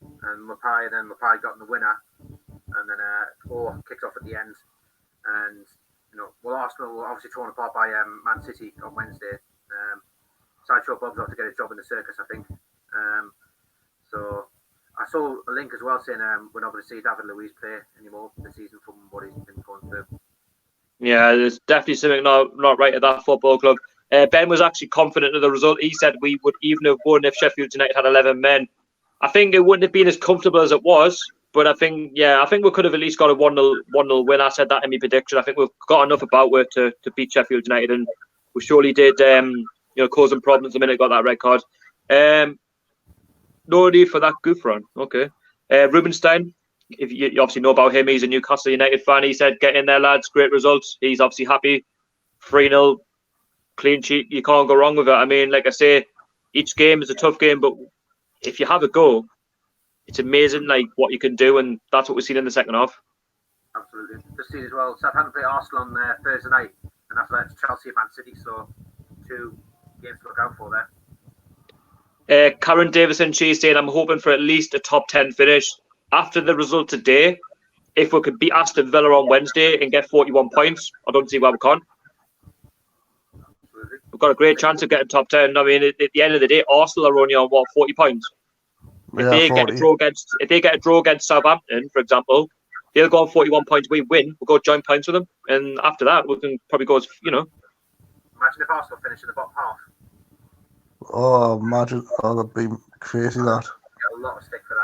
and Mapai, and then Mapai got in the winner, and then kicked off at the end. And you know, well, Arsenal were obviously torn apart by Man City on Wednesday. Sideshow Bob's off to get a job in the circus, I think. So I saw a link as well saying we're not going to see David Luiz play anymore this season from what he's been going through. Yeah, there's definitely something not right at that football club. Ben was actually confident of the result. He said we would even have won if Sheffield United had 11 men. I think it wouldn't have been as comfortable as it was, but I think we could have at least got a 1-0 win. I said that in my prediction. I think we've got enough about it to beat Sheffield United, and we surely did. Cause them problems the minute got that red card. No need for that goof run. Okay. Rubenstein, if you obviously know about him, he's a Newcastle United fan. He said, "Get in there, lads. Great results." He's obviously happy. 3-0. Clean sheet, you can't go wrong with it. I mean, like I say, each game is a tough game, but if you have a go, it's amazing like what you can do, and that's what we've seen in the second half. Absolutely. Just seen as well, Southampton play Arsenal on Thursday night, and after that it's Chelsea and Man City, so 2 games to look out for there. Karen Davison, she's saying, I'm hoping for at least a top 10 finish. After the result today, if we could beat Aston Villa on Wednesday and get 41 points, I don't see why we can't. We've got a great chance of getting top 10. I mean, at the end of the day, Arsenal are only on 40 points. If they get a draw against Southampton, for example, they'll go on 41 points. We win. We'll go joint points with them, and after that, we can probably go as Imagine if Arsenal finish in the bottom half. Oh, imagine! Oh, that'd be crazy. That. Get a lot of stick for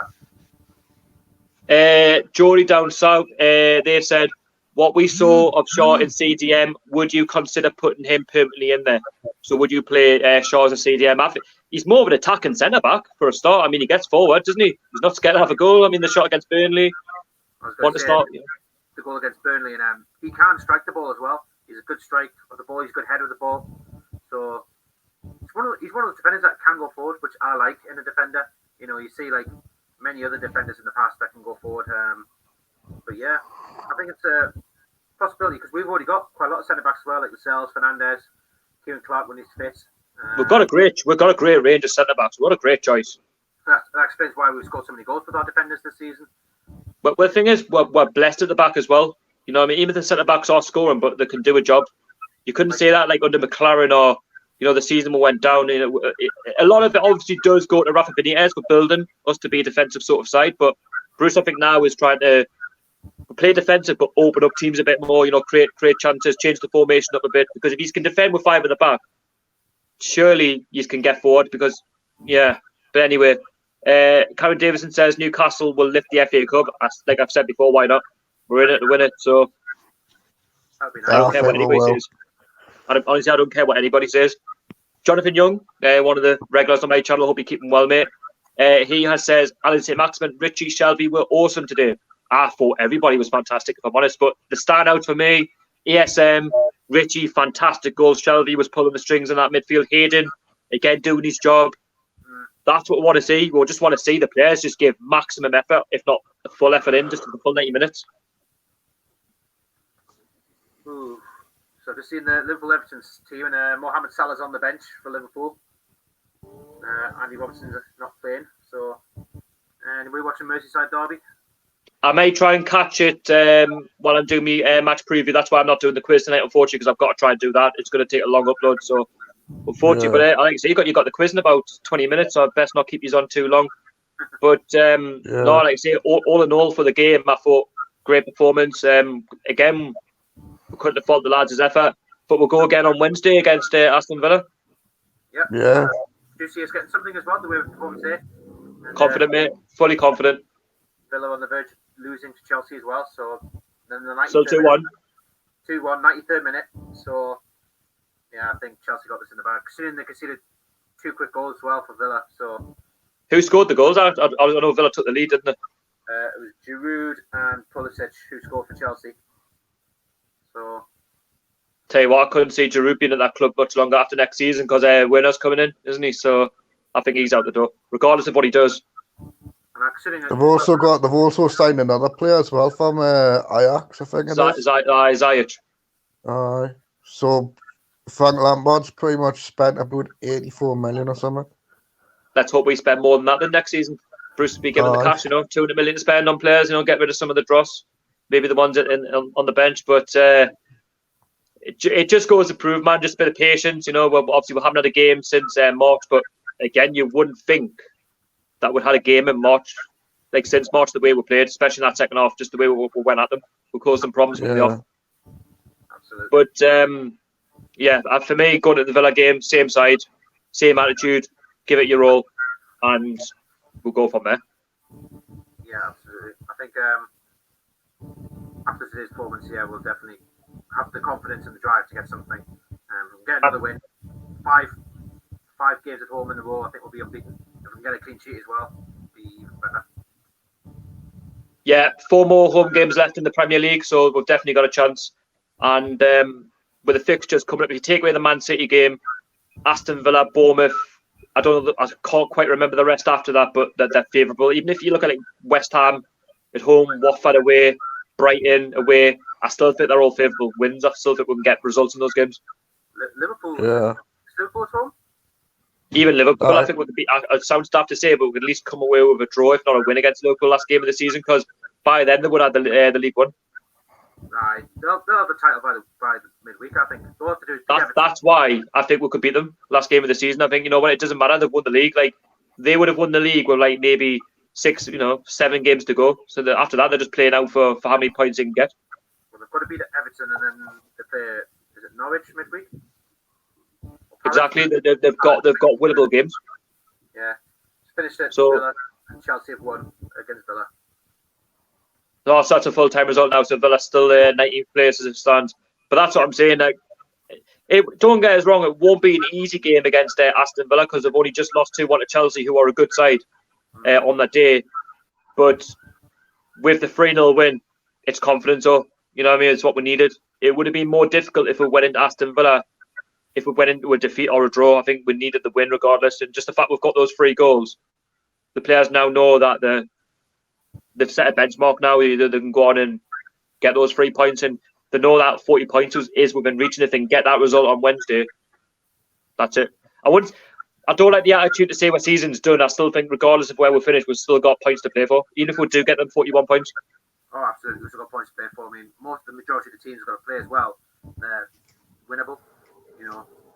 that. Geordie down south, they said, what we saw of Shaw in CDM, would you consider putting him permanently in there? So would you play Shaw as a CDM? I think he's more of an attacking centre-back for a start. I mean, he gets forward, doesn't he? He's not scared to have a goal. I mean, the shot against Burnley. The goal against Burnley, and he can strike the ball as well. He's a good strike of the ball. He's a good header of the ball. So he's one of those defenders that can go forward, which I like in a defender. You know, you see like many other defenders in the past that can go forward. But yeah, I think it's a possibility because we've already got quite a lot of centre backs as well, like Lascelles, Fernandez, Kieran Clark when he's fit. We've got a great range of centre backs. What a great choice. That explains why we've scored so many goals with our defenders this season. But the thing is, we're blessed at the back as well. You know what I mean? Even the centre backs are scoring, but they can do a job. You couldn't say that like under McLaren or the season we went down. A lot of it obviously does go to Rafa Benitez for building us to be a defensive sort of side. But Bruce, I think now is trying to play defensive, but open up teams a bit more. Create chances, change the formation up a bit. Because if he can defend with 5 at the back, surely you can get forward. Because But anyway, Karen Davison says Newcastle will lift the FA Cup. Like I've said before, why not? We're in it to win it. So That'd be I nice. don't care what anybody says. Honestly, I don't care what anybody says. Jonathan Young, one of the regulars on my channel, hope you keep him well, mate. He says, Alan SAINT-MAXIMIN, Richie, Shelby were awesome today. I thought everybody was fantastic, if I'm honest. But the standout for me, ESM, Richie, fantastic goals. Shelby was pulling the strings in that midfield. Hayden, again, doing his job. That's what we want to see. We just want to see the players just give maximum effort, if not a full effort in, just for the full 90 minutes. Ooh. So I've just seen the Liverpool-Everton team, and Mohamed Salah's on the bench for Liverpool. Andy Robertson's not playing. So, and we're watching Merseyside Derby. I may try and catch it while I'm doing my match preview. That's why I'm not doing the quiz tonight, unfortunately, because I've got to try and do that. It's going to take a long upload, so unfortunately. But like I say, you got the quiz in about 20 minutes, so I best not keep you on too long. But no, like I say, all in all for the game, I thought great performance. Again, we couldn't have fault the lads' effort, but we'll go again on Wednesday against Aston Villa. Yep. Yeah. Do you see us getting something as well, the way we performed today? And, Confident, mate. Fully confident. Villa on the verge of losing to Chelsea as well. So then the 93rd Still 2-1. 2-1, 93rd minute. So yeah, I think Chelsea got this in the bag. Considering they conceded 2 quick goals as well for Villa. So Who scored the goals? I know Villa took the lead, didn't they? it was Giroud and Pulisic who scored for Chelsea. So Tell you what, I couldn't see Giroud being at that club much longer after next season because Werner's coming in, isn't he? So I think he's out the door, regardless of what he does. They've also signed another player as well from Ajax, I think it is. Ziyech. So Frank Lampard's pretty much spent about 84 million or something. Let's hope we spend more than that next season. Bruce will be given the cash, 200 million to spend on players, get rid of some of the dross, maybe the ones on the bench, but it just goes to prove, man, just a bit of patience. Obviously we haven't had a game since March, but again, you wouldn't think that we'd had a game in March, like since March, the way we played, especially in that second half, just the way we went at them. We caused them problems with the off. Absolutely. But for me, going to the Villa game, same side, same attitude, give it your all, and we'll go from there. Yeah, absolutely. I think after today's performance, we'll definitely have the confidence and the drive to get something. Get another win. Five games at home in a row, I think we'll be unbeaten. If we can get a clean sheet as well, it'll be even better. Yeah, 4 more home games left in the Premier League, so we've definitely got a chance. And with the fixtures coming up, if you take away the Man City game, Aston Villa, Bournemouth, I can't quite remember the rest after that, but they're favourable. Even if you look at West Ham at home, Watford away, Brighton away, I still think they're all favourable wins. I still think we can get results in those games. Liverpool, yeah. Liverpool at home? Even Liverpool, I think we could be. It sounds daft to say, but we could at least come away with a draw, if not a win, against Liverpool last game of the season. Because by then they would have the League One. Right, they'll have the title by the midweek. I think they'll have to do. That's why I think we could beat them last game of the season. I think when it doesn't matter, they've won the league. They would have won the league with maybe 6, 7 games to go. So after that, they're just playing out for how many points they can get. Well, they've got to beat Everton, and then they play. Is it Norwich midweek? Exactly, they've got winnable games. Yeah, it's finished it. So Villa and Chelsea have won against Villa. No, so that's a full-time result now. So Villa's still 19th place as it stands. But that's what I'm saying. Don't get us wrong, it won't be an easy game against Aston Villa because they've only just lost 2-1 to Chelsea, who are a good side on that day. But with the 3-0 win, it's confidence. So it's what we needed. It would have been more difficult if we went into Aston Villa. If we went into a defeat or a draw, I think we needed the win regardless. And just the fact we've got those 3 goals, the players now know that they've set a benchmark now. They can go on and get those 3 points, and they know that 40 points is within reach. And if they can get that result on Wednesday, that's it. I don't like the attitude to say our season's done. I still think, regardless of where we finish, we've still got points to play for. Even if we do get them 41 points. Oh, absolutely. We've still got points to play for. I mean, the majority of the teams have got to play as well. They're winnable.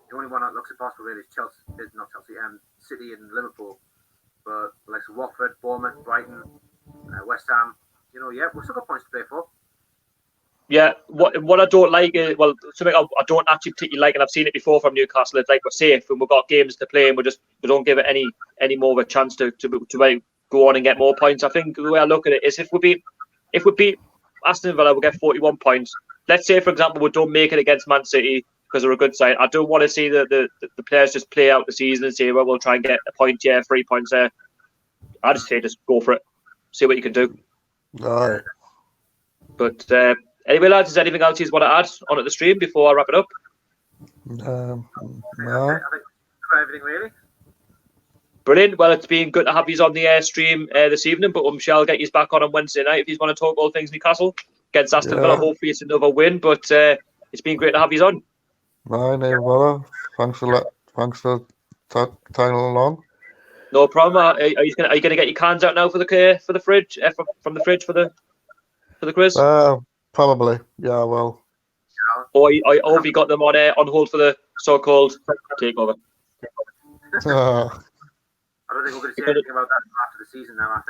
the only one that looks impossible really is Chelsea, not Chelsea, City and Liverpool. But like Watford, Bournemouth, Brighton, West Ham, we've still got points to play for. Yeah, what I don't like is, well, something I don't actually particularly like, and I've seen it before from Newcastle. It's like we're safe and we've got games to play, and we don't give it any more of a chance to go on and get more points. I think the way I look at it is if we beat Aston Villa, we'll get 41 points. Let's say, for example, we don't make it against Man City because they're a good side. I don't want to see the players just play out the season and say, well, we'll try and get a point here, 3 points there. I just say just go for it, see what you can do. All right. But anyway, lads, is there anything else you want to add on at the stream before I wrap it up? No. I think everything really. Brilliant. Well, it's been good to have you on the stream this evening, but we shall get you back on Wednesday night if you want to talk all things Newcastle against Aston Villa. Hopefully it's another win, but it's been great to have you on. No bother. Thanks tagging along. No problem. Are you going to get your cans out now for the fridge from the fridge for the quiz? Probably. Yeah. Well. Or have you got them on hold for the so-called takeover? I don't think we're going to see anything about that after the season now,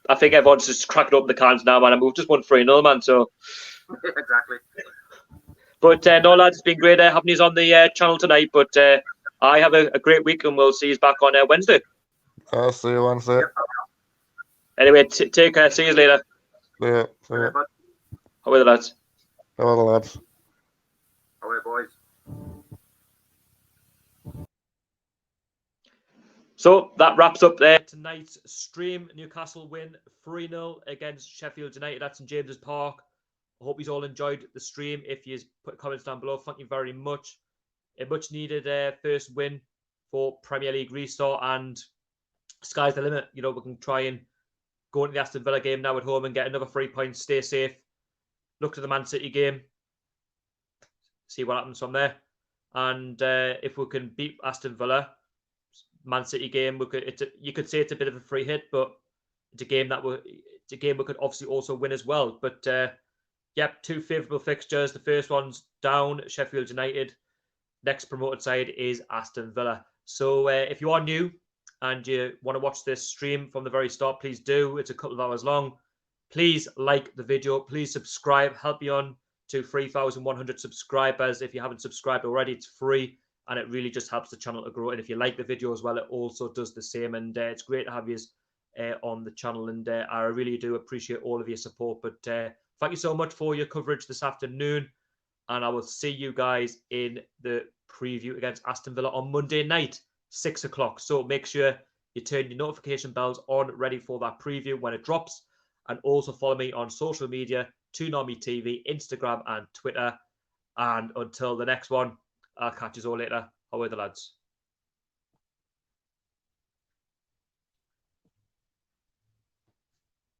I think everyone's just cracking open the cans now, man. And we've just won 3-0, man. So exactly. But no, lads, it's been great having you on the channel tonight. But I have a great week, and we'll see you back on Wednesday. I'll see you Wednesday. Anyway, take care. See you later. Yeah. How are the lads? How are the lads? How are you, boys? So that wraps up there tonight's stream. Newcastle win 3-0 against Sheffield United at St James's Park. I hope you all enjoyed the stream. If you put comments down below, thank you very much. A much needed first win for Premier League restart, and sky's the limit. We can try and go into the Aston Villa game now at home and get another 3 points, stay safe. Look to the Man City game, see what happens from there. And if we can beat Aston Villa, Man City game, you could say it's a bit of a free hit, but it's a game we could obviously also win as well. But yep, 2 favourable fixtures. The first one's down, Sheffield United. Next promoted side is Aston Villa. So if you are new and you want to watch this stream from the very start, please do. It's a couple of hours long. Please like the video. Please subscribe. Help me on to 3,100 subscribers. If you haven't subscribed already, it's free. And it really just helps the channel to grow. And if you like the video as well, it also does the same. And it's great to have you on the channel. And I really do appreciate all of your support. But thank you so much for your coverage this afternoon. And I will see you guys in the preview against Aston Villa on Monday night, 6 o'clock. So make sure you turn your notification bells on, ready for that preview when it drops. And also follow me on social media, TOON Army TV, Instagram and Twitter. And until the next one, I'll catch you all later. How are the lads?